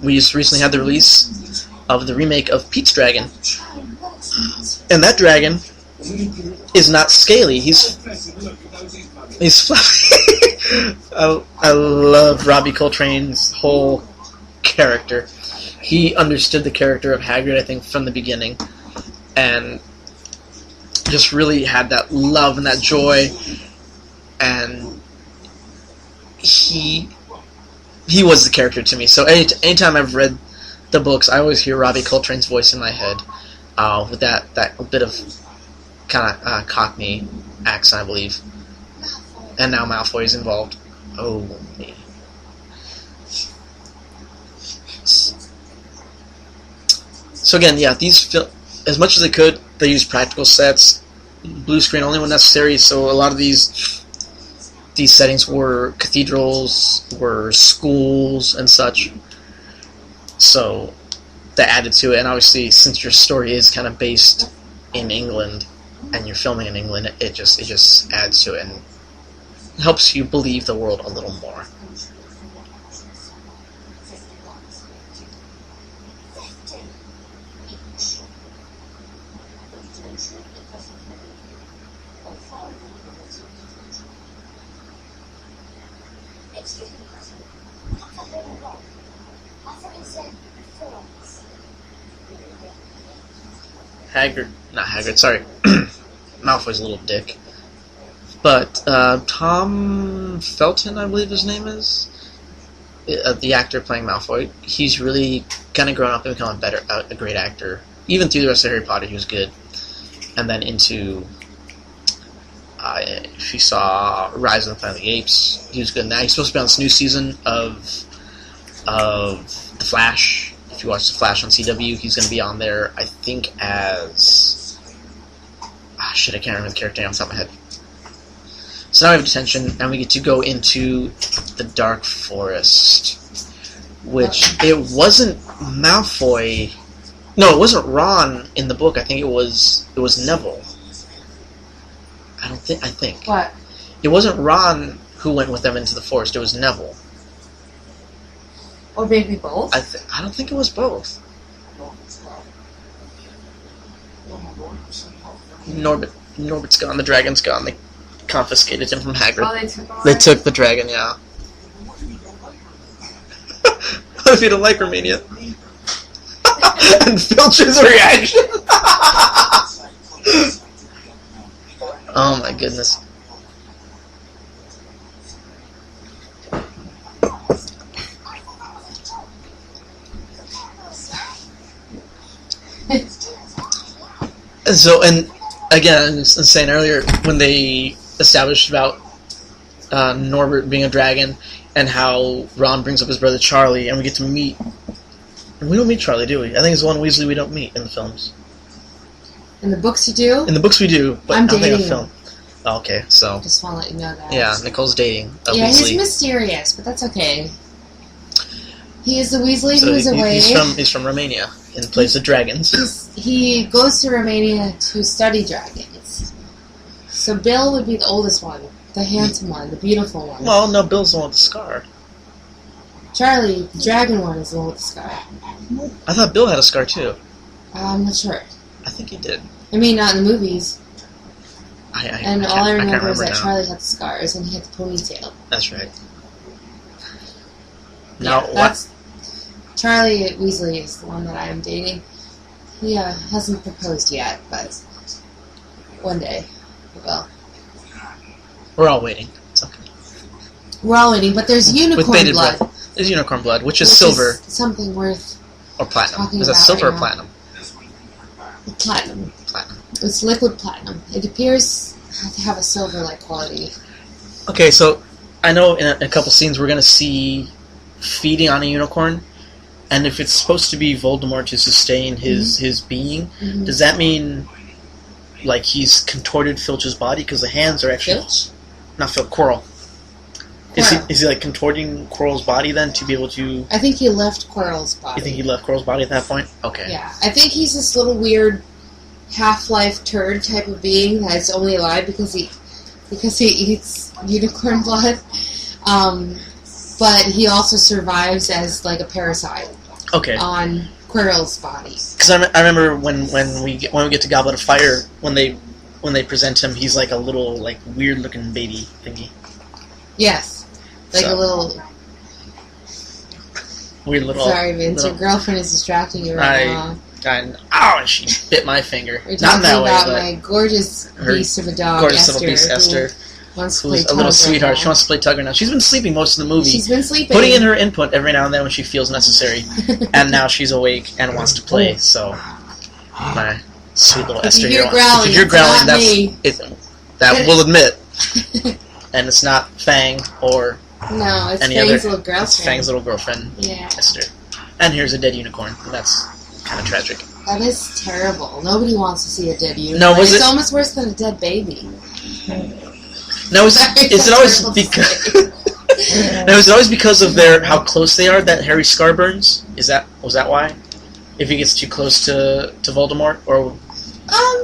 we just recently had the release of the remake of Pete's Dragon, and that dragon is not scaly. He's fluffy. I love Robbie Coltrane's whole character. He understood the character of Hagrid, I think, from the beginning, and just really had that love and that joy. And he was the character to me. So anytime I've read the books, I always hear Robbie Coltrane's voice in my head, with that bit of kind of Cockney accent, I believe. And now Malfoy is involved. Oh, me. So again, yeah, as much as they could, they used practical sets, blue screen only when necessary. So a lot of these settings were cathedrals, were schools, and such. So that added to it, and obviously, since your story is kind of based in England, and you're filming in England, it just adds to it and helps you believe the world a little more. Malfoy's a little dick. But Tom Felton, I believe his name is, the actor playing Malfoy, he's really kind of grown up and become a great actor. Even through the rest of Harry Potter, he was good. And then into, if you saw Rise of the Planet of the Apes, he was good. Now he's supposed to be on this new season of The Flash. If you watch The Flash on CW, he's going to be on there, I think, as... I can't remember the character name off the top of my head. So now we have detention, and we get to go into the Dark Forest, which it wasn't Malfoy. No, it wasn't Ron in the book. I think it was Neville. I think. What? It wasn't Ron who went with them into the forest. It was Neville. Or maybe both? I don't think it was both. Norbert's gone. The dragon's gone. They confiscated him from Hagrid. Oh, they took the dragon, yeah. What if you don't like Romania? And Filch's reaction. Oh my goodness. So, and again, I was saying earlier, when they established about Norbert being a dragon, and how Ron brings up his brother Charlie, and we get to meet... And we don't meet Charlie, do we? I think it's the one Weasley we don't meet in the films. In the books you do? In the books we do, but I'm I don't think in dating the film. Oh, okay, so... Just want to let you know that. Yeah, Nicole's dating a yeah, Weasley. he's mysterious, but that's okay. He is the Weasley So who's away. He's from Romania, and plays the dragons. He goes to Romania to study dragons. So Bill would be the oldest one, the handsome one, the beautiful one. Well, no, Bill's the one with the scar. Charlie, the dragon one, is the one with the scar. I thought Bill had a scar, too. I'm not sure. I think he did. I mean, not in the movies. I All I remember is that now. Charlie had the scars and he had the ponytail. That's right. Now, that's Charlie Weasley is the one that I am dating. He hasn't proposed yet, but one day he will. We're all waiting. It's okay. We're all waiting, but there's unicorn blood. There's unicorn blood, which is silver. Is something worth or platinum. talking Is that about silver right or platinum? Platinum. Platinum. It's liquid platinum. It appears to have a silver-like quality. Okay, so I know in a couple scenes we're going to see feeding on a unicorn, and if it's supposed to be Voldemort to sustain his being, does that mean like he's contorted Filch's body because the hands are actually Filch? Not Filch, Quirrell. Is he like contorting Quirrell's body then to be able to? I think he left Quirrell's body. You think he left Quirrell's body at that point? Okay. Yeah, I think he's this little weird Half-Life turd type of being that's only alive because he eats unicorn blood. But he also survives as like a parasite. Okay. On Quirrell's body. Because I remember when we get to Goblet of Fire, when they present him, he's like a little like weird looking baby thingy. Yes. Like a little weird little. Sorry, Vince. Your girlfriend is distracting you right now. Ow! She bit my finger. We're Not talking that way, about but my gorgeous beast of a dog, gorgeous Esther, little beast, Esther, wants to who's play a little tug sweetheart. right She wants to play Tugger now. She's been sleeping most of the movie. She's been sleeping, putting in her input every now and then when she feels necessary, and now she's awake and wants to play. So, my sweet little Esther here. Growling, if you're growling, that's me. That we'll admit, and it's not Fang or. No, it's any Fang's other, little girlfriend. It's Fang's little girlfriend, yeah. Esther. And here's a dead unicorn. And that's kind of tragic. That is terrible. Nobody wants to see a dead unicorn. No, it's almost worse than a dead baby. Now, is it always because? Now, is it always because of how close they are that Harry Scar burns? Was that why? If he gets too close to Voldemort, or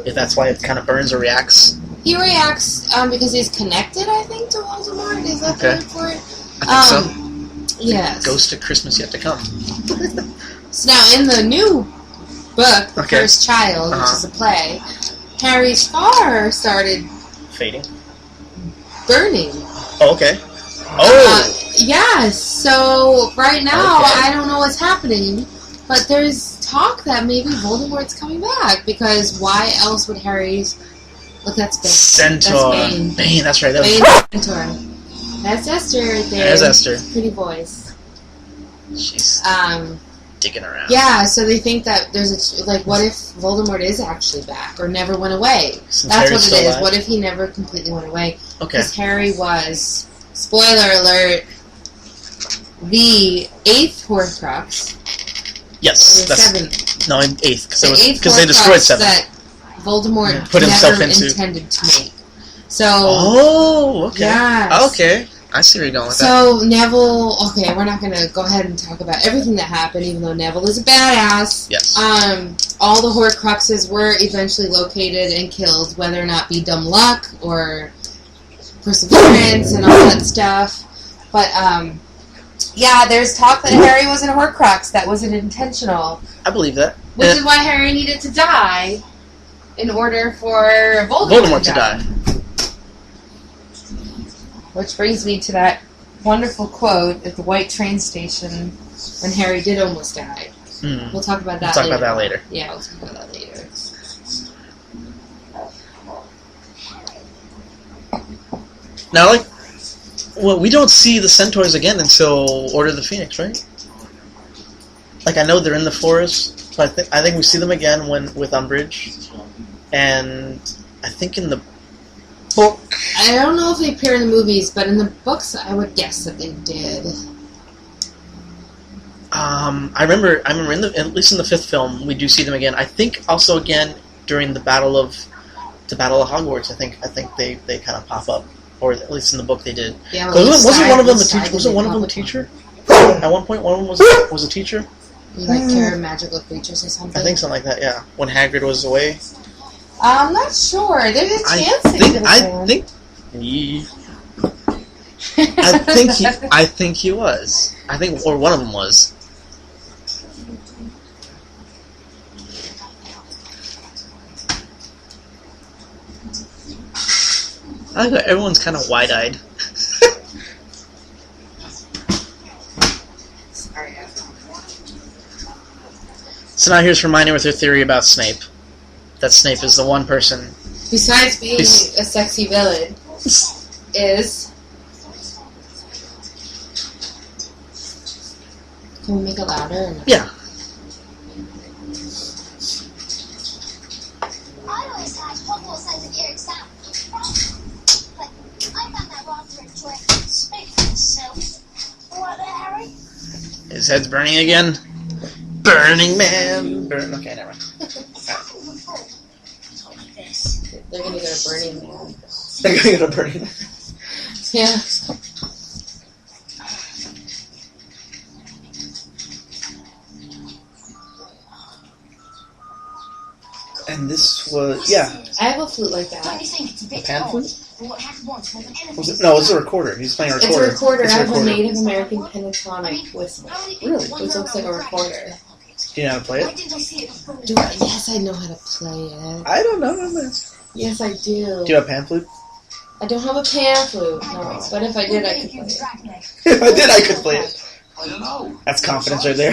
if that's why it kind of burns or reacts? He reacts because he's connected, I think, to Voldemort. Is that the word for it? I think so. Yes. Ghost of Christmas yet to come. So now, in the new book, The First Child, which is a play, Harry's scar started fading, burning. Oh, okay. Oh. Yes. So right now, I don't know what's happening, but there's talk that maybe Voldemort's coming back because why else would Harry's look? That's Bane. Centaur. That's Bane. Bane. That's right. That Bane. Centaur. That's Esther right there. There's Esther. Pretty voice. She's digging around. Yeah, so they think that there's what if Voldemort is actually back or never went away? Since That's Harry's what it still is. alive. What if he never completely went away? Okay. Because Harry was, spoiler alert, the 8th Horcrux. Yes, that's 7th. No, 8th because they destroyed 7. That Voldemort put himself never into. Intended to make. So. Oh, okay. Yes. Okay. I see where you're going with that. So Neville, okay, we're not going to go ahead and talk about everything that happened, even though Neville is a badass. Yes. All the Horcruxes were eventually located and killed, whether or not be dumb luck or perseverance and all that stuff. But yeah, there's talk that Harry wasn't a Horcrux. That wasn't intentional. I believe that. Which is why Harry needed to die in order for Voldemort to die. Which brings me to that wonderful quote at the White train station when Harry did almost die. We'll talk about that later. We'll talk about that later. Yeah, we'll talk about that later. Now, we don't see the Centaurs again until Order of the Phoenix, right? I know they're in the forest, but I think we see them again with Umbridge, and I think in the book. I don't know if they appear in the movies, but in the books, I would guess that they did. I remember at least in the 5th film, we do see them again. I think also again during the Battle of Hogwarts. I think they kind of pop up, or at least in the book they did. Yeah, wasn't one of them a teacher? Wasn't one of them a teacher? At one point, one of them was a teacher. You care of magical creatures or something? I think something like that. Yeah, when Hagrid was away. I'm not sure. There's a chance they could have been. I think he was. Or one of them was. I think everyone's kind of wide-eyed. So now here's Hermione with her theory about Snape. That Snape is the one person... Besides being a sexy villain, is... Can we make it louder? Or no? Yeah. I always had one more sense of your exam. But I found that rather enjoyable. Speak for yourself. What there, Harry? His head's burning again. Burning Man. Okay, never mind. They're gonna go to Burning Man. They're going to go to Burning Man. Yeah. And this was, yeah. I have a flute like Don't that. you think it's a bit Pan odd? flute? What happened once wasn't anything. Was it? No, it's a recorder. He's playing a It's recorder. a recorder. It's I a have a recorder. Native American pentatonic whistle. Really? Which looks like a recorder. Do you know how to play Why it? didn't I see it before? Yes, I know how to play it. I don't know. I'm asking. Yes, I do. Do you have a pan flute? I don't have a pan flute, no. But if I did, I could play it. If I did, I could play it. I don't know. That's confidence right there.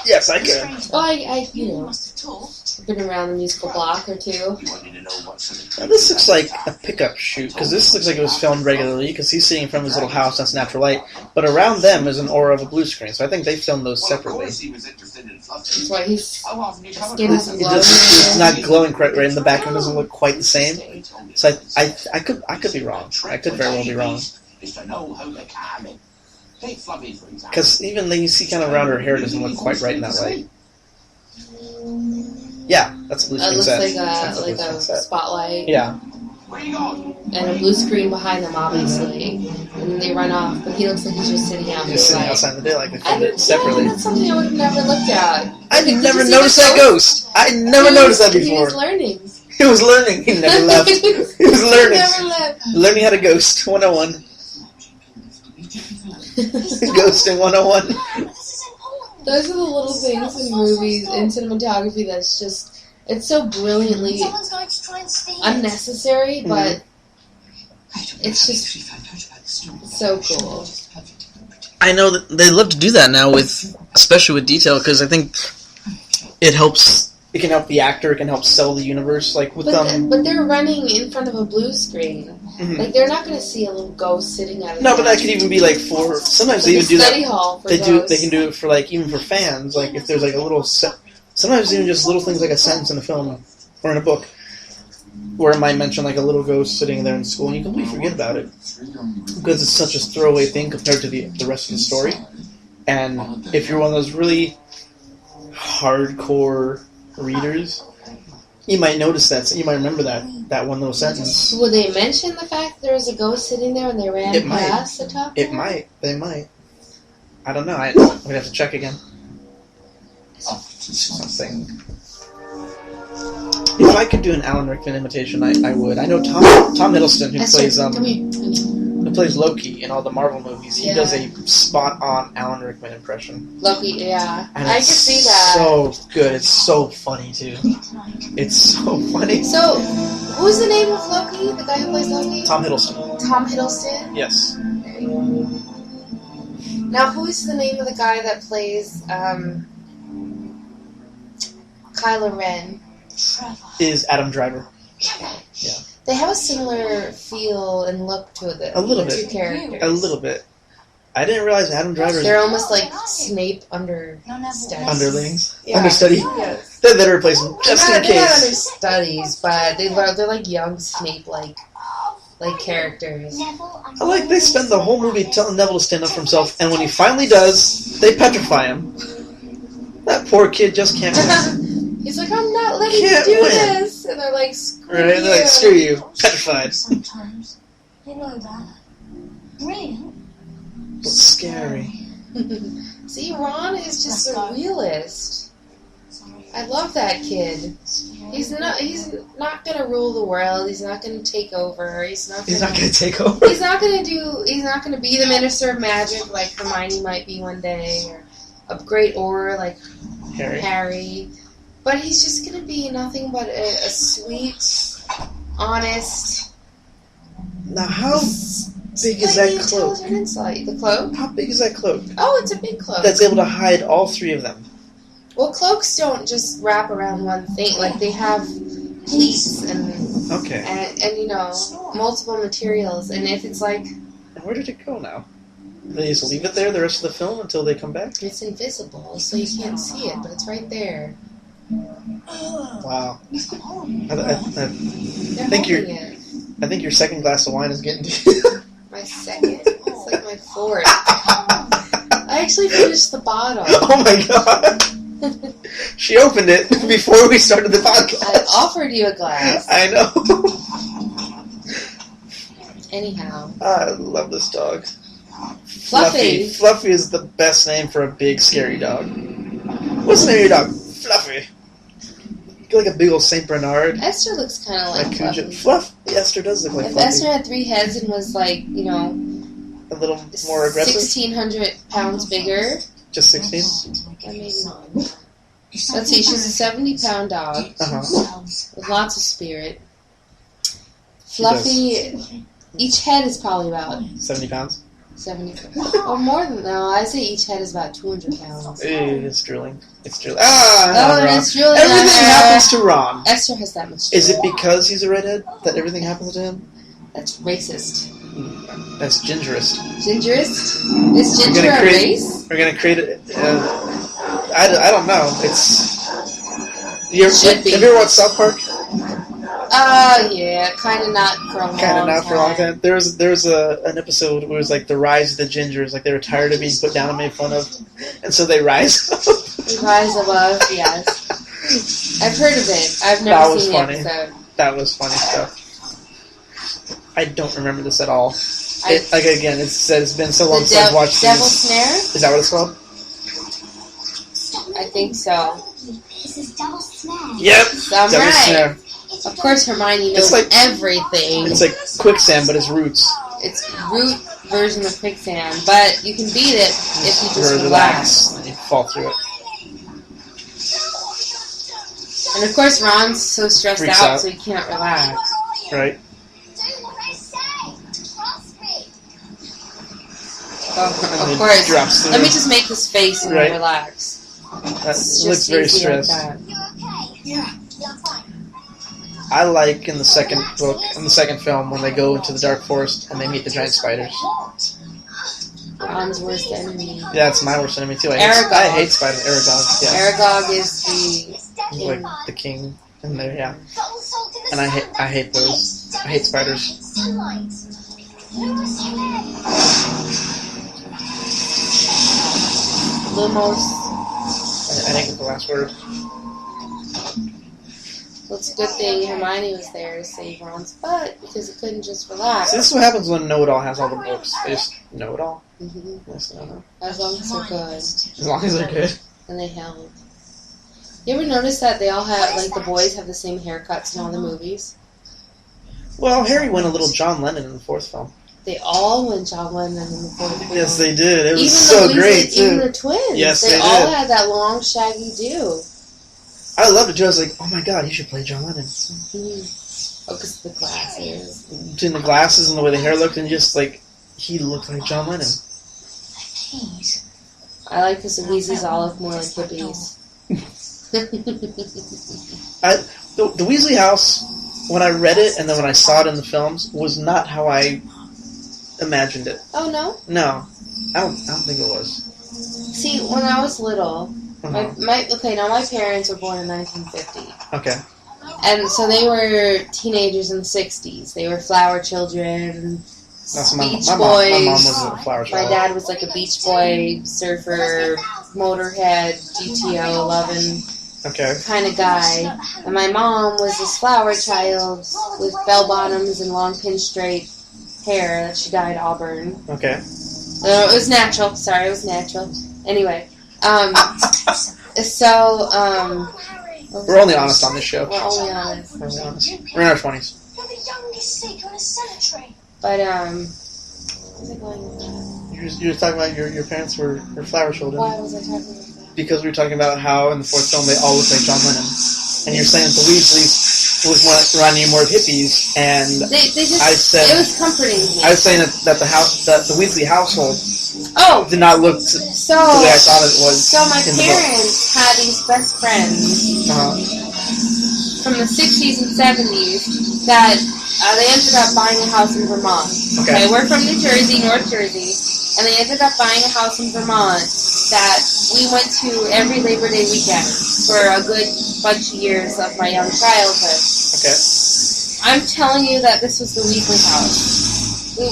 Yes, I could. Well, you know, I've been around the musical block or two. You wanted to know what's Now, this looks like a pickup shoot, because this looks like it was filmed regularly, because he's sitting in front of his little house, that's natural light, but around them is an aura of a blue screen, so I think they filmed those separately. That's why his skin It's, isn't glowing. it's not glowing quite right, and the background doesn't look quite the same, so I could be wrong. I could very well be wrong. Because even then you see kind of around her hair doesn't look quite right in that light. Yeah, that's a blue It screen looks set. like That's a blue screen set. spotlight. Yeah. And a blue screen behind them, obviously. And then they run off, but he looks like he's just sitting out in He's the sitting light. outside the daylight. They filmed it separately. Yeah, that's something I would have never looked at. I Did you never see noticed the that ghost. I never noticed that He before. was learning. He was learning. He never left. He was learning. Never left. Learning how to ghost 101. Ghosting 101. Those are the little things in movies, in cinematography that's just, it's so brilliantly Someone's going to try and steal it. unnecessary, but it's just so cool. I know that they love to do that now, with especially with detail, because I think it helps. It can help the actor. It can help sell the universe. Like with But they're running in front of a blue screen. Mhm. Like, they're not going to see a little ghost sitting at a No, but that desk. could even be like for. Sometimes they Like even a do study that. hall for They ghosts. can do it for like even for fans. Like if there's like a little. Sometimes even just little things like a sentence in a film or in a book, where it might mention like a little ghost sitting there in school, and you completely forget about it because it's such a throwaway thing compared to the rest of the story. And if you're one of those really hardcore readers, you might notice that. You might remember that one little sentence. Would they mention the fact that there was a ghost sitting there and they ran It might. past the top? It might. They might. I don't know. We'd have to check again. Something. If I could do an Alan Rickman imitation, I would. I know Tom Hiddleston, who Esther, plays come here. who plays Loki in all the Marvel movies. He Yeah. does a spot-on Alan Rickman impression. Loki, yeah. And I can it's see that. so good. It's so funny, too. It's so funny. So, who's the name of Loki? The guy who plays Loki? Tom Hiddleston. Tom Hiddleston? Yes. There you go. Now, who's the name of the guy that plays Kylo Ren? Is Adam Driver. They have a similar feel and look to the A little the bit. two characters. A little bit. I didn't realize Adam Driver's They're almost like Snape understudies. underlings. Yeah. Understudy. Yes. They better replace him just in They're not case. understudies, but they're like young Snape-like characters. I like they spend the whole movie telling Neville to stand up for himself, and when he finally does, they petrify him. That poor kid just can't win. He's like, I'm not letting you Can't do win. this, and they're like, screw Right? you. They're like, screw you. Petrified. Sometimes. You know that. Brilliant. But scary. See, Ron is just a realist. I love that kid. He's not gonna rule the world. He's not gonna take over. He's not gonna take over. He's not gonna be the Minister of Magic like Hermione might be one day, or a great aura like Harry. But he's just gonna be nothing but a sweet, honest. Now, how big is that cloak? Intelligent insight. The cloak? How big is that cloak? Oh, it's a big cloak. That's able to hide all three of them. Well, cloaks don't just wrap around one thing. Like, they have pleats and Okay. and you know, multiple materials. And if it's like... And where did it go now? They just leave it there the rest of the film until they come back? It's invisible, so you can't see it, but it's right there. Wow. I They're think holding it. I think your second glass of wine is getting to you. My second? It's like my fourth. I actually finished the bottle. Oh my god. She opened it before we started the podcast. I offered you a glass. I know. Anyhow. I love this dog. Fluffy. Fluffy is the best name for a big, scary dog. What's the name of your dog? Fluffy. You're like a big old Saint Bernard. Esther looks kind of like Fluffy. Fluff. Esther does look like If Fluffy. Esther had 3 heads and was like, you know, A little more aggressive? 1,600 pounds bigger. Just 16? Maybe not. Let's see, she's a 70-pound dog Uh-huh. with lots of spirit. Fluffy, each head is probably about 70 pounds? 70. Or more than that. I say each head is about 200 pounds. It's drooling. It's drooling. Ah! Oh, Ron. it's drooling. Everything happens to Ron. Esther has that much. Is it because he's a redhead that everything happens to him? That's racist. That's gingerist. Gingerist? Is We're ginger gonna a create- race? We're gonna create it. I don't know. It's. Should be. Have you ever watched South Park? Yeah, kind of not for a long time. Kind of not for a long time. There was an episode where it was like the rise of the gingers, like they were tired of being put down and made fun of, and so they rise. We rise above, yes. I've heard of it. I've That never was seen funny. the episode. That was funny stuff. I don't remember this at all. It's been so long since I've watched Devil these. Snare? Is that what it's called? I think so. This is Devil Snare. Yep. I'm Devil right. Snare. Of course, Hermione knows It's like- everything. It's like quicksand, but it's roots. It's root version of quicksand, but you can beat it if you just Or relax. and you fall through it. And of course, Ron's so stressed Freaks out, out. so he can't relax. Right? Do what I say. Trust me. Of And it course. drops through. Let me just make this face and Right. relax. That It's looks just very easy like stressed. that. You okay? Yeah, I'm fine. I like in the second book, in the second film, when they go into the dark forest and they meet the giant spiders. Ron's worst enemy. Yeah, it's my worst enemy too. I Aragog. hate spiders. Aragog. Yeah, Aragog is the he's like the king in there. Yeah, Bottle salt in the and I sun. hate those. I hate spiders. Sunlight. Who was you in? Lumos. I think it's the last word. Well, it's a good thing Hermione was there to save Ron's butt because he couldn't just relax. See, this is what happens when Know-It-All has all the books. They just know it all. hmm Yes, no. As long as they're good. As long as they're good. And they held. You ever notice that they all have, like, the boys have the same haircuts in all the movies? Well, Harry went a little John Lennon in the fourth film. They all went John Lennon in the fourth film. Yes, they did. It was Even so the great Weasleys, even too. the twins. Yes, they they all did. had that long, shaggy do. I loved it too. I was like, oh my god, he should play John Lennon. Oh, because of the glasses. Between the glasses and the way the hair looked, and just like he looked like John Lennon. Please. I like because the Weasleys all look more like hippies. The Weasley house, when I read it and then when I saw it in the films, was not how I imagined it. Oh, no? No, I don't think it was. See, when I was little, Uh-huh. my parents were born in 1950. Okay. And so they were teenagers in the 60s. They were flower children, That's Beach my Boys. mom was a flower My child. dad was like a Beach Boy, surfer, Motorhead, GTO 11 Okay. kind of guy. And my mom was this flower child with bell bottoms and long pinch straight hair that she dyed auburn. Okay. It was natural. Sorry, it was natural. Anyway, We're only honest on this show. We're only honest. We're only honest. We're in our 20s. You're the youngest seeker in a cemetery. But, what was I going with that? You were talking about your parents were flower children. Why was I talking about that? Because we were talking about how in the fourth film they all look like John Lennon. And you're saying that the Weasleys was reminding you more of hippies, and They just, I said- it was comforting me. I was saying that the Weasley household Oh! did not look the So, way I thought it was. so my in the book. parents had these best friends from the 60s and 70s that they ended up buying a house in Vermont. Okay. We're from New Jersey, North Jersey, and they ended up buying a house in Vermont that we went to every Labor Day weekend for a good bunch of years of my young childhood. Okay. I'm telling you that this was the Weasley house. We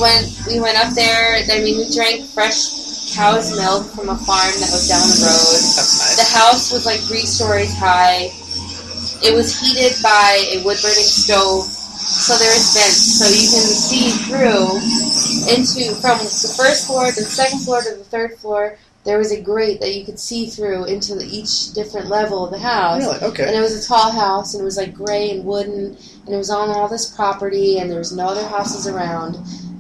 went up there. I mean, we drank fresh cow's milk from a farm that was down the road. That's nice. The house was like 3 stories high. It was heated by a wood-burning stove, so there is vents, so you can see through from the first floor to the second floor to the third floor. There was a grate that you could see through into each different level of the house. Really? Okay. And it was a tall house, and it was like gray and wooden, and it was on all this property, and there was no other houses around.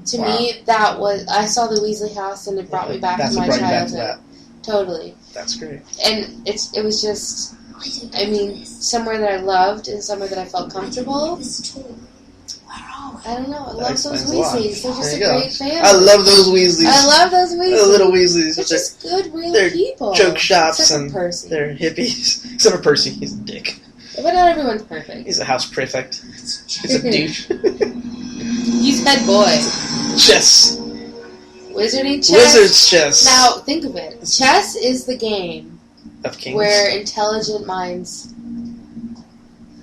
To me, that was, I saw the Weasley house, and it brought me back to my childhood. Totally. That's great. And it was just, I mean, somewhere that I loved and somewhere that I felt comfortable. I don't know. I love those Weasleys. They're just a great family. I love those Weasleys. I love those Weasleys. The little Weasleys. They're just good, real they're people. Joke shops Except and for Percy. they're hippies. Except for Percy. He's a dick. But not everyone's perfect. He's a house prefect. He's a douche. He's head boy. Chess. Wizarding chess. Wizard's chess. Now, think of it. Chess is the game of kings. where intelligent minds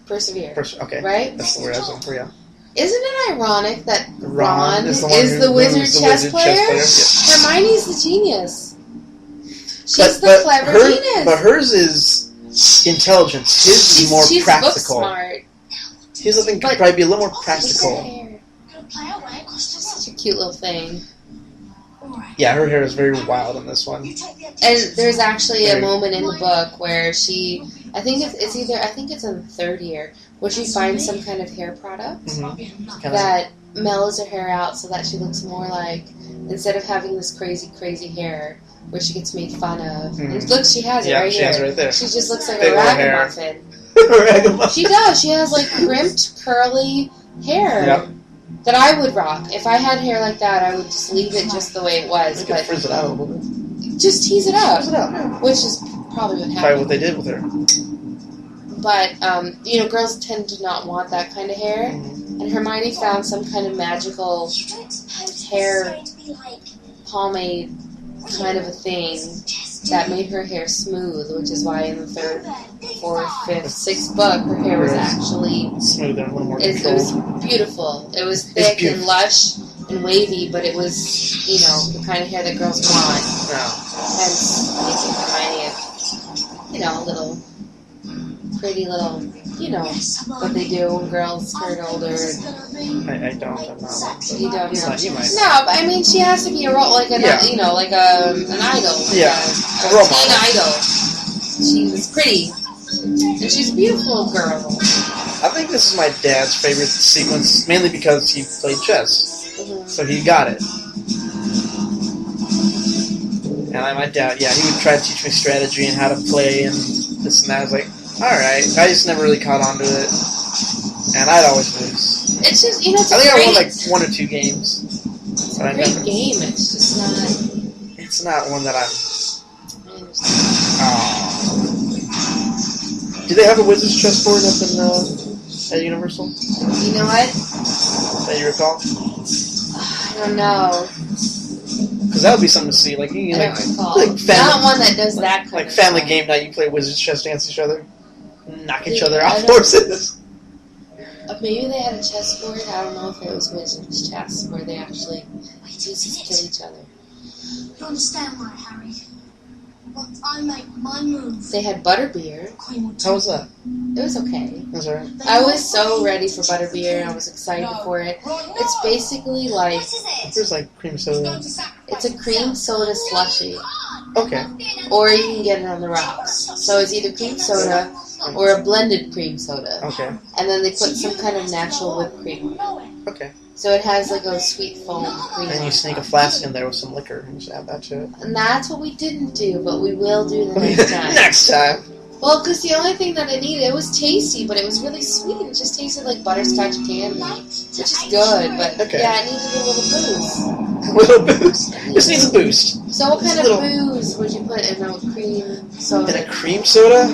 persevere. Okay. Right? That's the word I was looking for, yeah. Isn't it ironic that Ron is is the wizard chess player? Yeah. Hermione's the genius. She's the clever genius. But hers is intelligence. His is more practical. She's book smart. His, I think, could probably be a little more practical. Such a cute little thing. Yeah, her hair is very wild in this one. And there's actually a moment in the book where I think it's in the third year, where she finds some kind of hair product that mellows her hair out so that she looks more like, instead of having this crazy, crazy hair where she gets made fun of. And look, she has it right she here. has it right there. She just looks like Big a ragamuffin. She does. She has like crimped, curly hair. Yep. That I would rock. If I had hair like that, I would just leave it just the way it was. You could frizz it out a little bit. Just tease it up. Tease it out, yeah. Which is probably what happened. Probably what they did with her. But, girls tend to not want that kind of hair. And Hermione found some kind of magical hair pomade kind of a thing that made her hair smooth, which is why in the third, fourth, fifth, sixth book, her hair was actually smoother, a little more it was beautiful. It was thick and lush and wavy, but it was, the kind of hair that girls want. Hence, making Hermione a little pretty little, what they do when girls turn older. I don't. I'm not. You don't know. You might. No, but I mean, she has to be a role, like an idol, like a teen idol. She was pretty, and she's a beautiful girl. I think this is my dad's favorite sequence, mainly because he played chess, so he got it. And my dad, he would try to teach me strategy and how to play and this and that. I was like, alright. I just never really caught on to it. And I'd always lose. It's just, it's I think I won like 1 or 2 games. It's a great game. It's just not... It's not one that I'm... I understand. Do they have a Wizard's chessboard up in at Universal? You know what? That you recall? I don't know. Because that would be something to see. Like, you I don't recall. Like family, not one that does that kind like of family stuff. game night, you play Wizard's chess against each other. Knock each other off horses. Maybe they had a chessboard. I don't know if it was Wizard's chess where they actually used to kill each other. You understand why, Harry? Well, I make my move. They had butterbeer. How was that? It was okay. Was alright. I was so ready for butterbeer and I was excited for it. It's basically like... There's like cream soda. It's a cream soda slushie. Okay. Or you can get it on the rocks. So it's either cream soda or a blended cream soda. Okay. And then they put some kind of natural whipped cream. Okay. So it has like a sweet foam cream. And you sneak a flask in there with some liquor and just add that to it. And that's what we didn't do, but we will do the next time. Next time. Well, because the only thing that it needed, it was tasty, but it was really sweet. It just tasted like butterscotch candy, which is good, but Okay. yeah, it needed a little booze. Little boost. Just needs a boost. So what kind Little- of booze would you put in a cream soda? In a cream soda,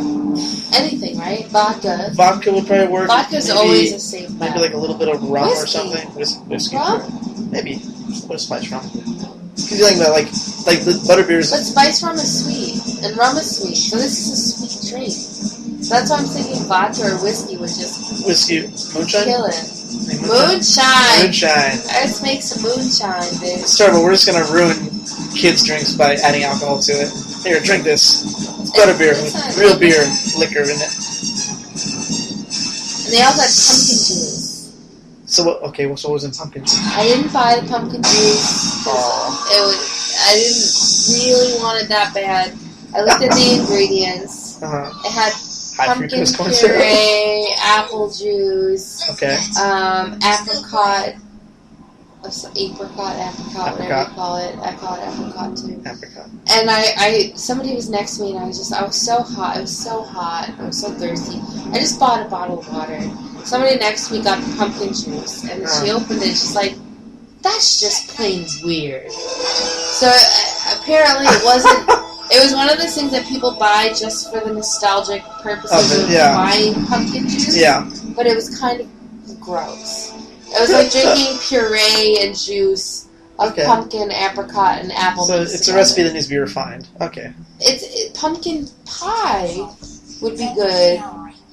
Anything, right? Vodka. vodka would probably work. Vodka's Maybe- always a safe bet. Maybe like a little bit of rum or Whiskey. something. Whiskey. Rum? Maybe. What is spice rum? Because you think about like the butterbeers. But spice rum is sweet, and rum is sweet, so this is a sweet drink. So that's why I'm thinking vodka or whiskey would just Whiskey. Moonshine? kill it. Like Moonshine! Moonshine. Let's make some moonshine, dude. Sorry, but we're just gonna ruin kids' drinks by adding alcohol to it. Here, drink this. It's butterbeer with It's not- real beer liquor in it. And they all got pumpkin juice. So what? Okay, well, so what was in pumpkin juice? I didn't buy the pumpkin juice. I didn't really want it that bad. I looked at the ingredients. It had High pumpkin fructose corn syrup. puree, apple juice, Okay. apricot, whatever you call it. I call it apricot too. Apricot. And somebody was next to me, and I was so hot. I was so hot. I was so thirsty. I just bought a bottle of water. Somebody next to me got the pumpkin juice, and she opened it. She's like, "That's just plain weird." So apparently, it wasn't. It was one of those things that people buy just for the nostalgic purposes of buying pumpkin juice. Yeah. But it was kind of gross. It was like drinking puree and juice of pumpkin, apricot, and apple. So it's a recipe that needs to be refined. Okay. Pumpkin pie would be good.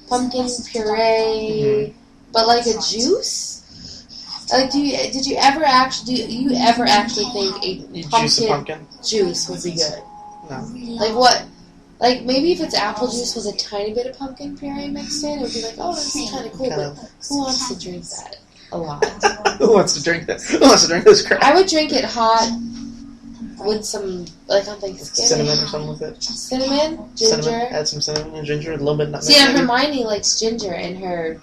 Pumpkin puree, but like a juice. Like, do you ever actually think a Juice of pumpkin? juice would be good? No. Like what? Like maybe if it's apple juice with a tiny bit of pumpkin puree mixed in, it would be like, oh, this is kind of cool. But who wants to drink that a lot? Who wants to drink that? Who wants to drink this crap? I would drink it hot with some, like on Thanksgiving. Cinnamon or something with it. Cinnamon, ginger. Cinnamon. Add some cinnamon and ginger, a little bit of nutmeg. See, Hermione likes ginger in her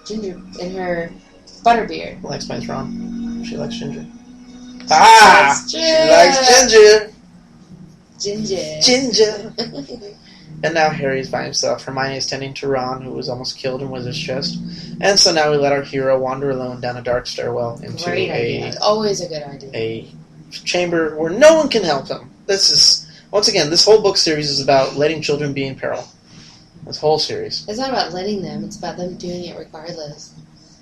butterbeer. Likes spice rum. She likes ginger. Ah! That's true. She likes ginger. Ginger. Ginger. And now Harry's by himself. Hermione is tending to Ron, who was almost killed in Wizard's Chest. And so now we let our hero wander alone down a dark stairwell into Great idea. Always a good idea. a chamber where no one can help him. This is, once again, this whole book series is about letting children be in peril. This whole series. It's not about letting them, it's about them doing it regardless.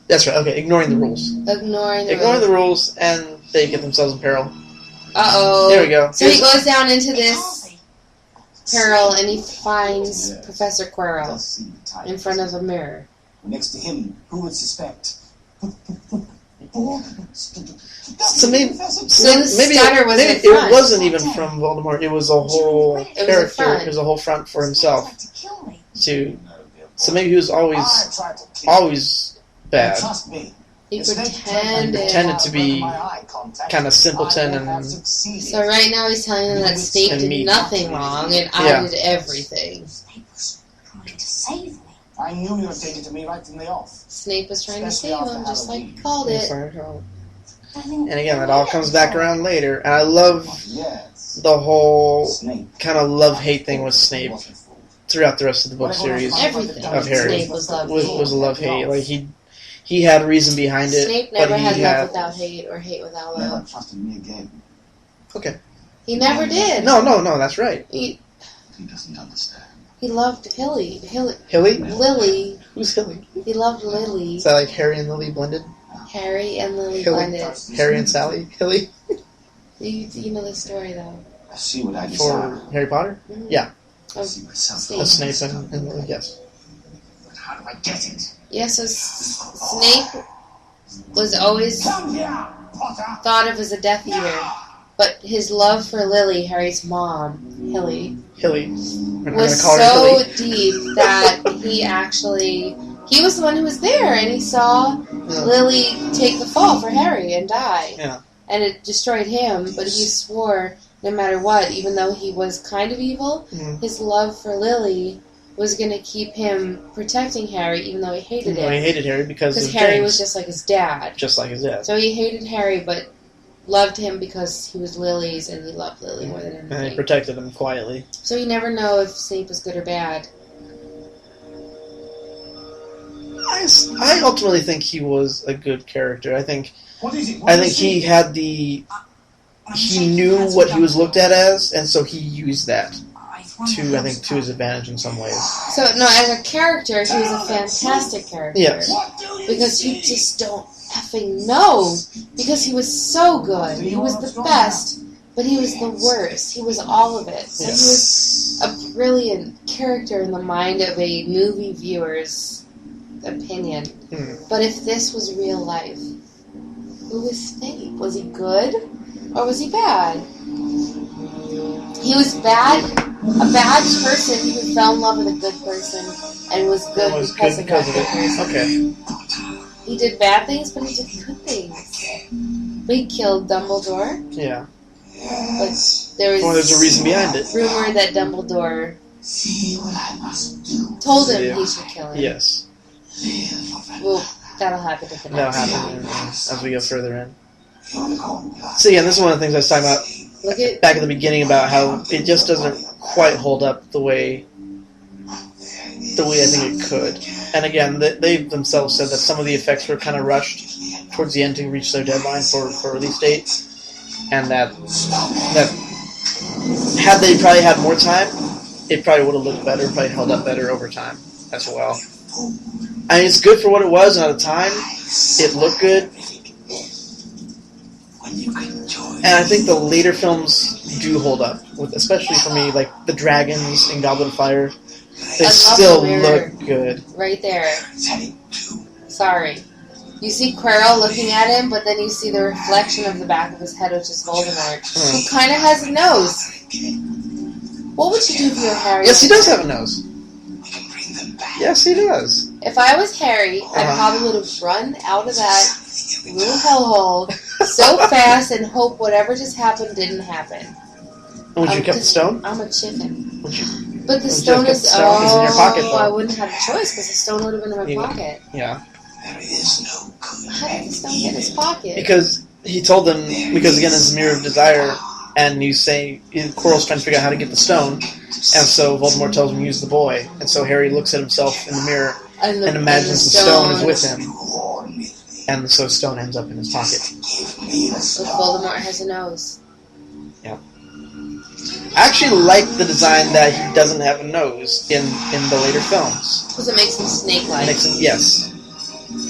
That's right, okay, ignoring the rules. Ignoring Ignoring the rules, and they get themselves in peril. Uh-oh. There we go. So he goes down into this peril and he finds Professor Quirrell in front of a mirror. Next to him, who would suspect? So maybe the stutter was in it front. wasn't even from Voldemort. It was a whole It was a character. front. It was a whole front for himself. To So maybe he was always bad. Trust me. He He pretended. pretended to be kind of simpleton and So right now he's telling them that Snape And did meek. nothing wrong and I did everything. Snape was trying to save me. I knew you were taken to me right from the off. Snape was trying to save him, just like he called it. And again, that all comes back around later. And I love Yes. the whole Snape kind of love-hate thing with Snape wasn't fooled. throughout the rest of the book series. Everything Of Harry. Snape was love. Was a love-hate. Like, he had reason behind it. Snape but never he had had love without hate or hate without Never love. trusted me again. Okay. He never did. No, that's right. He doesn't understand. loved Hilly. Hilly? Lily. Who's Hilly? He loved Lily. Is that like Harry and Lily blended? Harry and Lily Hilly. blended. Harry and Sally? Hilly? You know the story though. I see what I For desire. Harry Potter? Mhm. Yeah. I see myself. Snape. Of Snape and Lily, yes. But how do I get it? Yeah, so Snape was always Come here, Potter. thought of as a Death Eater, but his love for Lily, Harry's mom, Hilly, Hilly. We're not was gonna call her so Hilly. deep that he was the one who was there, and he saw Lily take the fall for Harry and die. Yeah. And it destroyed him, but he swore no matter what, even though he was kind of evil, Mhm. his love for Lily was going to keep him protecting Harry, even though he hated Well, he him. hated Harry because of Harry James. was just like his dad. Just like his dad. So he hated Harry, but loved him because he was Lily's, and he loved Lily more than And he anything. protected him quietly. So you never know if Snape was good or bad. I ultimately think he was a good character. I think What is it? he had the he knew what he was looked at as, and so he used that to, I think, to his advantage in some ways. So, no, as a character, he was a fantastic character. Yes. Because you just don't effing know. Because he was so good. He was the best, but he was the worst. He was all of it. So he was a brilliant character in the mind of a movie viewer's opinion. But if this was real life, who was Snape? Was he good? Or was he bad? He was bad. A bad person who fell in love with a good person and was good because of that good person. Okay. He did bad things, but he did good things. He killed Dumbledore. Yeah. But there's a reason behind it. Rumor that Dumbledore told him he should kill him. Yes. Well, that'll happen at the next That'll happen as we go further in. So yeah, this is one of the things I was talking about back at the beginning about how it just doesn't quite hold up the way I think it could. And again, they themselves said that some of the effects were kind of rushed towards the end to reach their deadline for release date, and that had they probably had more time, it probably would have looked better, probably held up better over time as well. I mean, it's good for what it was, and at the time, it looked good. And I think the later films do hold up, especially for me, like the dragons in Goblet of Fire. They still look good. Right there. Sorry. You see Quirrell looking at him, but then you see the reflection of the back of his head, which is Voldemort, who kind of has a nose. What would you do if you were Harry? Yes, he does have a nose. Yes, he does. If I was Harry, I probably would have run out of that little hellhole so fast and hope whatever just happened didn't happen. Would you have kept the stone? I'm a chicken. Would you? But the stone is... It's in your pocket, though. I wouldn't have a choice because the stone would have been in my pocket. Yeah. How did the stone get in his pocket? Because he told them, because again, it's a mirror of desire, and you say, Quirrell's trying to figure out how to get the stone, and so Voldemort tells him to use the boy, and so Harry looks at himself in the mirror and imagines the stone is with him, and so stone ends up in his pocket. But Voldemort has a nose. Yeah. I actually like the design that he doesn't have a nose in the later films. Because it makes him snake-like. Yes.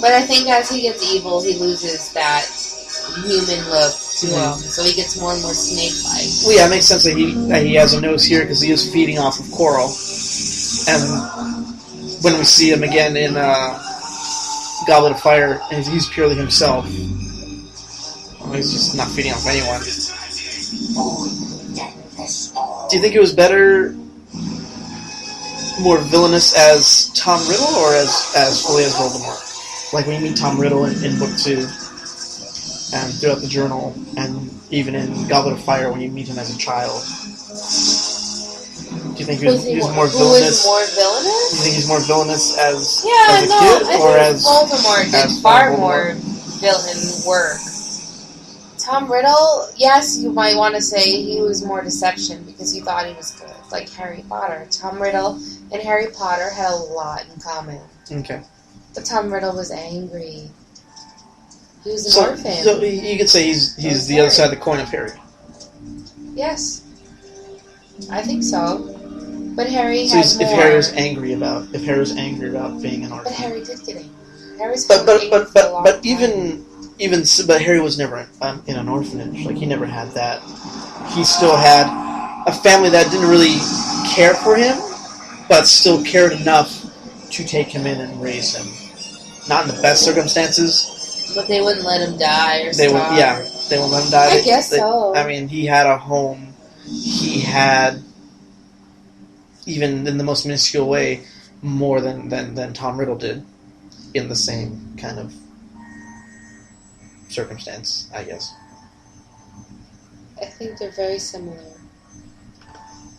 But I think as he gets evil, he loses that human look to him. So he gets more and more snake-like. Well, yeah, it makes sense that he has a nose here because he is feeding off of Quirrell. And when we see him again in Goblet of Fire, and he's purely himself. Well, he's just not feeding off anyone. Do you think it was better, more villainous as Tom Riddle or as fully as Voldemort? Like when you meet Tom Riddle in Book 2, and throughout the journal, and even in Goblet of Fire when you meet him as a child. Do you think he was more villainous? Who was more villainous? Do you think he's more villainous as a kid, or as Voldemort did far more villain work. Tom Riddle, yes, you might want to say he was more deception because you thought he was good, like Harry Potter. Tom Riddle and Harry Potter had a lot in common. Okay. But Tom Riddle was angry. He was an orphan. So you could say he's the other side of the coin of Harry. Yes. I think so. But Harry so had if more. Harry was angry about being an orphan. But Harry did get angry. Harry's but Harry was never in an orphanage. Like he never had that. He still had a family that didn't really care for him, but still cared enough to take him in and raise him. Not in the best circumstances. But they wouldn't let him die or they starve. They wouldn't let him die. I guess so. I mean, he had a home. He had, even in the most minuscule way, more than Tom Riddle did in the same kind of circumstance, I guess. I think they're very similar.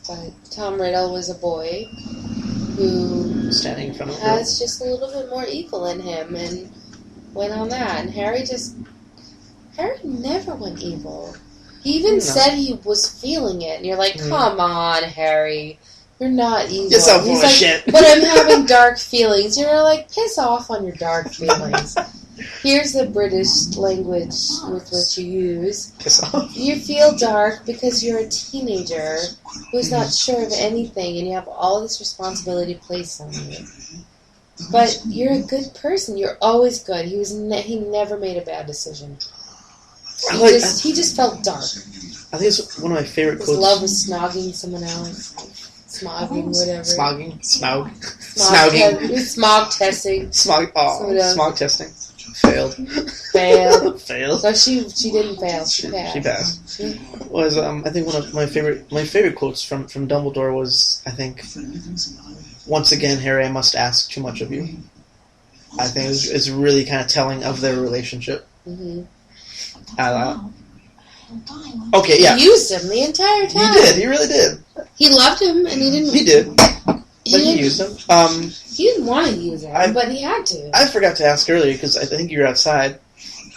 But Tom Riddle was a boy who standing in front of has just a little bit more evil in him and went on that. And Harry never went evil. He even said he was feeling it. And you're like, come on, Harry. You're not evil. You're so full of shit. But I'm having dark feelings. You're like, piss off on your dark feelings. Here's the British language with which you use. Piss off. You feel dark because you're a teenager who's not sure of anything and you have all this responsibility placed on you. But you're a good person. You're always good. He never made a bad decision. He just felt dark. I think it's one of my favorite His quotes. love was snogging someone else. Smogging, whatever. Smogging? Smogging. Smog testing. Smog testing. Failed. Failed. Failed. So she didn't fail. She passed. She passed. Was I think one of my favorite quotes from Dumbledore was, I think, once again, Harry, I must ask too much of you. I think it's really kind of telling of their relationship. Mm-hmm. Okay, yeah. He used him the entire time. He did. He really did. He loved him, and he didn't. He did. But he used him. He didn't want to use him, but he had to. I forgot to ask earlier because I think you were outside.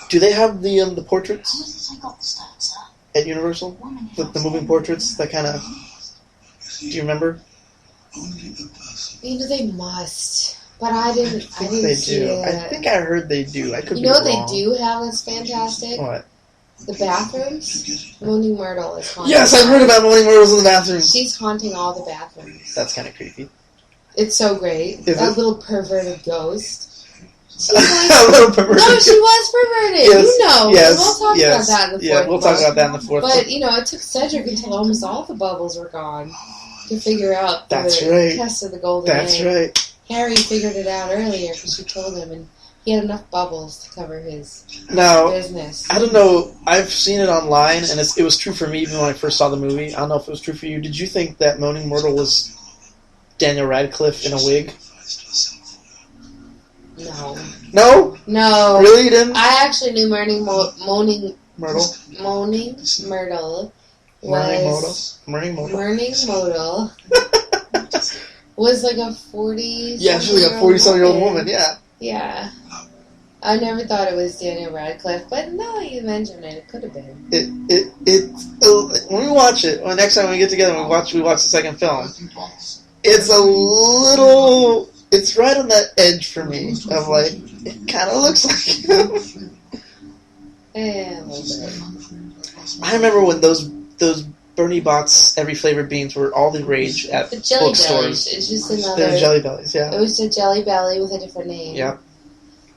Do they have the portraits at Universal? The moving portraits that kind of. Do you remember? They must. But I didn't They see do. it. I think I heard they do. I could be You know what wrong. they do have that's fantastic? What? The bathrooms. Moaning Myrtle is haunting. Yes, I've heard about Moaning Myrtles in the bathrooms. She's haunting all the bathrooms. That's kind of creepy. It's so great. That little perverted ghost. A little perverted. No, she was perverted. Yes, You know. yes, We'll talk yes. about that in the fourth Yeah, we'll talk book. about that in the fourth book. But, it took Cedric until almost all the bubbles were gone to figure out That's the right. test of the golden That's egg. right. Harry figured it out earlier because she told him, and he had enough bubbles to cover his Now, business. I don't know. I've seen it online, and it was true for me even when I first saw the movie. I don't know if it was true for you. Did you think that Moaning Myrtle was Daniel Radcliffe in a wig? No. No? No. Really? You didn't? I actually knew Moaning Myrtle? Myrtle Moaning Myrtle was like a 40. Yeah, she's like a 40-something-year-old woman, yeah. Yeah. I never thought it was Daniel Radcliffe, but now that you mention it, it could have been. When we watch it, or next time we get together and we watch the second film, it's a little... It's right on that edge for me of like, it kind of looks like him. Yeah, a little bit. I remember when those Bernie Bott's Every Flavored Beans were all the rage at The Jelly bookstores. Bellies. It's just another... They're Jelly Bellies, yeah. It was a Jelly Belly with a different name. Yeah.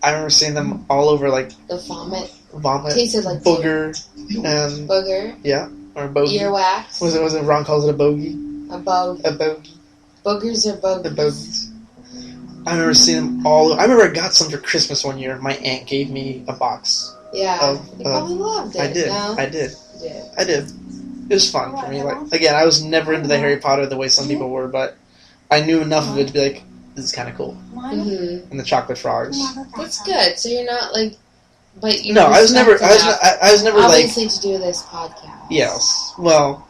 I remember seeing them all over, like... The Vomit. Tasted like Booger. And... Booger. Yeah. Or bogey. Earwax. Was it Ron calls it a bogey? A bogey. A bogey. Boogers or bogeys? The bogeys. I remember seeing them all... I remember I got some for Christmas one year. My aunt gave me a box. Yeah. You probably loved it. I did. No? I did. Yeah. I did. It was fun for me. Like, again, I was never into the Harry Potter the way some people were, but I knew enough of it to be like, this is kind of cool. Mm-hmm. And the chocolate frogs. That's good. So you're not like, but you. No, I was never obviously like. to do this podcast. Yes. Well,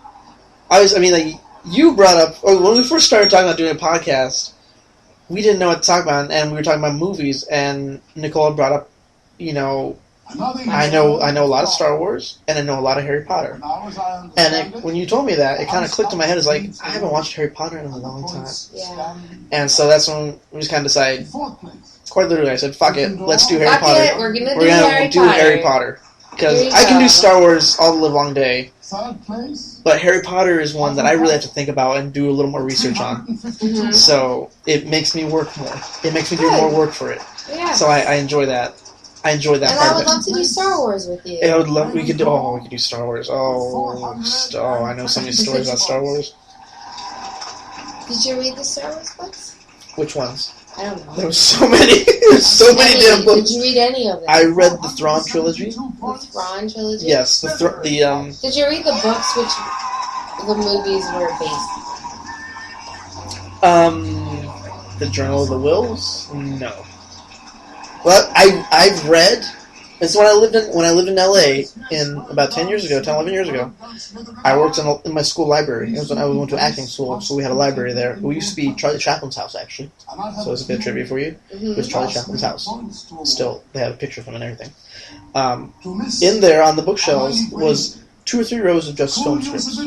you brought up when we first started talking about doing a podcast, we didn't know what to talk about, and we were talking about movies, and Nicole brought up, I know a lot of Star Wars, and I know a lot of Harry Potter. And when you told me that, it kind of clicked in my head. It's like, I haven't watched Harry Potter in a long time. Yeah. And so that's when we just kind of decided, quite literally, I said, fuck it, let's do Harry Fuck Potter. it, we're gonna do Harry Potter. Because I can do Star Wars all the live long day, but Harry Potter is one that I really have to think about and do a little more research on. Mm-hmm. So it makes me work more. It makes me do more work for it. Yeah. So I enjoy that. I enjoy that and part I would of it. love to do Star Wars with you. I would love. We could do Star Wars. I know so many stories about Star Wars. Did you read the Star Wars books? Which ones? I don't know. There were so many. There's so many damn books. Did you read any of them? I read the Thrawn trilogy. The Thrawn trilogy? Yes, Did you read the books which the movies were based on? The Journal of the Wills? No. Well, I've read. It's when I lived in LA in about 11 years ago. I worked in my school library. It was when I went to acting school, so we had a library there. We used to be Charlie Chaplin's house, actually. So it's a bit of trivia for you. It was Charlie Chaplin's house. Still, they had a picture of him and everything. In there on the bookshelves was 2 or 3 rows of just film scripts,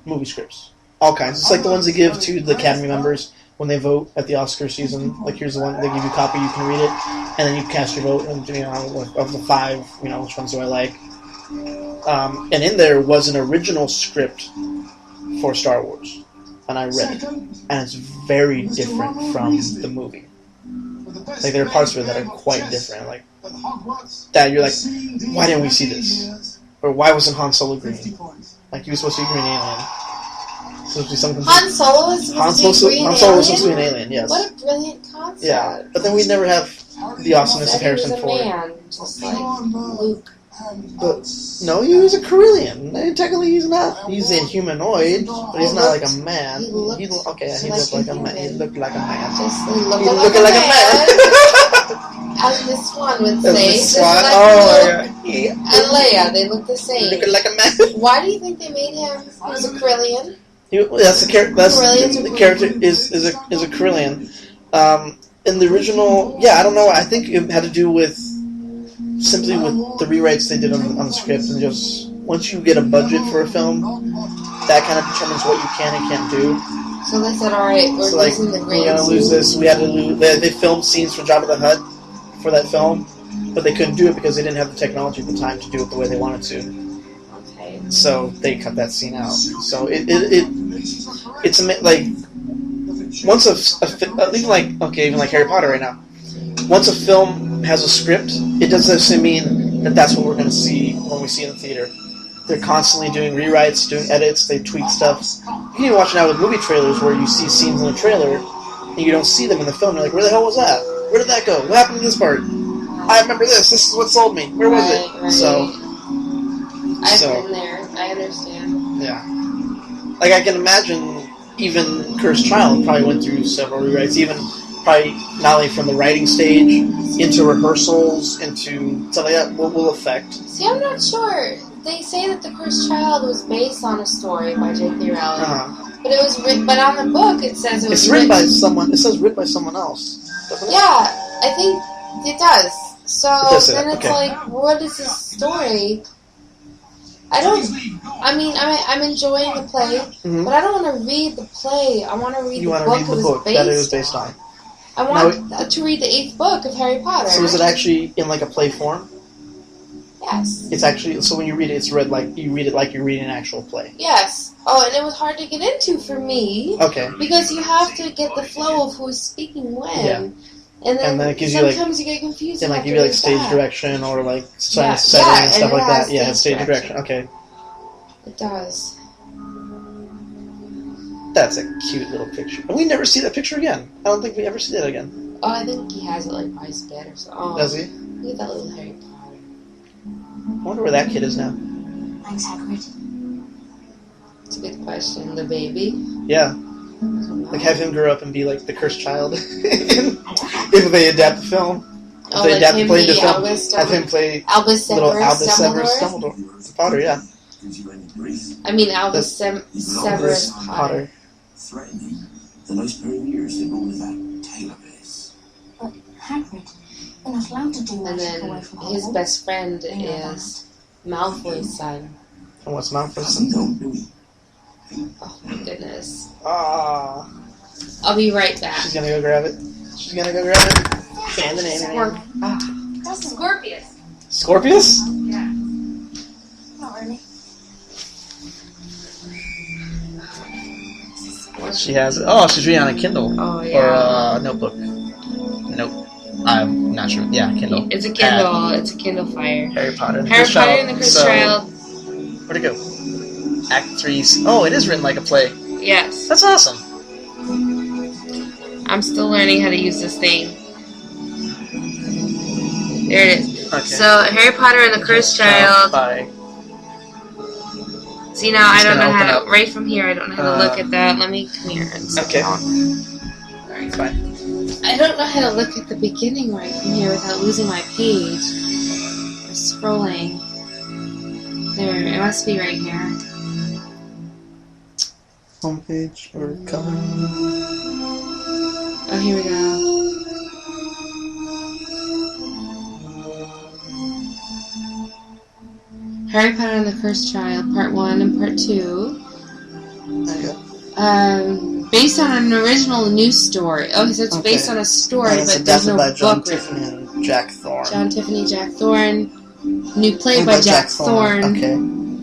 movie scripts, all kinds. It's like the ones they give to the Academy members when they vote at the Oscar season. Like, here's the one, they give you a copy, you can read it, and then you cast your vote, and, of the 5, which ones do I like. And in there was an original script for Star Wars, and I read it, and it's very different from the movie. Like, there are parts of it that are quite different. Like, Dad, you're like, why didn't we see this? Or why wasn't Han Solo green? Like, he was supposed to be a green alien. Supposed to be something. Han Solo was supposed to be a green alien? Han Solo was supposed to be an alien, yes. What a brilliant concept. Yeah, but then we'd never have the awesomeness of Harrison Ford. He was a man, just like Luke. But no, he was a Corellian. Technically, he's not. He's a humanoid, but he's not like a man. He looked like a man. He looked like a man. Just looking like a man. As this one would say. Oh my god. And Leia, they look the same. Looking like a man. Why do you think they made him? He was a Corellian. That's the character. The character is a Corellian. In the original, I don't know. I think it had to do with simply with the rewrites they did on the script, and just once you get a budget for a film, that kind of determines what you can and can't do. So they said, all right, we're losing the green. We're gonna lose this. We had to lose. They filmed scenes for Jabba the Hutt for that film, but they couldn't do it because they didn't have the technology at the time to do it the way they wanted to. Okay. So they cut that scene out. So it's like once even like Harry Potter right now. Once a film has a script, it doesn't necessarily mean that that's what we're going to see when we see it in the theater. They're constantly doing rewrites, doing edits, they tweak stuff. You can even watch it now with movie trailers where you see scenes in the trailer and you don't see them in the film. You're like, where the hell was that? Where did that go? What happened to this part? I remember this. This is what sold me. Where was it? Right. So I've been there. I understand. Yeah. Like, I can imagine even Cursed Child probably went through several rewrites, even probably not only from the writing stage into rehearsals, into stuff like that, will affect. See, I'm not sure. They say that The Cursed Child was based on a story by J.K. Rowling, but it was written. But on the book, it says it was written by someone. It says written by someone else, doesn't it? Yeah, I think it does. So then it's like, what is this story? I'm enjoying the play, but I don't want to read the play. I want to read the book that it was based on. I want to read the 8th book of Harry Potter. So is it actually in like a play form? Yes. It's actually, so when you read it, it's read like you read it like you're reading an actual play. Yes. Oh, and it was hard to get into for me. Okay. Because you have to get the flow of who's speaking when. Yeah. And then it gives sometimes you get confused. And like give you like stage direction or like setting and stuff like that. Yeah, stage direction. Okay. It does. That's a cute little picture. And we never see that picture again. I don't think we ever see that again. Oh, I think he has it like by his bed or something. Oh, does he? Look at that little Harry Potter. I wonder where that kid is now. Thanks, Hagrid. It's a good question. The baby? Yeah. Like, have him grow up and be like the cursed child. If they adapt the film. If they adapt the play into film. Have him play Albus Severus Dumbledore. Potter, yeah. I mean Albus Severus Potter. Threatening. The most per years they brought that tail of his. But Hagrid, we're not allowed to do and then his best friend is Malfoy's son. And what's Malfoy's son? Oh my goodness. Ah. I'll be right back. She's gonna go grab it. And the name. Scorpius. Scorpius? Yeah. Not really. She has it. Oh, she's reading on a Kindle. Oh, yeah. Or a notebook. Nope. I'm not sure. Yeah, Kindle. It's a Kindle. It's a Kindle Fire. Harry Potter and the Cursed Child. Where'd it go? Act 3. Oh, it is written like a play. Yes. That's awesome. I'm still learning how to use this thing. There it is. Okay. So, Harry Potter and the Cursed Child. See, now I don't know how to... Right from here, I don't know how to look at that. Let me... Come here. Okay. Alright. Fine. I don't know how to look at the beginning right from here without losing my page. Or scrolling. There, it must be right here. Homepage or cover. Oh, here we go. Harry Potter and the Cursed Child, Part 1 and Part 2. Okay. based on an original news story. Oh, so it's based on a story, It's but there's no adapted by John book written. Tiffany and Jack Thorne. John Tiffany, Jack Thorne. New play by Jack Thorne. Okay.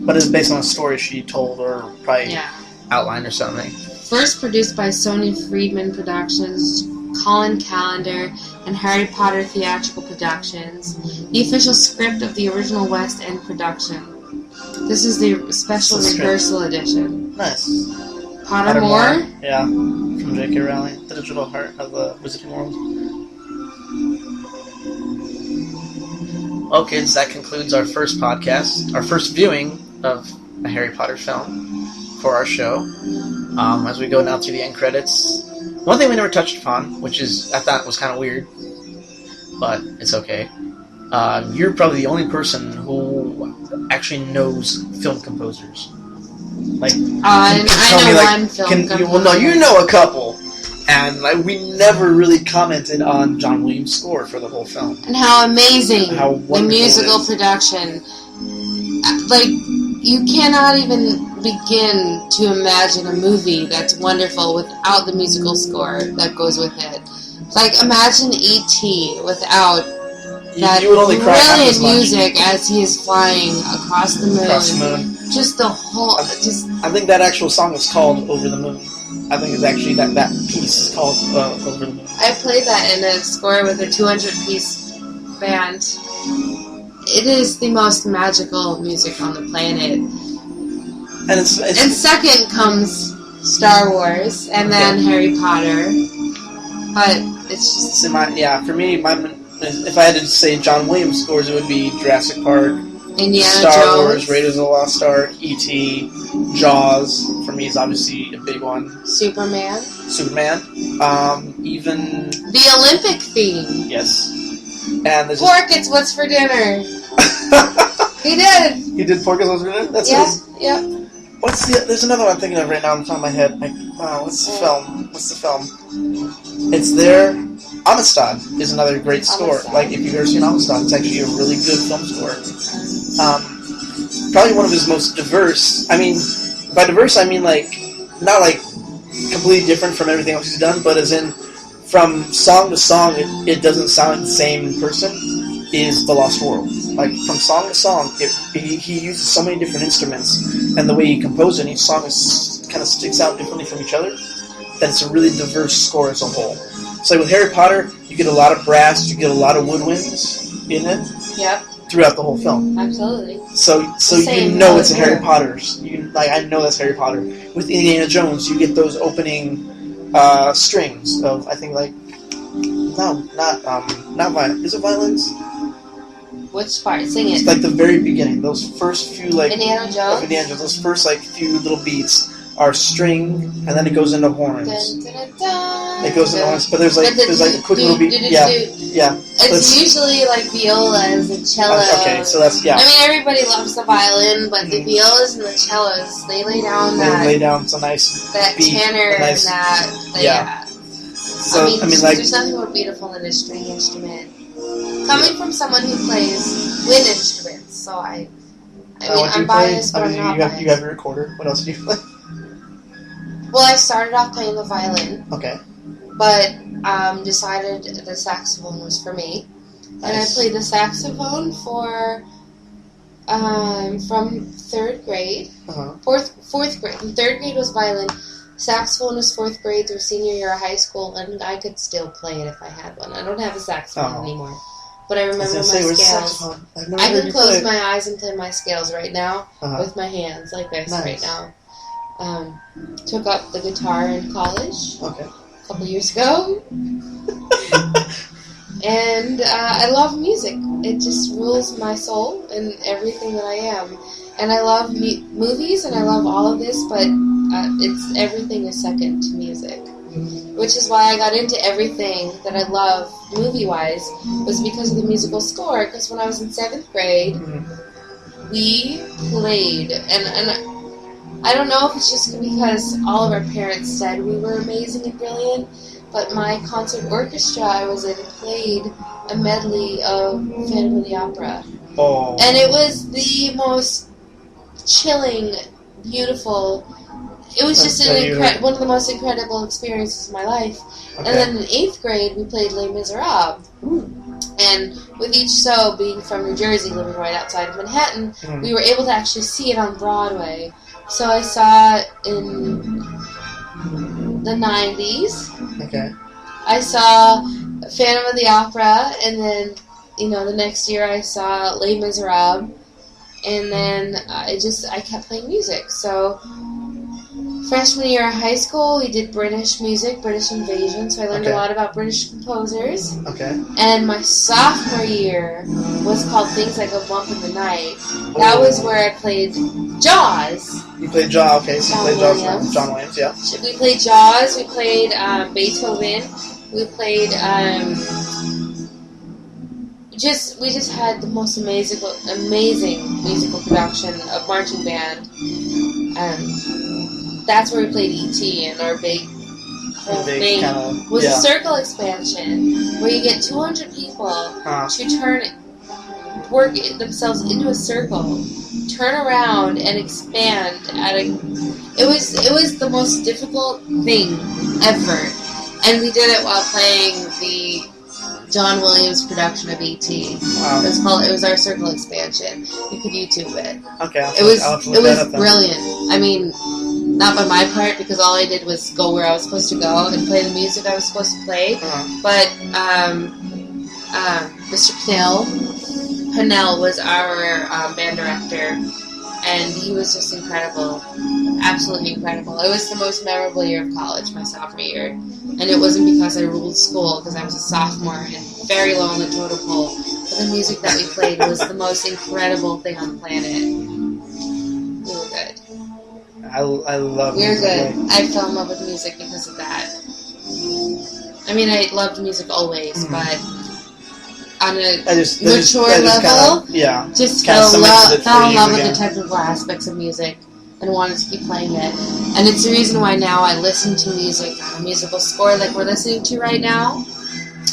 But it's based on a story she told or probably outlined or something. First produced by Sony Friedman Productions, Colin Callender, and Harry Potter Theatrical Productions. The official script of the original West End production. This is the special rehearsal edition. Nice. Pottermore? Yeah. From J.K. Rowling. The Digital Heart of the Wizarding World. Okay, so that concludes our first podcast, our first viewing of a Harry Potter film for our show. As we go now through the end credits, one thing we never touched upon, which is I thought was kind of weird, but it's okay. You're probably the only person who actually knows film composers. Like, I know one film composer. Well, no, you know a couple. And we never really commented on John Williams' score for the whole film. And how amazing the musical it is. Production. Like, you cannot even begin to imagine a movie that's wonderful without the musical score that goes with it. Like, imagine E.T. without that brilliant music as he is flying across the moon. Just the whole... I think that actual song is called Over the Moon. I think it's actually that piece is called Over the Moon. I played that in a score with a 200-piece band. It is the most magical music on the planet. And second comes Star Wars, and then Harry Potter. But it's just... for me, if I had to say John Williams scores, it would be Jurassic Park, Indiana Star Jones. Wars, Raiders of the Lost Ark, E.T., Jaws, for me is obviously a big one. Superman. Even... The Olympic theme. Yes. And there's Pork, it's what's for dinner. He did. He did Pork, it's what's for dinner? That's Yep. There's another one I'm thinking of right now on the top of my head. What's the film? It's there. Amistad is another great score. Amistad. Like, if you've ever seen Amistad, it's actually a really good film score. Probably one of his most diverse. I mean, by diverse, I mean, like, not like completely different from everything else he's done, but as in, from song to song, it doesn't sound like the same person, is The Lost World. Like, from song to song, he uses so many different instruments, and the way he composed it, each song kind of sticks out differently from each other, that it's a really diverse score as a whole. So like with Harry Potter, you get a lot of brass, you get a lot of woodwinds in it. Yep. Throughout the whole film. Absolutely. So you know it's Harry Potter's. I know that's Harry Potter. With Indiana Jones, you get those opening strings of, I think, like, not violin. Is it violins? Which part? Sing it. It's like the very beginning. Those first few, like, Indiana Jones. Those first, like, few little beats are string, and then it goes into horns. Dun, dun, dun, dun, it goes into horns, but there's like a quick little beat. Yeah. It's usually like violas and cellos. Okay, so that's I mean, everybody loves the violin, but the violas and the cellos, they lay down some nice that beat, tenor nice, and that. So I mean, like, there's nothing more beautiful than a string instrument. Coming from someone who plays wind instruments, so I'm biased, but I'm not biased. You have your recorder. What else do you play? Well, I started off playing the violin. Okay. But decided the saxophone was for me. Nice. And I played the saxophone for from third grade. Fourth grade. Third grade was violin. Saxophone was fourth grade through senior year of high school, and I could still play it if I had one. I don't have a saxophone anymore. But I remember my scales. I can close my eyes and play my scales right now with my hands like this right now. Took up the guitar in college a couple years ago. And I love music. It just rules my soul and everything that I am. And I love movies and I love all of this, but everything is second to music. Which is why I got into everything that I love movie-wise, was because of the musical score. Because when I was in 7th grade, we played, and I don't know if it's just because all of our parents said we were amazing and brilliant, but my concert orchestra I was in played a medley of Phantom of the Opera. And it was the most chilling, beautiful, it was just one of the most incredible experiences of my life. Okay. And then in 8th grade, we played Les Miserables. And with each show being from New Jersey, living right outside of Manhattan, we were able to actually see it on Broadway. So I saw it in the 90s. Okay. I saw Phantom of the Opera, and then, the next year I saw Les Miserables. And then I kept playing music. So freshman year of high school, we did British music, British Invasion. So I learned a lot about British composers. Okay. And my sophomore year was called Things Like a Bump in the Night. That was where I played Jaws. You played Jaws, okay. So you played Jaws, John Williams, yeah. We played Jaws. We played Beethoven. We played... We just had the most amazing musical production of marching band. That's where we played E.T. and our big whole thing was a circle expansion where you get 200 people to work themselves into a circle, turn around and expand it was the most difficult thing ever. And we did it while playing the John Williams production of E.T. Wow. It was our circle expansion. You could YouTube it. Okay. It was brilliant. I mean, not by my part, because all I did was go where I was supposed to go and play the music I was supposed to play. But Mr. Pennell was our band director, and he was just incredible. Absolutely incredible. It was the most memorable year of college, my sophomore year. And it wasn't because I ruled school, because I was a sophomore and very low on the totem pole. But the music that we played was the most incredible thing on the planet. We were good. I love music. We were good. I fell in love with music because of that. I mean, I loved music always, but on a mature level, just fell in love with the technical aspects of music and wanted to keep playing it. And it's the reason why now I listen to music on a musical score like we're listening to right now,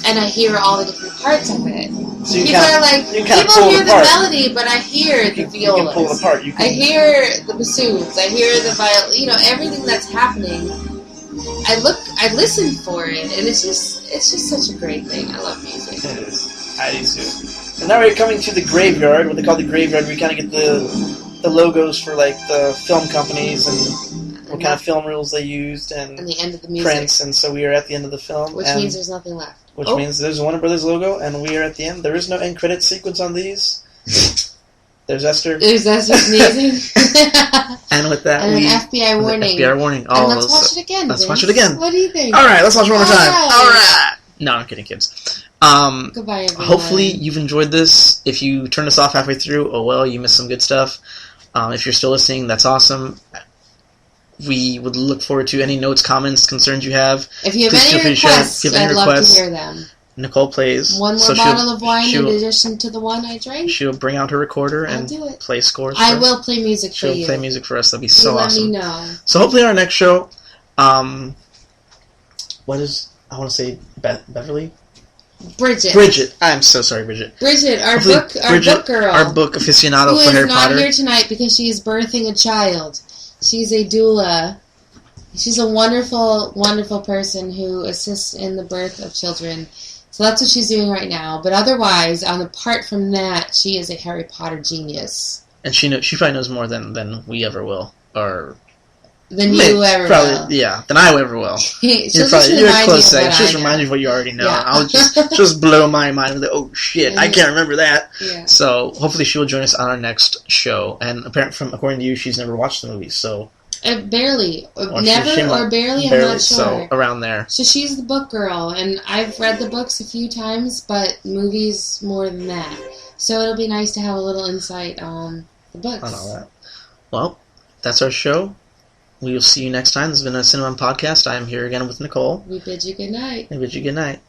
and I hear all the different parts of it. So people are like, people hear the melody, but I hear the violas. You can pull it apart. I hear the bassoons. I hear the violin. Everything that's happening. I listen for it, and it's just such a great thing. I love music. It is. I do too. And now we're coming to the graveyard, what they call the graveyard. We kind of get the logos for like the film companies and what kind of film reels they used and the end of the music. Prints. And so we are at the end of the film, which means there's nothing left. Which means there's a Warner Brothers logo, and we are at the end. There is no end credit sequence on these. There's Esther. There's Esther sneezing. And with that, and an FBI warning. FBI warning. And let's watch it again. Let's watch it again. What do you think? All right, let's watch it one more time. All right. No, I'm kidding, kids. Goodbye, everyone. Hopefully you've enjoyed this. If you turned us off halfway through, oh well, you missed some good stuff. If you're still listening, that's awesome. We would look forward to any notes, comments, concerns you have. If you have any requests, I'd love to hear them. Nicole plays. One more bottle of wine in addition to the one I drank. She'll bring out her recorder and play scores. I will play music for you. She'll play music for us. That'd be so awesome. Let me know. So hopefully our next show, what is, I want to say Beverly? Bridget. I'm so sorry, Bridget. Bridget, our book girl. Our book aficionado for Harry Potter. Who is not here tonight because she is birthing a child. She's a doula. She's a wonderful, wonderful person who assists in the birth of children. So that's what she's doing right now. But otherwise, apart from that, she is a Harry Potter genius. And she probably knows more than we ever will, or than you ever will. Yeah, than I ever will. You're close second. She'll just remind you of what you already know. Yeah. I'll just blow my mind with oh shit, I can't remember that. Yeah. So hopefully she will join us on our next show. And according to you, she's never watched the movie, so. Barely. Never or barely, I'm not sure. So, around there. So she's the book girl, and I've read the books a few times, but movies more than that. So it'll be nice to have a little insight on the books. On all that. Well, that's our show. We will see you next time. This has been a CineMunn podcast. I am here again with Nicole. We bid you good night. We bid you good night.